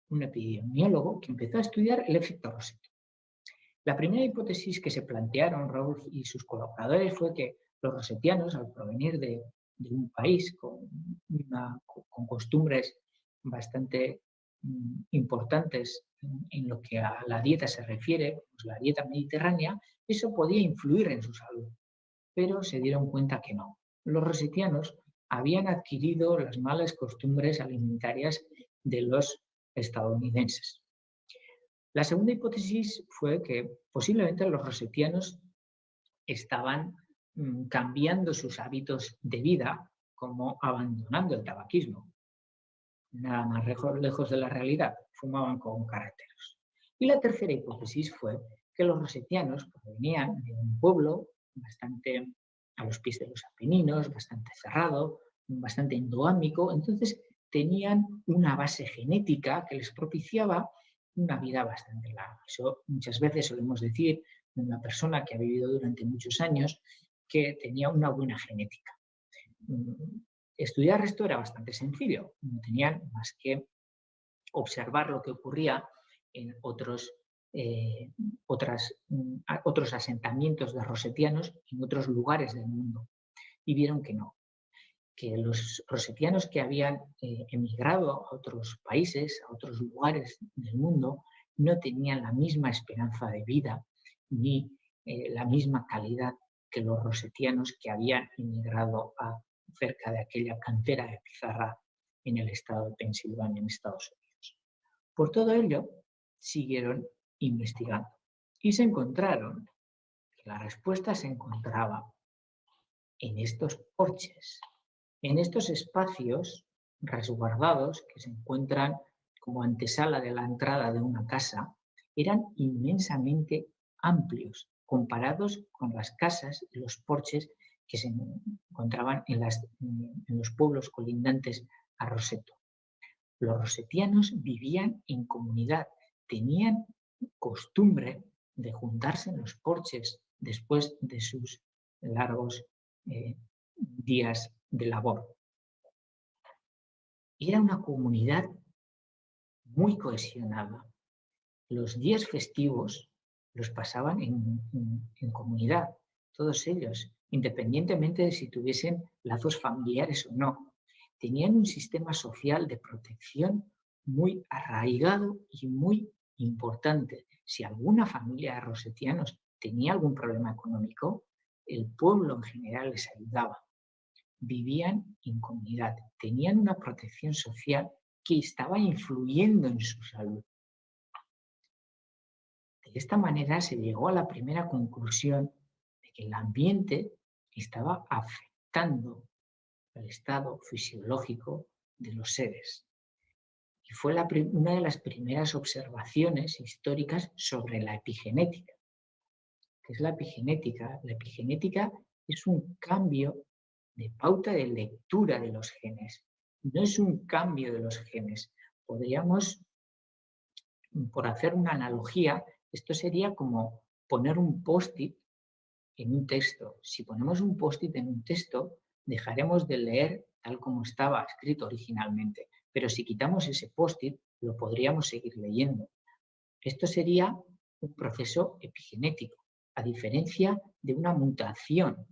S13: un epidemiólogo que empezó a estudiar el efecto Rosetto. La primera hipótesis que se plantearon Rolf y sus colaboradores fue que los rosetianos, al provenir de un país con costumbres bastante importantes en lo que a la dieta se refiere, pues la dieta mediterránea, eso podía influir en su salud. Pero se dieron cuenta que no. Los rosetianos habían adquirido las malas costumbres alimentarias de los estadounidenses. La segunda hipótesis fue que posiblemente los rosetianos estaban cambiando sus hábitos de vida, como abandonando el tabaquismo. Nada más lejos de la realidad, fumaban con carreteros. Y la tercera hipótesis fue que los rosetianos provenían de un pueblo bastante a los pies de los Apeninos, bastante cerrado, bastante endogámico, entonces tenían una base genética que les propiciaba una vida bastante larga. Eso muchas veces solemos decir de una persona que ha vivido durante muchos años que tenía una buena genética. Estudiar esto era bastante sencillo, no tenían más que observar lo que ocurría en otros asentamientos de rosetianos en otros lugares del mundo y vieron que no, que los rosetianos que habían emigrado a otros países, a otros lugares del mundo, no tenían la misma esperanza de vida ni la misma calidad que los rosetianos que habían emigrado cerca de aquella cantera de pizarra en el estado de Pensilvania, en Estados Unidos. Por todo ello, siguieron investigando y se encontraron que la respuesta se encontraba en estos porches, en estos espacios resguardados que se encuentran como antesala de la entrada de una casa, eran inmensamente amplios comparados con las casas y los porches que se encontraban en los pueblos colindantes a Rosetto. Los rosetianos vivían en comunidad, tenían costumbre de juntarse en los porches después de sus largos días de labor. Era una comunidad muy cohesionada. Los días festivos los pasaban en comunidad, todos ellos, independientemente de si tuviesen lazos familiares o no. Tenían un sistema social de protección muy arraigado y muy importante. Si alguna familia de rosetianos tenía algún problema económico, el pueblo en general les ayudaba. Vivían en comunidad, tenían una protección social que estaba influyendo en su salud. De esta manera se llegó a la primera conclusión de que el ambiente estaba afectando el estado fisiológico de los seres. Y fue una de las primeras observaciones históricas sobre la epigenética. ¿Qué es la epigenética? La epigenética es un cambio de pauta de lectura de los genes. No es un cambio de los genes. Podríamos, por hacer una analogía, esto sería como poner un post-it en un texto. Si ponemos un post-it en un texto, dejaremos de leer tal como estaba escrito originalmente. Pero si quitamos ese post-it, lo podríamos seguir leyendo. Esto sería un proceso epigenético, a diferencia de una mutación.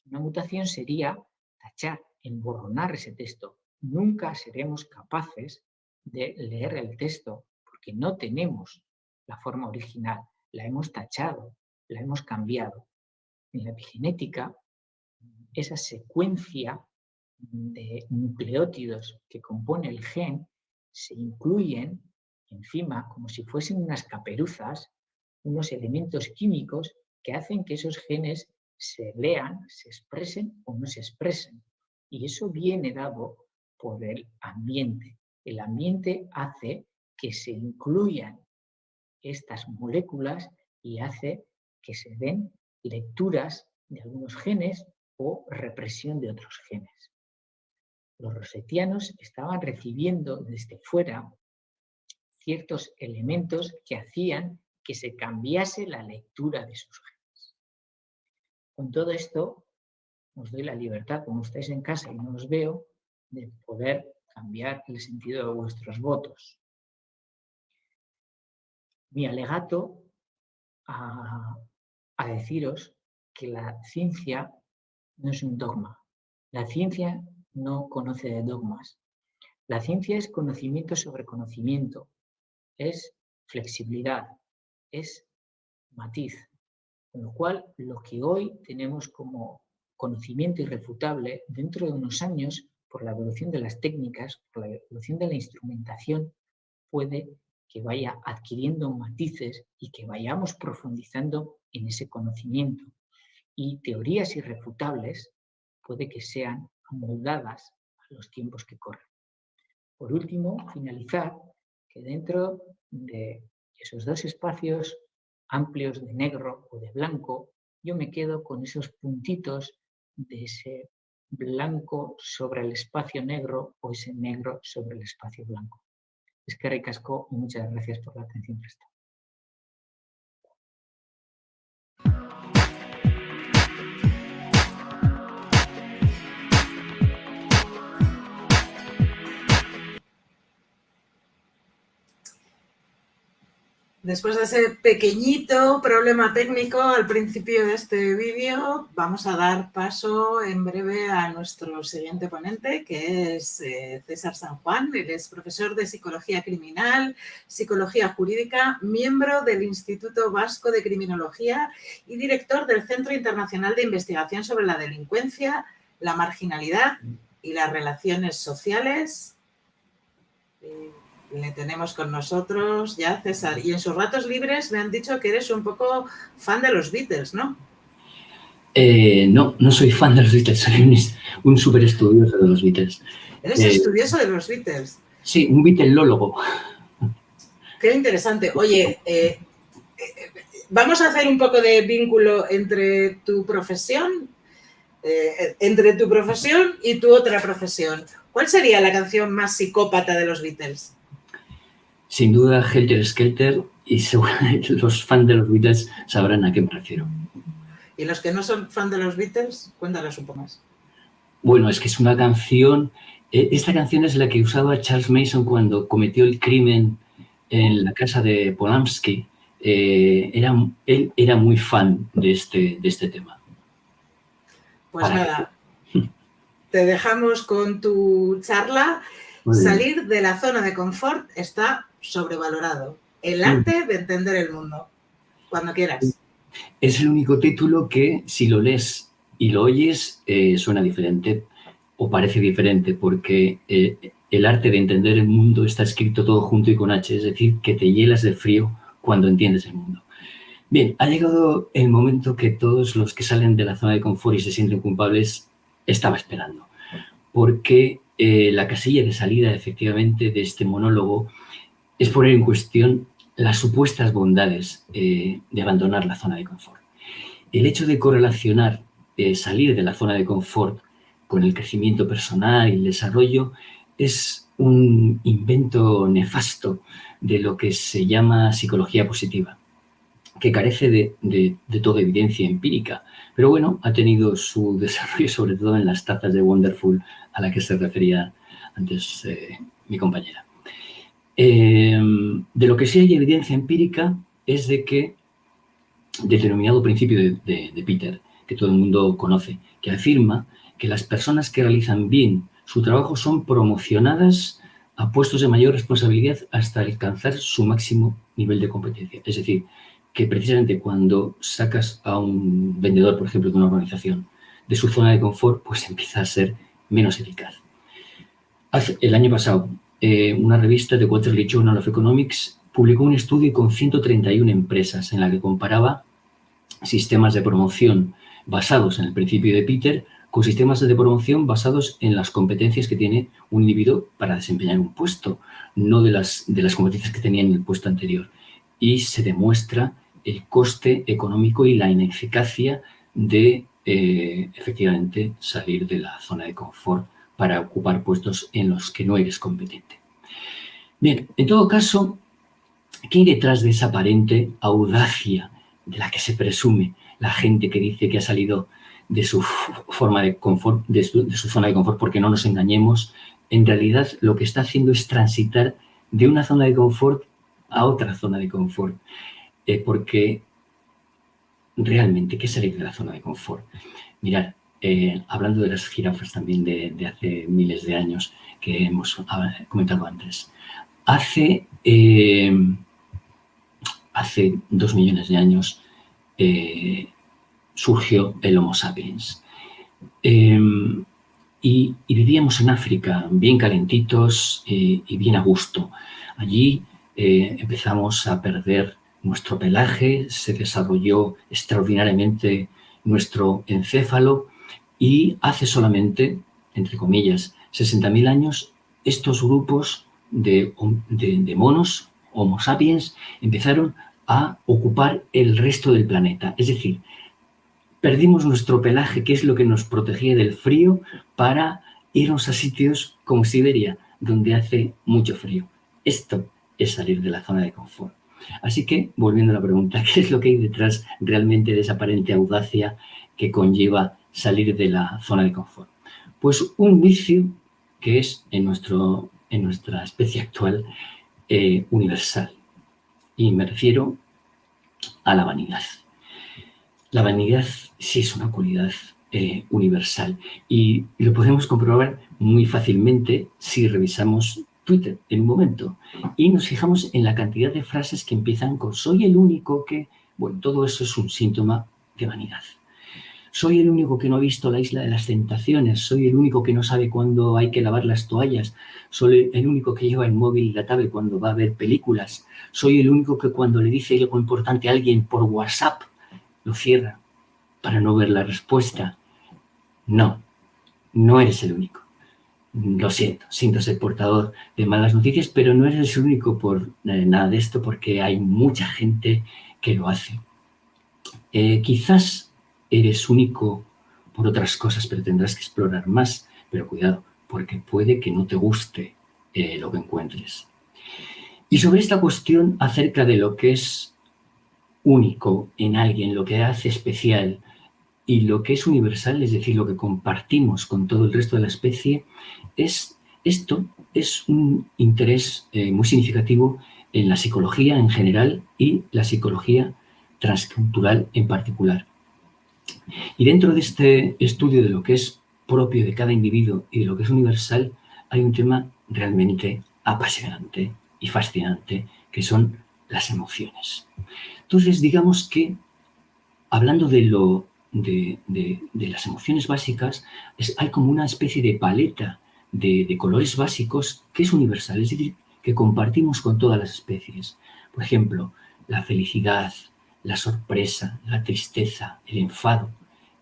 S13: Una mutación sería tachar, emborronar ese texto. Nunca seremos capaces de leer el texto porque no tenemos la forma original. La hemos tachado, la hemos cambiado. En la epigenética, esa secuencia de nucleótidos que compone el gen se incluyen encima, como si fuesen unas caperuzas, unos elementos químicos que hacen que esos genes se lean, se expresen o no se expresen. Y eso viene dado por el ambiente. El ambiente hace que se incluyan estas moléculas y hace que se den lecturas de algunos genes o represión de otros genes. Los rosetianos estaban recibiendo desde fuera ciertos elementos que hacían que se cambiase la lectura de sus genes. Con todo esto, os doy la libertad, como estáis en casa y no os veo, de poder cambiar el sentido de vuestros votos. Mi alegato a deciros que la ciencia no es un dogma. La ciencia no conoce de dogmas. La ciencia es conocimiento sobre conocimiento, es flexibilidad, es matiz. Con lo cual, lo que hoy tenemos como conocimiento irrefutable, dentro de unos años, por la evolución de las técnicas, por la evolución de la instrumentación, puede que vaya adquiriendo matices y que vayamos profundizando en ese conocimiento. Y teorías irrefutables puede que sean amoldadas a los tiempos que corren. Por último, finalizar que dentro de esos dos espacios amplios de negro o de blanco, yo me quedo con esos puntitos de ese blanco sobre el espacio negro o ese negro sobre el espacio blanco. Eskerrik asko y muchas gracias por la atención prestada.
S1: Después de ese pequeñito problema técnico al principio de este vídeo, vamos a dar paso en breve a nuestro siguiente ponente, que es César San Juan. Él es profesor de Psicología Criminal, Psicología Jurídica, miembro del Instituto Vasco de Criminología y director del Centro Internacional de Investigación sobre la Delincuencia, la Marginalidad y las Relaciones Sociales. Le tenemos con nosotros ya, César. Y en sus ratos libres me han dicho que eres un poco fan de los Beatles, ¿no?
S14: No soy fan de los Beatles, soy un súper estudioso de los Beatles.
S1: ¿Eres estudioso de los Beatles?
S14: Sí, un beatlelólogo.
S1: Qué interesante. Oye, vamos a hacer un poco de vínculo entre tu profesión y tu otra profesión. ¿Cuál sería la canción más psicópata de los Beatles?
S14: Sin duda, Helter Skelter, y seguramente los fans de los Beatles sabrán a qué me refiero.
S1: ¿Y los que no son fan de los Beatles? Cuéntanos un poco más.
S14: Bueno, es que es una canción... esta canción es la que usaba Charles Manson cuando cometió el crimen en la casa de Polanski. Él era muy fan de este tema.
S1: Pues nada, te dejamos con tu charla. Salir de la zona de confort está sobrevalorado. El arte de entender el mundo. Cuando quieras.
S14: Es el único título que, si lo lees y lo oyes, suena diferente o parece diferente, porque el arte de entender el mundo está escrito todo junto y con H, es decir, que te hielas de frío cuando entiendes el mundo. Bien, ha llegado el momento que todos los que salen de la zona de confort y se sienten culpables estaba esperando, porque la casilla de salida, efectivamente, de este monólogo es poner en cuestión las supuestas bondades de abandonar la zona de confort. El hecho de correlacionar salir de la zona de confort con el crecimiento personal y el desarrollo es un invento nefasto de lo que se llama psicología positiva, que carece de toda evidencia empírica, pero bueno, ha tenido su desarrollo sobre todo en las tazas de Wonderful a la que se refería antes mi compañera. De lo que sí hay evidencia empírica es de que del denominado principio de Peter, que todo el mundo conoce, que afirma que las personas que realizan bien su trabajo son promocionadas a puestos de mayor responsabilidad hasta alcanzar su máximo nivel de competencia. Es decir, que precisamente cuando sacas a un vendedor, por ejemplo, de una organización, de su zona de confort, pues empieza a ser menos eficaz. El año pasado, una revista de Quarterly Journal of Economics publicó un estudio con 131 empresas en la que comparaba sistemas de promoción basados en el principio de Peter con sistemas de promoción basados en las competencias que tiene un individuo para desempeñar un puesto, no de las competencias que tenía en el puesto anterior. Y se demuestra el coste económico y la ineficacia de, efectivamente, salir de la zona de confort para ocupar puestos en los que no eres competente. Bien, en todo caso, ¿qué hay detrás de esa aparente audacia de la que se presume la gente que dice que ha salido de su forma de confort, de su zona de confort? Porque no nos engañemos, en realidad lo que está haciendo es transitar de una zona de confort a otra zona de confort, porque realmente, ¿qué es salir de la zona de confort? Mirad, hablando de las jirafas también de hace miles de años que hemos comentado antes, hace 2 millones de años surgió el Homo sapiens. Y vivíamos en África bien calentitos y bien a gusto. Allí empezamos a perder nuestro pelaje, se desarrolló extraordinariamente nuestro encéfalo y hace solamente, entre comillas, 60.000 años, estos grupos de monos, Homo sapiens, empezaron a ocupar el resto del planeta. Es decir, perdimos nuestro pelaje, que es lo que nos protegía del frío, para irnos a sitios como Siberia, donde hace mucho frío. Esto es salir de la zona de confort. Así que, volviendo a la pregunta, ¿qué es lo que hay detrás realmente de esa aparente audacia que conlleva salir de la zona de confort? Pues un vicio que es en nuestra especie actual universal. Y me refiero a la vanidad. La vanidad sí es una cualidad universal y lo podemos comprobar muy fácilmente si revisamos Twitter en un momento y nos fijamos en la cantidad de frases que empiezan con soy el único que... Bueno, todo eso es un síntoma de vanidad. Soy el único que no ha visto la Isla de las Tentaciones, soy el único que no sabe cuándo hay que lavar las toallas, soy el único que lleva el móvil y la tablet cuando va a ver películas, soy el único que cuando le dice algo importante a alguien por WhatsApp lo cierra para no ver la respuesta. No, no eres el único. Lo siento ser portador de malas noticias, pero no eres el único por nada de esto porque hay mucha gente que lo hace. Quizás eres único por otras cosas, pero tendrás que explorar más. Pero cuidado, porque puede que no te guste lo que encuentres. Y sobre esta cuestión acerca de lo que es único en alguien, lo que hace especial y lo que es universal, es decir, lo que compartimos con todo el resto de la especie, esto es un interés muy significativo en la psicología en general y la psicología transcultural en particular. Y dentro de este estudio de lo que es propio de cada individuo y de lo que es universal, hay un tema realmente apasionante y fascinante, que son las emociones. Entonces, digamos que, hablando de las emociones básicas, hay como una especie de paleta de colores básicos que es universal, es decir, que compartimos con todas las especies. Por ejemplo, la felicidad, la sorpresa, la tristeza, el enfado,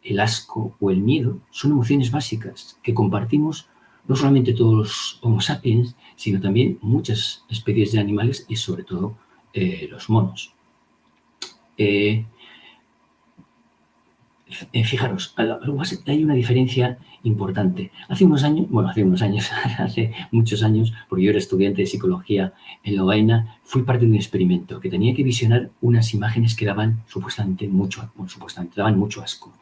S14: el asco o el miedo son emociones básicas que compartimos no solamente todos los Homo sapiens, sino también muchas especies de animales y sobre todo los monos. Fijaros, hay una diferencia importante. Hace muchos años, porque yo era estudiante de psicología en Lovaina, fui parte de un experimento que tenía que visionar unas imágenes que daban supuestamente daban mucho asco.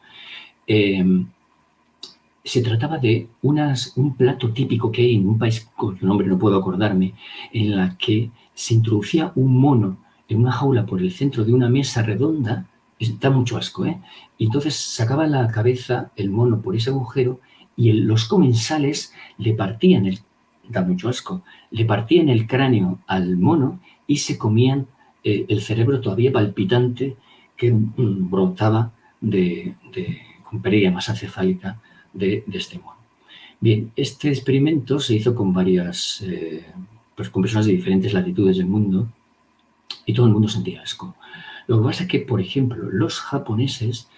S14: Se trataba de un plato típico que hay en un país cuyo nombre no puedo acordarme, en la que se introducía un mono en una jaula por el centro de una mesa redonda. Da mucho asco, ¿eh? Y entonces sacaba la cabeza el mono por ese agujero y los comensales le partían da mucho asco, le partían el cráneo al mono y se comían el cerebro todavía palpitante que brotaba con pérdida masa cefálica de este mono. Bien, este experimento se hizo con con personas de diferentes latitudes del mundo y todo el mundo sentía asco. Lo que pasa es que, por ejemplo, los japoneses,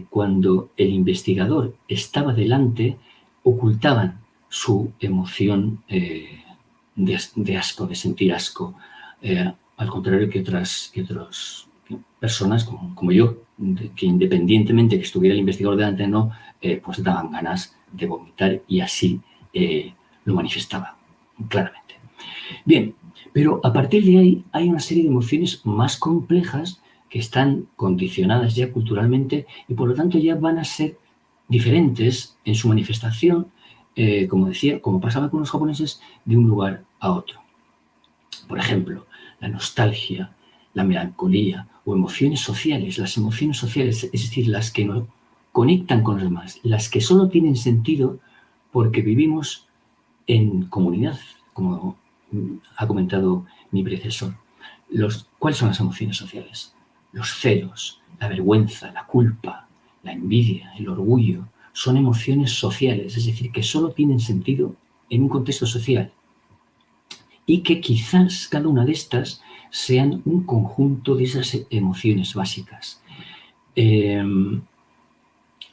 S14: cuando el investigador estaba delante, ocultaban su emoción de asco, de sentir asco, al contrario que otras personas como yo, que independientemente que estuviera el investigador delante no, pues daban ganas de vomitar y así lo manifestaba claramente. Bien, Pero a partir de ahí hay una serie de emociones más complejas que están condicionadas ya culturalmente y por lo tanto ya van a ser diferentes en su manifestación, como decía, como pasaba con los japoneses, de un lugar a otro. Por ejemplo, la nostalgia, la melancolía o emociones sociales. Las emociones sociales, es decir, las que nos conectan con los demás, las que solo tienen sentido porque vivimos en comunidad, como ha comentado mi predecesor. ¿Cuáles son las emociones sociales? Los celos, la vergüenza, la culpa, la envidia, el orgullo, son emociones sociales, es decir, que solo tienen sentido en un contexto social y que quizás cada una de estas sean un conjunto de esas emociones básicas.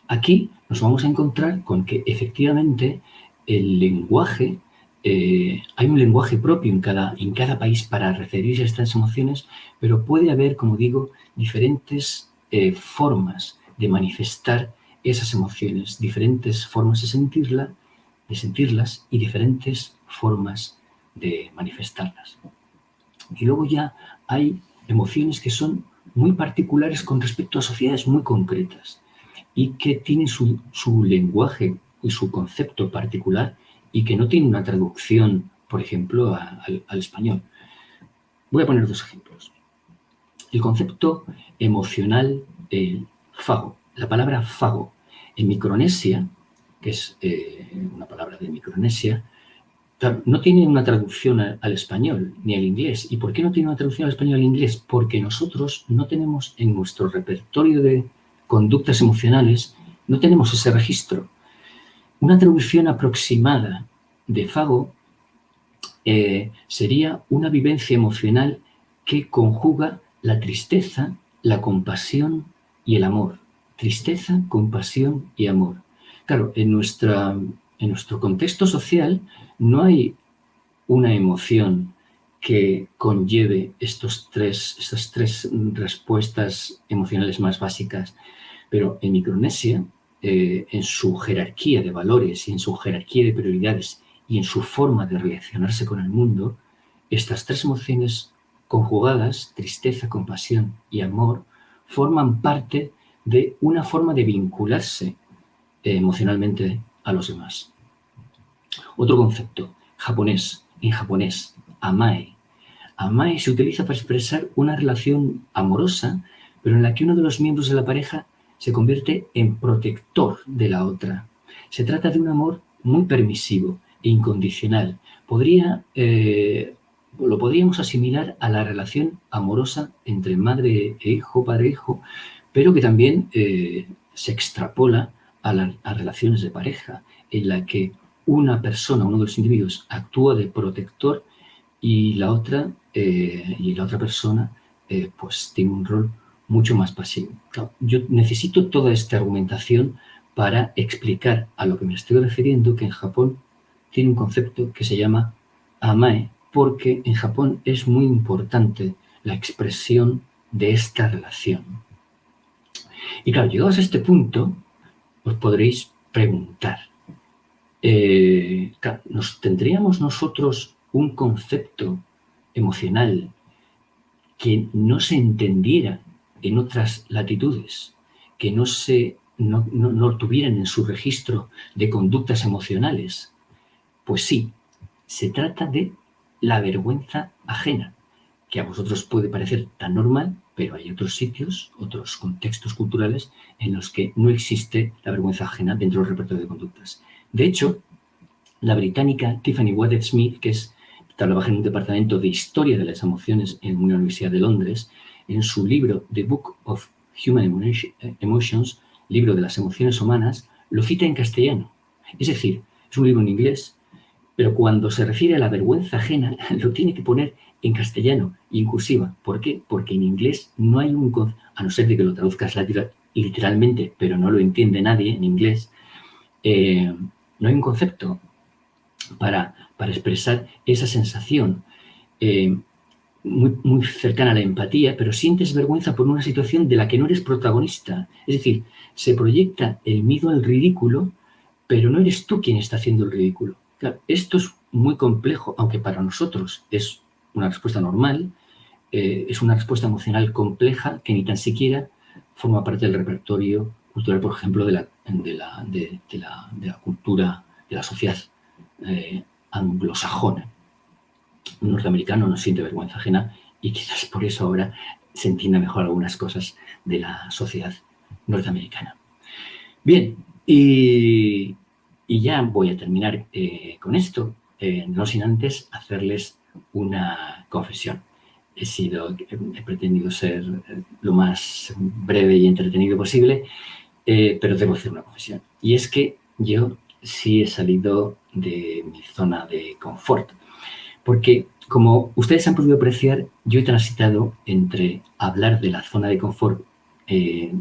S14: Aquí nos vamos a encontrar con que efectivamente el lenguaje, hay un lenguaje propio en cada país para referirse a estas emociones, pero puede haber, como digo, diferentes formas de manifestar esas emociones, diferentes formas de sentirlas y diferentes formas de manifestarlas. Y luego ya hay emociones que son muy particulares con respecto a sociedades muy concretas y que tienen su lenguaje y su concepto particular y que no tienen una traducción, por ejemplo, al español. Voy a poner dos ejemplos. El concepto emocional fago. La palabra fago en Micronesia, que es una palabra de Micronesia, no tiene una traducción al español ni al inglés. ¿Y por qué no tiene una traducción al español y al inglés? Porque nosotros no tenemos en nuestro repertorio de conductas emocionales, no tenemos ese registro. Una traducción aproximada de fago sería una vivencia emocional que conjuga la tristeza, la compasión y el amor. Tristeza, compasión y amor. Claro, en nuestro contexto social no hay una emoción que conlleve estas tres respuestas emocionales más básicas, pero en Micronesia, en su jerarquía de valores y en su jerarquía de prioridades y en su forma de relacionarse con el mundo, estas tres emociones conjugadas, tristeza, compasión y amor, forman parte de una forma de vincularse emocionalmente a los demás. Otro concepto, japonés, en japonés, amae. Amae se utiliza para expresar una relación amorosa, pero en la que uno de los miembros de la pareja se convierte en protector de la otra. Se trata de un amor muy permisivo e incondicional. Lo podríamos asimilar a la relación amorosa entre madre e hijo, padre e hijo, pero que también se extrapola a relaciones de pareja, en la que una persona, uno de los individuos, actúa de protector y la otra persona pues tiene un rol mucho más pasivo. Claro, yo necesito toda esta argumentación para explicar a lo que me estoy refiriendo, que en Japón tiene un concepto que se llama amae, porque en Japón es muy importante la expresión de esta relación. Y claro, llegados a este punto, os podréis preguntar, ¿tendríamos nosotros un concepto emocional que no se entendiera en otras latitudes, que no tuvieran en su registro de conductas emocionales? Pues sí, se trata de la vergüenza ajena, que a vosotros puede parecer tan normal, pero hay otros sitios, otros contextos culturales en los que no existe la vergüenza ajena dentro del repertorio de conductas. De hecho, la británica Tiffany Waddell-Smith, que trabaja en un departamento de historia de las emociones en una universidad de Londres, en su libro The Book of Human Emotions, libro de las emociones humanas, lo cita en castellano. Es decir, es un libro en inglés, pero cuando se refiere a la vergüenza ajena, lo tiene que poner en castellano y en cursiva. ¿Por qué? Porque en inglés no hay a no ser de que lo traduzcas literalmente, pero no lo entiende nadie en inglés, no hay un concepto para expresar esa sensación muy cercana a la empatía, pero sientes vergüenza por una situación de la que no eres protagonista. Es decir, se proyecta el miedo al ridículo, pero no eres tú quien está haciendo el ridículo. Claro, esto es muy complejo, aunque para nosotros es una respuesta normal, es una respuesta emocional compleja que ni tan siquiera forma parte del repertorio cultural, por ejemplo, de la cultura, de la sociedad anglosajona. Un norteamericano no siente vergüenza ajena y quizás por eso ahora se entienda mejor algunas cosas de la sociedad norteamericana. Bien, y ya voy a terminar con esto, no sin antes hacerles una confesión. He pretendido ser lo más breve y entretenido posible, pero debo hacer una confesión. Y es que yo sí he salido de mi zona de confort. Porque, como ustedes han podido apreciar, yo he transitado entre hablar de la zona de confort, que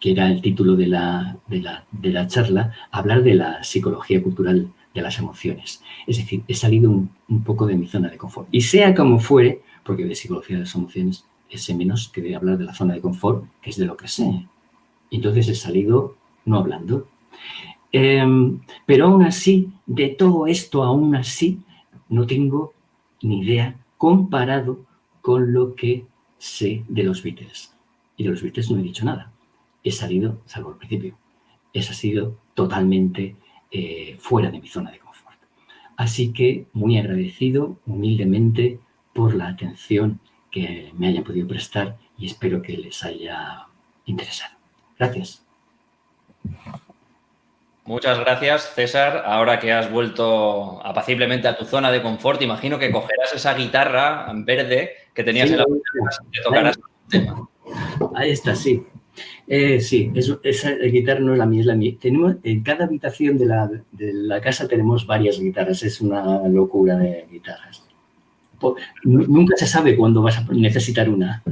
S14: era el título de la charla, a hablar de la psicología cultural de las emociones. Es decir, he salido un poco de mi zona de confort. Y sea como fuere, porque de psicología de las emociones sé menos que de hablar de la zona de confort, que es de lo que sé. Entonces he salido no hablando. Pero aún así, de todo esto, aún así, no tengo ni idea comparado con lo que sé de los Beatles. Y de los Beatles no he dicho nada. He salido, salvo al principio, he salido totalmente fuera de mi zona de confort. Así que muy agradecido, humildemente, por la atención que me hayan podido prestar y espero que les haya interesado. Gracias.
S2: Muchas gracias, César. Ahora que has vuelto apaciblemente a tu zona de confort, imagino que cogerás esa guitarra verde que tenías en la mano y te tocarás un tema.
S14: Ahí está, sí. Sí, esa guitarra no es la mía, es la mía. Tenemos, en cada habitación de la casa tenemos varias guitarras. Es una locura de guitarras. Nunca se sabe cuándo vas a necesitar una.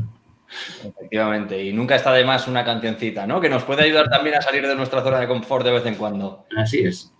S2: Efectivamente, y nunca está de más una cancioncita, ¿no? Que nos puede ayudar también a salir de nuestra zona de confort de vez en cuando.
S14: Así es.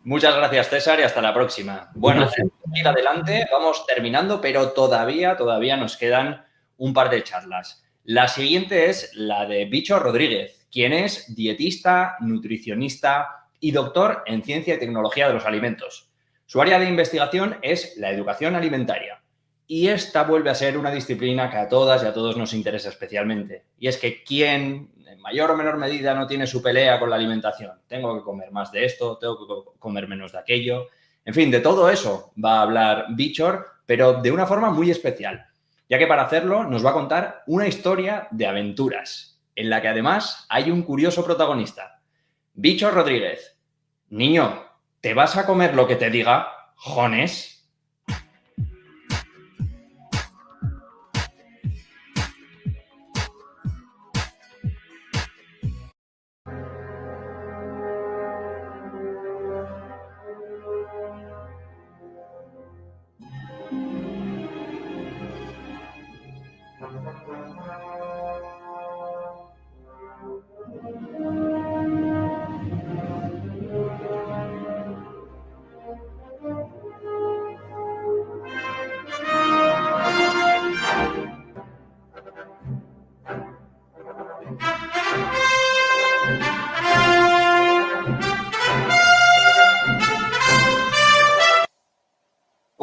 S2: Muchas gracias, César, y hasta la próxima. Bueno, ir adelante, vamos terminando, pero todavía nos quedan un par de charlas. La siguiente es la de Bicho Rodríguez, quien es dietista, nutricionista y doctor en ciencia y tecnología de los alimentos. Su área de investigación es la educación alimentaria. Y esta vuelve a ser una disciplina que a todas y a todos nos interesa especialmente. Y es que ¿quién, en mayor o menor medida, no tiene su pelea con la alimentación? Tengo que comer más de esto, tengo que comer menos de aquello. En fin, de todo eso va a hablar Bichor, pero de una forma muy especial, ya que para hacerlo nos va a contar una historia de aventuras, en la que además hay un curioso protagonista. Bichor Rodríguez. Niño, ¿te vas a comer lo que te diga, Jones?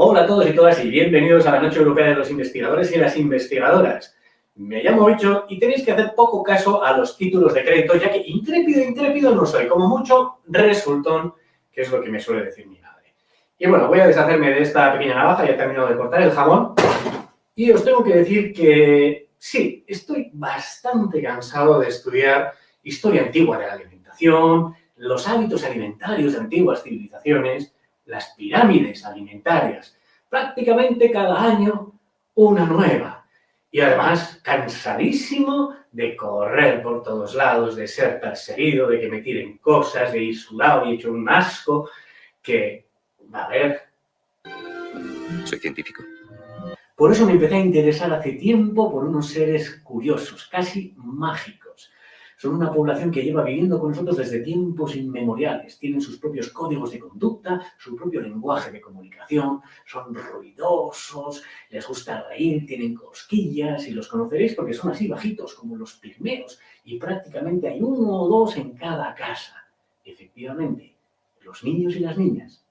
S15: Hola a todos y todas y bienvenidos a la Noche Europea de los Investigadores y las Investigadoras. Me llamo Bicho y tenéis que hacer poco caso a los títulos de crédito, ya que intrépido no soy, como mucho resultón, que es lo que me suele decir mi madre. Y bueno, voy a deshacerme de esta pequeña navaja, ya he terminado de cortar el jamón, y os tengo que decir que sí, estoy bastante cansado de estudiar historia antigua de la alimentación, los hábitos alimentarios de antiguas civilizaciones, las pirámides alimentarias, prácticamente cada año una nueva. Y además, cansadísimo de correr por todos lados, de ser perseguido, de que me tiren cosas, de ir sudado y hecho un asco, que, a ver...
S16: Soy científico.
S15: Por eso me empecé a interesar hace tiempo por unos seres curiosos, casi mágicos. Son una población que lleva viviendo con nosotros desde tiempos inmemoriales. Tienen sus propios códigos de conducta, su propio lenguaje de comunicación, son ruidosos, les gusta reír, tienen cosquillas y los conoceréis porque son así bajitos como los pigmeos y prácticamente hay uno o dos en cada casa. Efectivamente, los niños y las niñas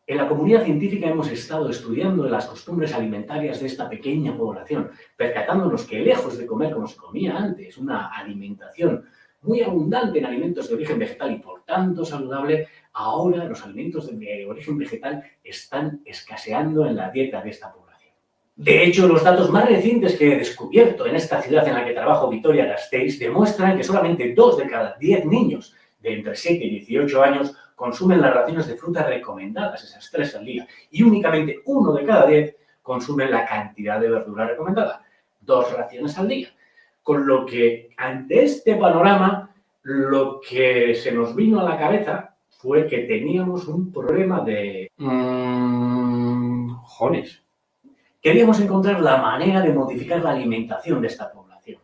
S15: En la comunidad científica hemos estado estudiando las costumbres alimentarias de esta pequeña población, percatándonos que lejos de comer como se comía antes, una alimentación muy abundante en alimentos de origen vegetal y por tanto saludable, ahora los alimentos de origen vegetal están escaseando en la dieta de esta población. De hecho, los datos más recientes que he descubierto en esta ciudad en la que trabajo, Vitoria-Gasteiz, demuestran que solamente 2 de cada 10 niños de entre 7 y 18 años consumen las raciones de fruta recomendadas, esas 3 al día, y únicamente 1 de cada 10 consume la cantidad de verdura recomendada, 2 raciones al día. Con lo que, ante este panorama, lo que se nos vino a la cabeza fue que teníamos un problema de... jones. Queríamos encontrar la manera de modificar la alimentación de esta población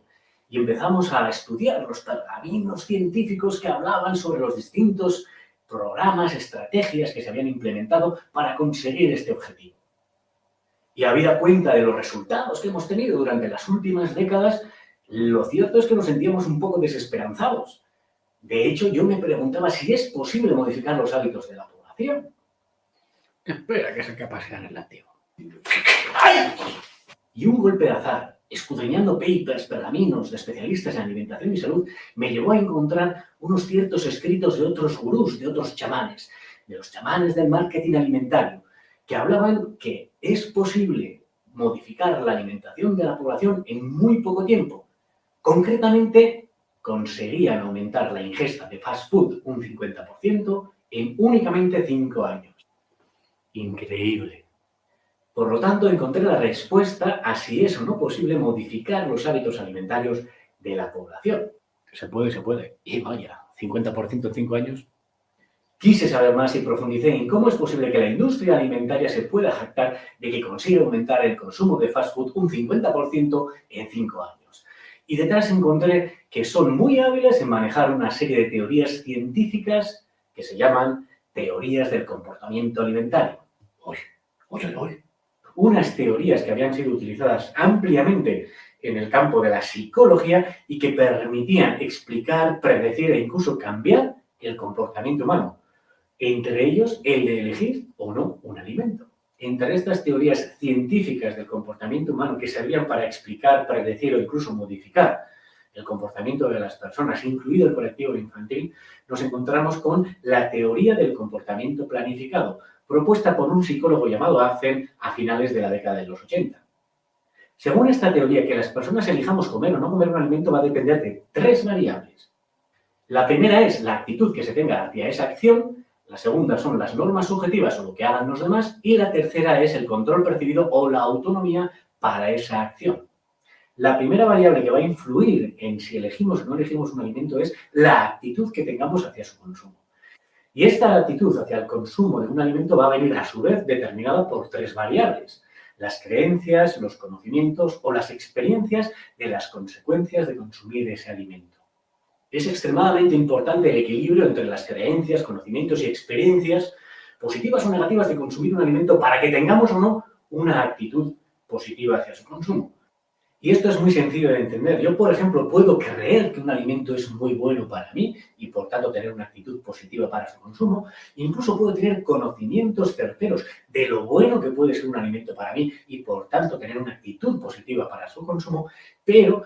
S15: y empezamos a estudiar los pergaminos científicos que hablaban sobre los distintos programas, estrategias que se habían implementado para conseguir este objetivo. Y habida cuenta de los resultados que hemos tenido durante las últimas décadas, lo cierto es que nos sentíamos un poco desesperanzados. De hecho, yo me preguntaba si es posible modificar los hábitos de la población. Espera, que se capacita en el látigo. ¡Ay! Y un golpe de azar, escudriñando papers, pergaminos de especialistas en alimentación y salud, me llevó a encontrar unos ciertos escritos de otros gurús, de otros chamanes, de los chamanes del marketing alimentario, que hablaban que es posible modificar la alimentación de la población en muy poco tiempo. Concretamente, conseguían aumentar la ingesta de fast food un 50% en únicamente 5 años. Increíble. Por lo tanto, encontré la respuesta a si es o no posible modificar los hábitos alimentarios de la población. Se puede. Y vaya, 50% en 5 años. Quise saber más y profundicé en cómo es posible que la industria alimentaria se pueda jactar de que consigue aumentar el consumo de fast food un 50% en 5 años. Y detrás encontré que son muy hábiles en manejar una serie de teorías científicas que se llaman teorías del comportamiento alimentario. Unas teorías que habían sido utilizadas ampliamente en el campo de la psicología y que permitían explicar, predecir e incluso cambiar el comportamiento humano, entre ellos el de elegir o no un alimento. Entre estas teorías científicas del comportamiento humano que servían para explicar, predecir o incluso modificar el comportamiento de las personas, incluido el colectivo infantil, nos encontramos con la teoría del comportamiento planificado, propuesta por un psicólogo llamado Affen a finales de la década de los 80. Según esta teoría, que las personas elijamos comer o no comer un alimento va a depender de 3 variables. La primera es la actitud que se tenga hacia esa acción, la segunda son las normas subjetivas o lo que hagan los demás, y la tercera es el control percibido o la autonomía para esa acción. La primera variable que va a influir en si elegimos o no elegimos un alimento es la actitud que tengamos hacia su consumo. Y esta actitud hacia el consumo de un alimento va a venir a su vez determinada por 3 variables: las creencias, los conocimientos o las experiencias de las consecuencias de consumir ese alimento. Es extremadamente importante el equilibrio entre las creencias, conocimientos y experiencias positivas o negativas de consumir un alimento para que tengamos o no una actitud positiva hacia su consumo. Y esto es muy sencillo de entender. Yo, por ejemplo, puedo creer que un alimento es muy bueno para mí y, por tanto, tener una actitud positiva para su consumo. Incluso puedo tener conocimientos certeros de lo bueno que puede ser un alimento para mí y, por tanto, tener una actitud positiva para su consumo. Pero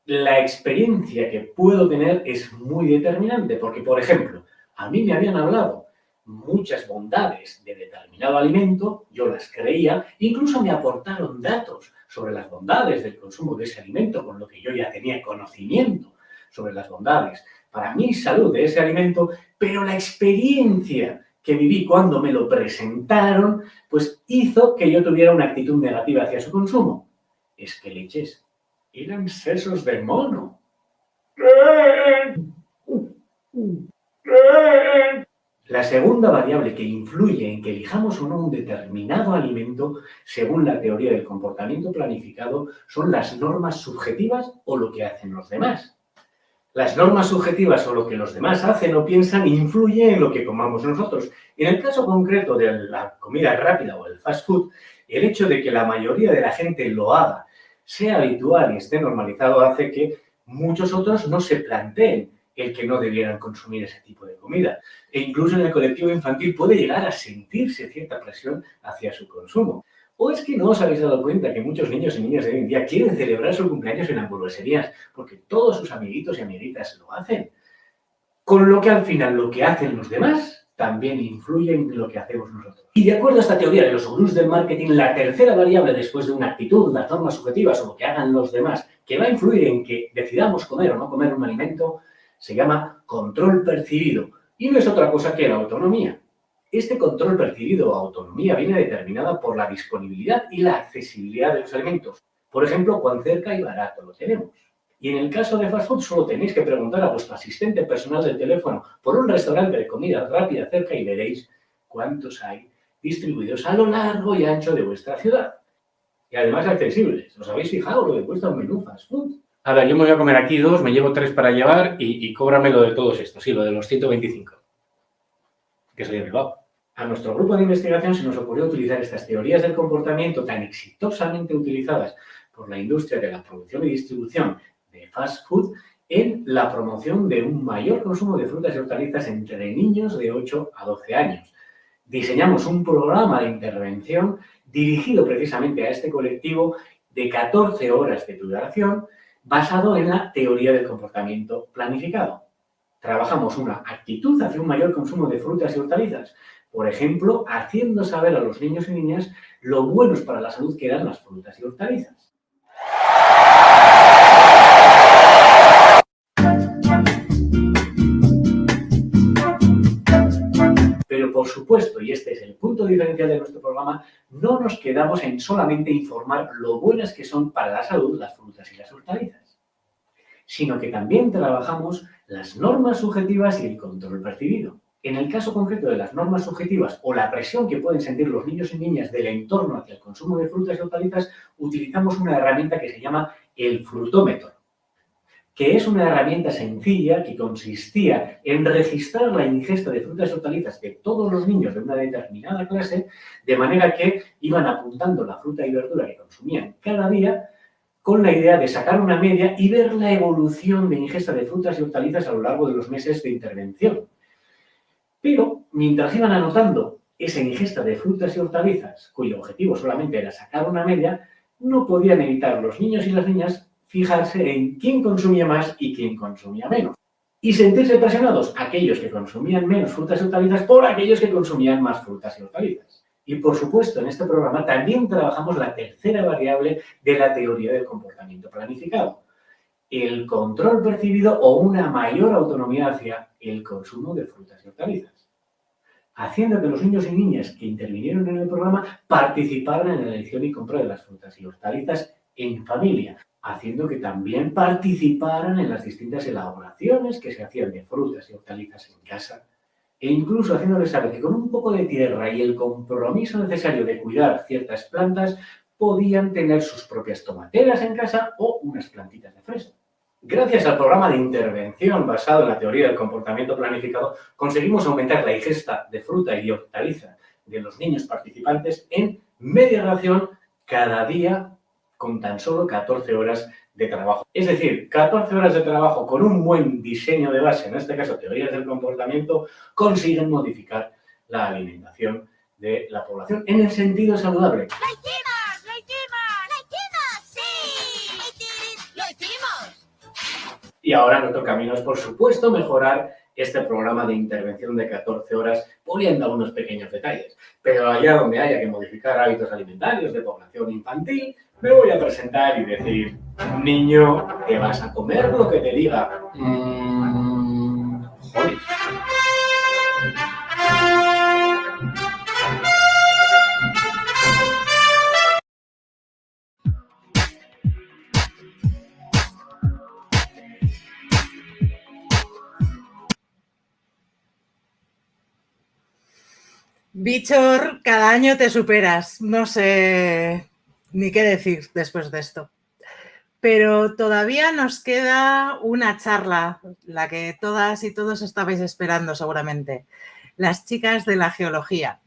S15: la experiencia que puedo tener es muy determinante porque, por ejemplo, a mí me habían hablado muchas bondades de determinado alimento, yo las creía, incluso me aportaron datos sobre las bondades del consumo de ese alimento, con lo que yo ya tenía conocimiento sobre las bondades para mi salud de ese alimento, pero la experiencia que viví cuando me lo presentaron, pues hizo que yo tuviera una actitud negativa hacia su consumo. Es que leches, eran sesos de mono. La segunda variable que influye en que elijamos o no un determinado alimento, según la teoría del comportamiento planificado, son las normas subjetivas o lo que hacen los demás. Las normas subjetivas o lo que los demás hacen o piensan influye en lo que comamos nosotros. En el caso concreto de la comida rápida o el fast food, el hecho de que la mayoría de la gente lo haga, sea habitual y esté normalizado, hace que muchos otros no se planteen el que no debieran consumir ese tipo de comida. E incluso en el colectivo infantil puede llegar a sentirse cierta presión hacia su consumo. ¿O es que no os habéis dado cuenta que muchos niños y niñas de hoy en día quieren celebrar su cumpleaños en hamburgueserías porque todos sus amiguitos y amiguitas lo hacen? Con lo que al final lo que hacen los demás también influye en lo que hacemos nosotros. Y de acuerdo a esta teoría de los gurús del marketing, la tercera variable después de una actitud, las normas subjetivas o lo que hagan los demás, que va a influir en que decidamos comer o no comer un alimento, se llama control percibido. Y no es otra cosa que la autonomía. Este control percibido o autonomía viene determinada por la disponibilidad y la accesibilidad de los alimentos. Por ejemplo, cuán cerca y barato lo tenemos. Y en el caso de fast food solo tenéis que preguntar a vuestro asistente personal del teléfono por un restaurante de comida rápida cerca y veréis cuántos hay distribuidos a lo largo y ancho de vuestra ciudad. Y además accesibles. ¿Os habéis fijado lo que cuesta un menú fast food? A ver, yo me voy a comer aquí 2, me llevo 3 para llevar y cóbrame lo de todos estos, sí, lo de los 125. Que soy arribado. A nuestro grupo de investigación se nos ocurrió utilizar estas teorías del comportamiento tan exitosamente utilizadas por la industria de la producción y distribución de fast food en la promoción de un mayor consumo de frutas y hortalizas entre niños de 8 a 12 años. Diseñamos un programa de intervención dirigido precisamente a este colectivo de 14 horas de duración basado en la teoría del comportamiento planificado. Trabajamos una actitud hacia un mayor consumo de frutas y hortalizas, por ejemplo, haciendo saber a los niños y niñas lo buenos para la salud que dan las frutas y hortalizas. Pero por supuesto, y este es el punto diferencial de nuestro programa, no nos quedamos en solamente informar lo buenas que son para la salud las frutas y las hortalizas, sino que también trabajamos las normas subjetivas y el control percibido. En el caso concreto de las normas subjetivas o la presión que pueden sentir los niños y niñas del entorno hacia el consumo de frutas y hortalizas, utilizamos una herramienta que se llama el frutómetro, que es una herramienta sencilla que consistía en registrar la ingesta de frutas y hortalizas de todos los niños de una determinada clase, de manera que iban apuntando la fruta y verdura que consumían cada día con la idea de sacar una media y ver la evolución de ingesta de frutas y hortalizas a lo largo de los meses de intervención. Pero, mientras iban anotando esa ingesta de frutas y hortalizas, cuyo objetivo solamente era sacar una media, no podían evitar los niños y las niñas fijarse en quién consumía más y quién consumía menos. Y sentirse presionados aquellos que consumían menos frutas y hortalizas por aquellos que consumían más frutas y hortalizas. Y, por supuesto, en este programa también trabajamos la tercera variable de la teoría del comportamiento planificado, el control percibido o una mayor autonomía hacia el consumo de frutas y hortalizas, haciendo que los niños y niñas que intervinieron en el programa participaran en la elección y compra de las frutas y hortalizas en familia, haciendo que también participaran en las distintas elaboraciones que se hacían de frutas y hortalizas en casa, e incluso haciéndoles saber que con un poco de tierra y el compromiso necesario de cuidar ciertas plantas, podían tener sus propias tomateras en casa o unas plantitas de fresa. Gracias al programa de intervención basado en la teoría del comportamiento planificado, conseguimos aumentar la ingesta de fruta y hortaliza de los niños participantes en media ración cada día con tan solo 14 horas de trabajo. Es decir, 14 horas de trabajo con un buen diseño de base, en este caso teorías del comportamiento, consiguen modificar la alimentación de la población en el sentido saludable.
S17: ¡Lo hicimos! ¡Lo hicimos! ¡Sí! ¡Lo hicimos!
S15: Y ahora nuestro camino es, por supuesto, mejorar este programa de intervención de 14 horas puliendo algunos pequeños detalles. Pero allá donde haya que modificar hábitos alimentarios de población infantil, me voy a presentar y decir, niño, te vas a comer lo que te diga. Joder.
S1: Bichor, cada año te superas. No sé ni qué decir después de esto. Pero todavía nos queda una charla, la que todas y todos estabais esperando seguramente. Las chicas de la geología.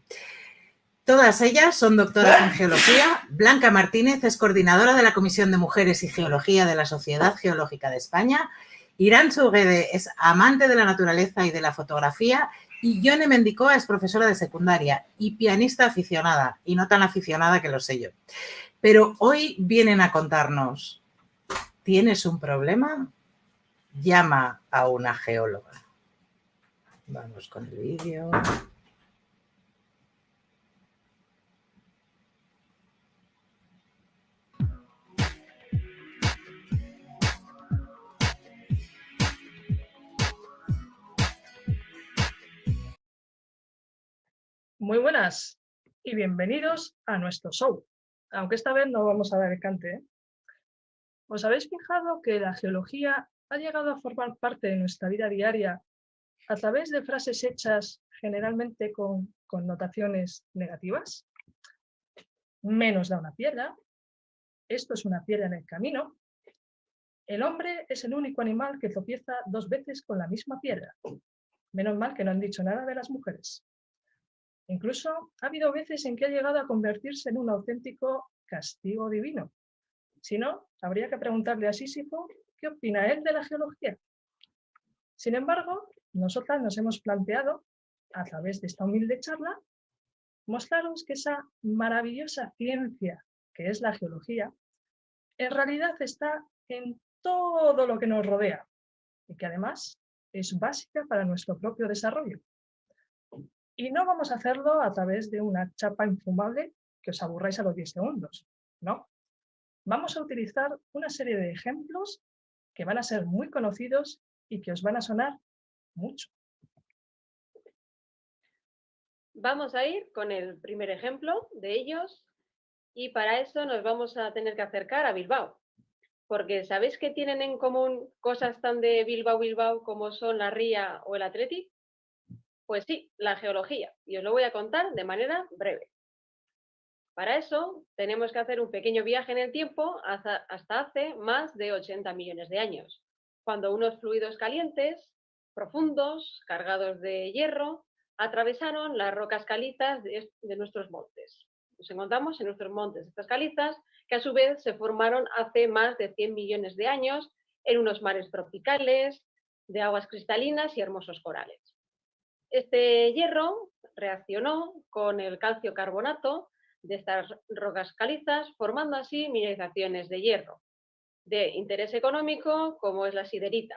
S1: Todas ellas son doctoras en geología. Blanca Martínez es coordinadora de la Comisión de Mujeres y Geología de la Sociedad Geológica de España Irán Souguede es amante de la naturaleza y de la fotografía y Yone Mendicoa es profesora de secundaria y pianista aficionada, y no tan aficionada que lo sé yo. Pero hoy vienen a contarnos, ¿tienes un problema? Llama a una geóloga. Vamos con el vídeo.
S18: Muy buenas y bienvenidos a nuestro show, aunque esta vez no vamos a dar el cante, ¿eh? ¿Os habéis fijado que la geología ha llegado a formar parte de nuestra vida diaria a través de frases hechas generalmente con connotaciones negativas? Menos da una piedra, esto es una piedra en el camino, el hombre es el único animal que tropieza 2 veces con la misma piedra. Menos mal que no han dicho nada de las mujeres. Incluso ha habido veces en que ha llegado a convertirse en un auténtico castigo divino. Si no, habría que preguntarle a Sísifo qué opina él de la geología. Sin embargo, nosotras nos hemos planteado, a través de esta humilde charla, mostraros que esa maravillosa ciencia que es la geología, en realidad está en todo lo que nos rodea y que además es básica para nuestro propio desarrollo. Y no vamos a hacerlo a través de una chapa infumable que os aburráis a los 10 segundos, no. Vamos a utilizar una serie de ejemplos que van a ser muy conocidos y que os van a sonar mucho.
S19: Vamos a ir con el primer ejemplo de ellos y para eso nos vamos a tener que acercar a Bilbao. Porque ¿sabéis que tienen en común cosas tan de Bilbao como son la Ría o el Athletic? Pues sí, la geología, y os lo voy a contar de manera breve. Para eso tenemos que hacer un pequeño viaje en el tiempo hasta hace más de 80 millones de años, cuando unos fluidos calientes, profundos, cargados de hierro, atravesaron las rocas calizas de nuestros montes. Nos encontramos en nuestros montes estas calizas, que a su vez se formaron hace más de 100 millones de años en unos mares tropicales, de aguas cristalinas y hermosos corales. Este hierro reaccionó con el calcio carbonato de estas rocas calizas, formando así mineralizaciones de hierro, de interés económico como es la siderita,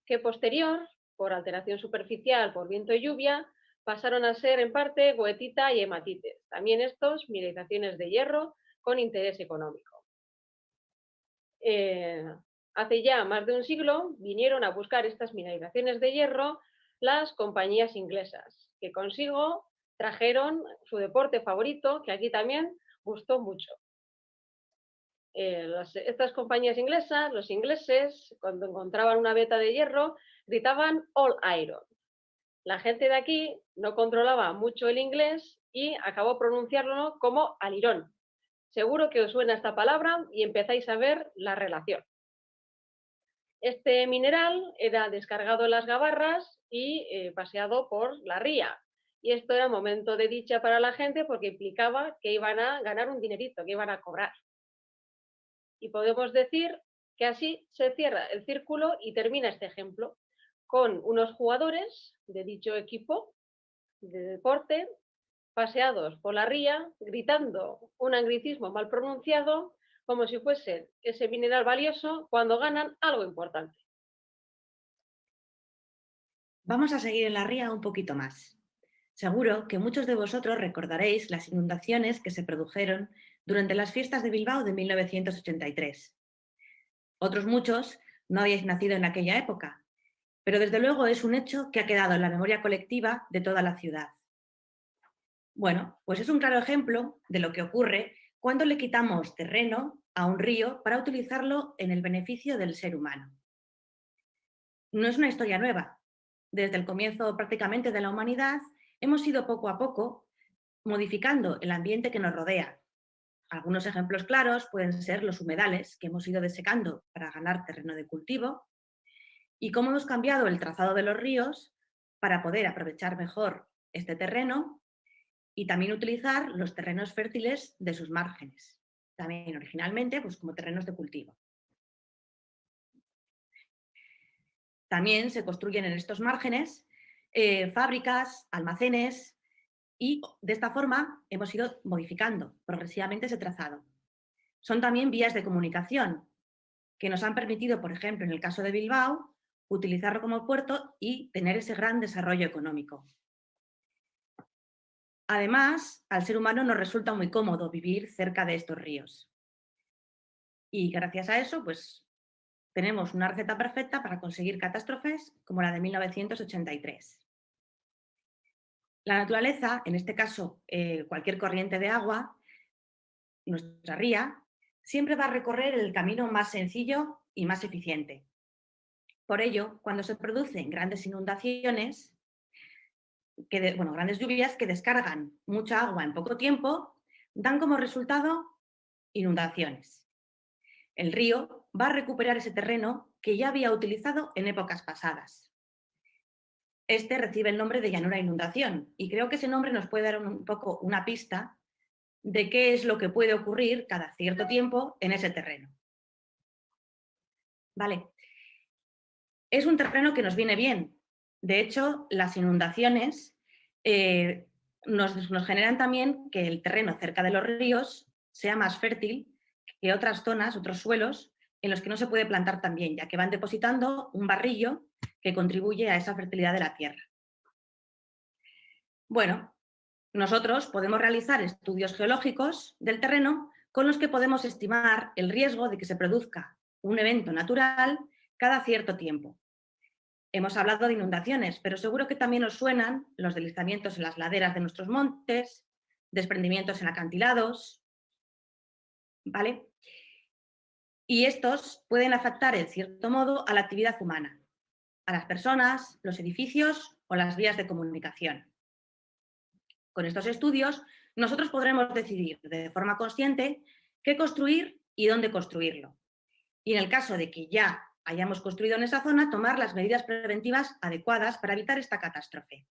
S19: que posterior, por alteración superficial, por viento y lluvia, pasaron a ser en parte goetita y hematites, también estos mineralizaciones de hierro con interés económico. Hace ya más de un siglo vinieron a buscar estas mineralizaciones de hierro las compañías inglesas, que consigo trajeron su deporte favorito, que aquí también gustó mucho. Estas compañías inglesas, los ingleses, cuando encontraban una veta de hierro, gritaban all iron. La gente de aquí no controlaba mucho el inglés y acabó pronunciándolo como alirón. Seguro que os suena esta palabra y empezáis a ver la relación. Este mineral era descargado en las gabarras y paseado por la ría. Y esto era momento de dicha para la gente porque implicaba que iban a ganar un dinerito, que iban a cobrar. Y podemos decir que así se cierra el círculo y termina este ejemplo, con unos jugadores de dicho equipo de deporte paseados por la ría, gritando un anglicismo mal pronunciado, como si fuese ese mineral valioso cuando ganan algo importante.
S20: Vamos a seguir en la ría un poquito más. Seguro que muchos de vosotros recordaréis las inundaciones que se produjeron durante las fiestas de Bilbao de 1983. Otros muchos no habíais nacido en aquella época, pero desde luego es un hecho que ha quedado en la memoria colectiva de toda la ciudad. Bueno, pues es un claro ejemplo de lo que ocurre cuando le quitamos terreno a un río para utilizarlo en el beneficio del ser humano. No es una historia nueva. Desde el comienzo prácticamente de la humanidad hemos ido poco a poco modificando el ambiente que nos rodea. Algunos ejemplos claros pueden ser los humedales que hemos ido desecando para ganar terreno de cultivo y cómo hemos cambiado el trazado de los ríos para poder aprovechar mejor este terreno y también utilizar los terrenos fértiles de sus márgenes, también originalmente pues, como terrenos de cultivo. También se construyen en estos márgenes fábricas, almacenes y de esta forma hemos ido modificando progresivamente ese trazado. Son también vías de comunicación que nos han permitido, por ejemplo, en el caso de Bilbao, utilizarlo como puerto y tener ese gran desarrollo económico. Además, al ser humano nos resulta muy cómodo vivir cerca de estos ríos. Y gracias a eso, pues tenemos una receta perfecta para conseguir catástrofes como la de 1983. La naturaleza, en este caso cualquier corriente de agua, nuestra ría, siempre va a recorrer el camino más sencillo y más eficiente. Por ello, cuando se producen grandes inundaciones, grandes lluvias que descargan mucha agua en poco tiempo, dan como resultado inundaciones. El río va a recuperar ese terreno que ya había utilizado en épocas pasadas. Este recibe el nombre de llanura inundación y creo que ese nombre nos puede dar un poco una pista de qué es lo que puede ocurrir cada cierto tiempo en ese terreno. Vale. Es un terreno que nos viene bien. De hecho, las inundaciones nos generan también que el terreno cerca de los ríos sea más fértil que otras zonas, otros suelos, en los que no se puede plantar tan bien, ya que van depositando un barrillo que contribuye a esa fertilidad de la tierra. Bueno, nosotros podemos realizar estudios geológicos del terreno con los que podemos estimar el riesgo de que se produzca un evento natural cada cierto tiempo. Hemos hablado de inundaciones, pero seguro que también os suenan los deslizamientos en las laderas de nuestros montes, desprendimientos en acantilados, ¿vale? Y estos pueden afectar, en cierto modo, a la actividad humana, a las personas, los edificios o las vías de comunicación. Con estos estudios, nosotros podremos decidir de forma consciente qué construir y dónde construirlo. Y en el caso de que ya hayamos construido en esa zona, tomar las medidas preventivas adecuadas para evitar esta catástrofe.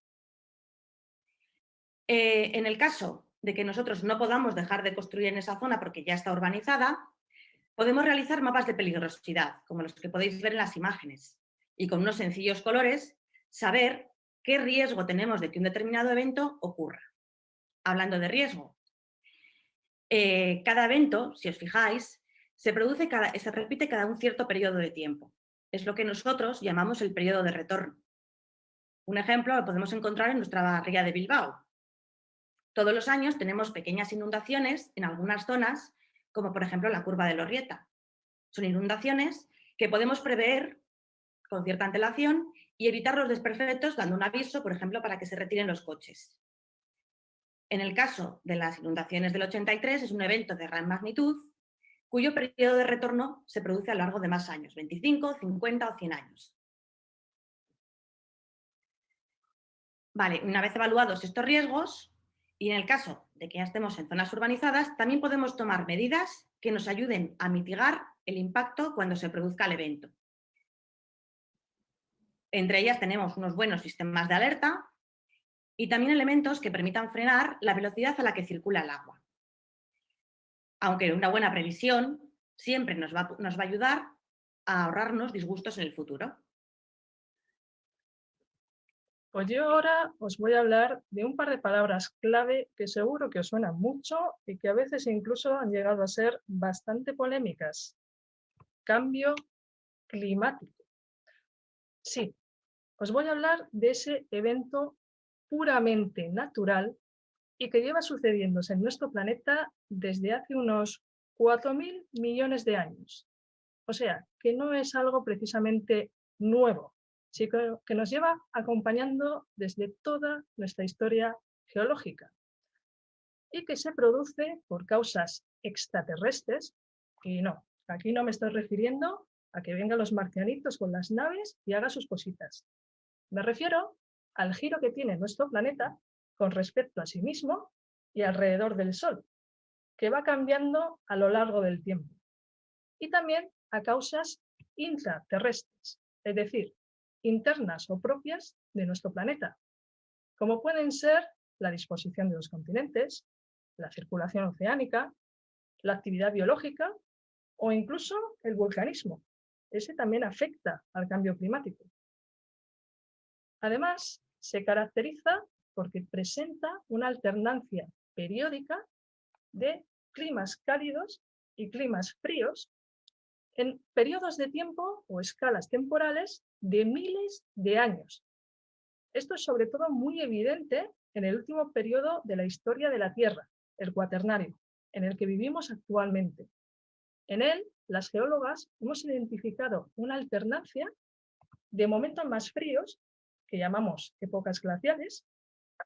S20: En el caso de que nosotros no podamos dejar de construir en esa zona porque ya está urbanizada, podemos realizar mapas de peligrosidad, como los que podéis ver en las imágenes, y con unos sencillos colores saber qué riesgo tenemos de que un determinado evento ocurra. Hablando de riesgo, cada evento, si os fijáis, se repite cada un cierto periodo de tiempo. Es lo que nosotros llamamos el periodo de retorno. Un ejemplo lo podemos encontrar en nuestra ría de Bilbao. Todos los años tenemos pequeñas inundaciones en algunas zonas, como por ejemplo la curva de Lorrieta. Son inundaciones que podemos prever con cierta antelación y evitar los desperfectos dando un aviso, por ejemplo, para que se retiren los coches. En el caso de las inundaciones del 83 es un evento de gran magnitud cuyo periodo de retorno se produce a lo largo de más años, 25, 50 o 100 años. Vale, una vez evaluados estos riesgos, y en el caso de que ya estemos en zonas urbanizadas, también podemos tomar medidas que nos ayuden a mitigar el impacto cuando se produzca el evento. Entre ellas tenemos unos buenos sistemas de alerta y también elementos que permitan frenar la velocidad a la que circula el agua. Aunque una buena previsión siempre nos va a ayudar a ahorrarnos disgustos en el futuro.
S18: Pues yo ahora os voy a hablar de un par de palabras clave que seguro que os suenan mucho y que a veces incluso han llegado a ser bastante polémicas. Cambio climático. Sí, os voy a hablar de ese evento puramente natural y que lleva sucediéndose en nuestro planeta desde hace unos 4.000 millones de años. O sea, que no es algo precisamente nuevo, sino que nos lleva acompañando desde toda nuestra historia geológica y que se produce por causas extraterrestres. Y no, aquí no me estoy refiriendo a que vengan los marcianitos con las naves y hagan sus cositas. Me refiero al giro que tiene nuestro planeta con respecto a sí mismo y alrededor del Sol, que va cambiando a lo largo del tiempo. Y también a causas intraterrestres, es decir, internas o propias de nuestro planeta, como pueden ser la disposición de los continentes, la circulación oceánica, la actividad biológica o incluso el vulcanismo. Ese también afecta al cambio climático. Además, se caracteriza porque presenta una alternancia periódica de climas cálidos y climas fríos en periodos de tiempo o escalas temporales de miles de años. Esto es sobre todo muy evidente en el último periodo de la historia de la Tierra, el Cuaternario, en el que vivimos actualmente. En él, las geólogas hemos identificado una alternancia de momentos más fríos, que llamamos épocas glaciales,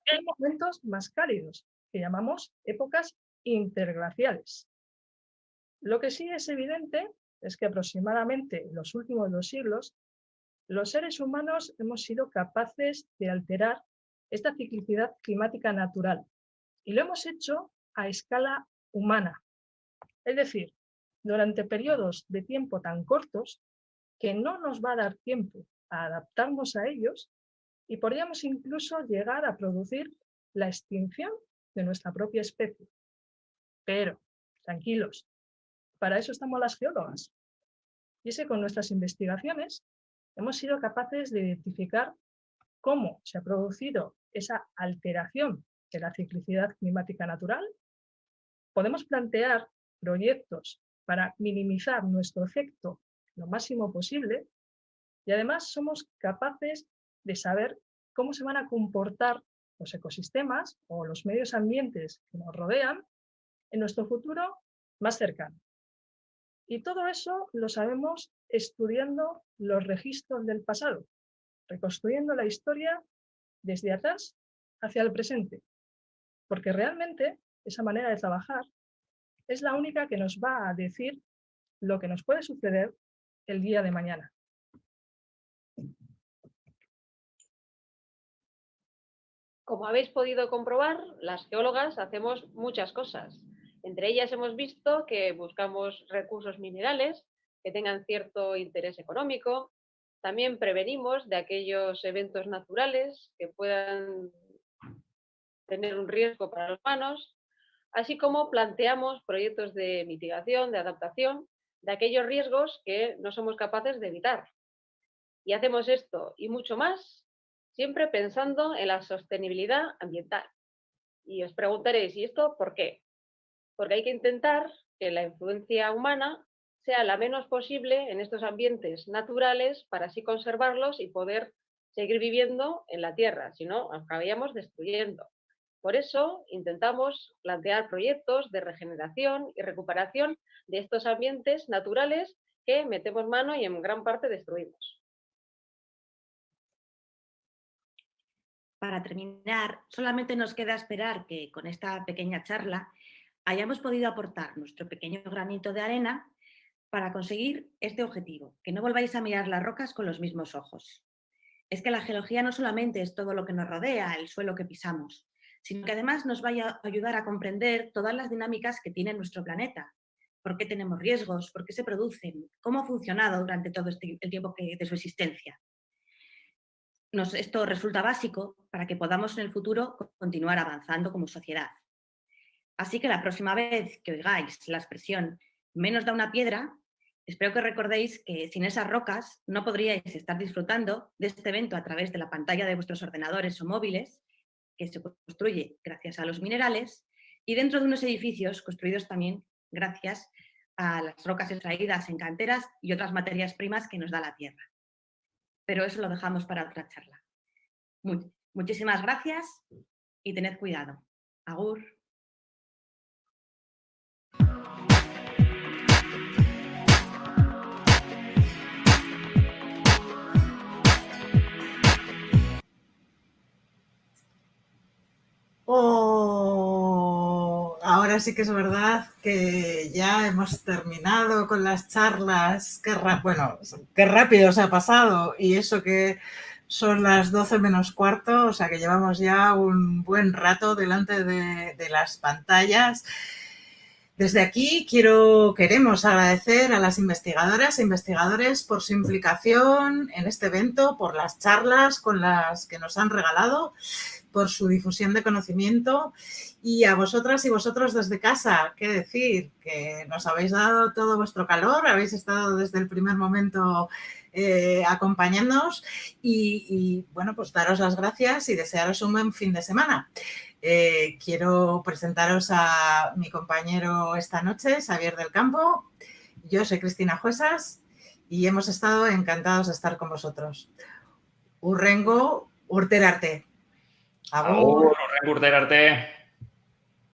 S18: y momentos más cálidos, que llamamos épocas interglaciales. Lo que sí es evidente es que aproximadamente en los últimos 2 siglos, los seres humanos hemos sido capaces de alterar esta ciclicidad climática natural y lo hemos hecho a escala humana. Es decir, durante periodos de tiempo tan cortos que no nos va a dar tiempo a adaptarnos a ellos y podríamos incluso llegar a producir la extinción de nuestra propia especie. Pero, tranquilos, para eso estamos las geólogas. Y es que con nuestras investigaciones hemos sido capaces de identificar cómo se ha producido esa alteración de la ciclicidad climática natural. Podemos plantear proyectos para minimizar nuestro efecto lo máximo posible y además somos capaces de saber cómo se van a comportar los ecosistemas o los medios ambientes que nos rodean en nuestro futuro más cercano. Y todo eso lo sabemos estudiando los registros del pasado, reconstruyendo la historia desde atrás hacia el presente, porque realmente esa manera de trabajar es la única que nos va a decir lo que nos puede suceder el día de mañana.
S19: Como habéis podido comprobar, las geólogas hacemos muchas cosas. Entre ellas hemos visto que buscamos recursos minerales que tengan cierto interés económico. También prevenimos de aquellos eventos naturales que puedan tener un riesgo para los humanos, así como planteamos proyectos de mitigación, de adaptación de aquellos riesgos que no somos capaces de evitar. Y hacemos esto y mucho más, siempre pensando en la sostenibilidad ambiental. Y os preguntaréis, ¿y esto por qué? Porque hay que intentar que la influencia humana sea la menos posible en estos ambientes naturales para así conservarlos y poder seguir viviendo en la Tierra, si no, acabaríamos destruyendo. Por eso intentamos plantear proyectos de regeneración y recuperación de estos ambientes naturales que metemos mano y en gran parte destruimos.
S20: Para terminar, solamente nos queda esperar que con esta pequeña charla hayamos podido aportar nuestro pequeño granito de arena para conseguir este objetivo, que no volváis a mirar las rocas con los mismos ojos. Es que la geología no solamente es todo lo que nos rodea, el suelo que pisamos, sino que además nos va a ayudar a comprender todas las dinámicas que tiene nuestro planeta. ¿Por qué tenemos riesgos? ¿Por qué se producen? ¿Cómo ha funcionado durante todo el tiempo de su existencia? Esto resulta básico para que podamos en el futuro continuar avanzando como sociedad. Así que la próxima vez que oigáis la expresión menos da una piedra, espero que recordéis que sin esas rocas no podríais estar disfrutando de este evento a través de la pantalla de vuestros ordenadores o móviles, que se construye gracias a los minerales, y dentro de unos edificios construidos también gracias a las rocas extraídas en canteras y otras materias primas que nos da la Tierra. Pero eso lo dejamos para otra charla. Muchísimas gracias y tened cuidado. Agur.
S1: Oh, ahora sí que es verdad que ya hemos terminado con las charlas. Qué rápido se ha pasado. Y eso que son las 12 menos cuarto, o sea que llevamos ya un buen rato delante de las pantallas. Desde aquí queremos agradecer a las investigadoras e investigadores por su implicación en este evento, por las charlas con las que nos han regalado, por su difusión de conocimiento, y a vosotras y vosotros desde casa, qué decir, que nos habéis dado todo vuestro calor, habéis estado desde el primer momento acompañándonos y, bueno, pues daros las gracias y desearos un buen fin de semana. Quiero presentaros a mi compañero esta noche, Xavier del Campo. Yo soy Cristina Juesas y hemos estado encantados de estar con vosotros. Urrengo urterarte.
S2: Agur, urrengo urterarte.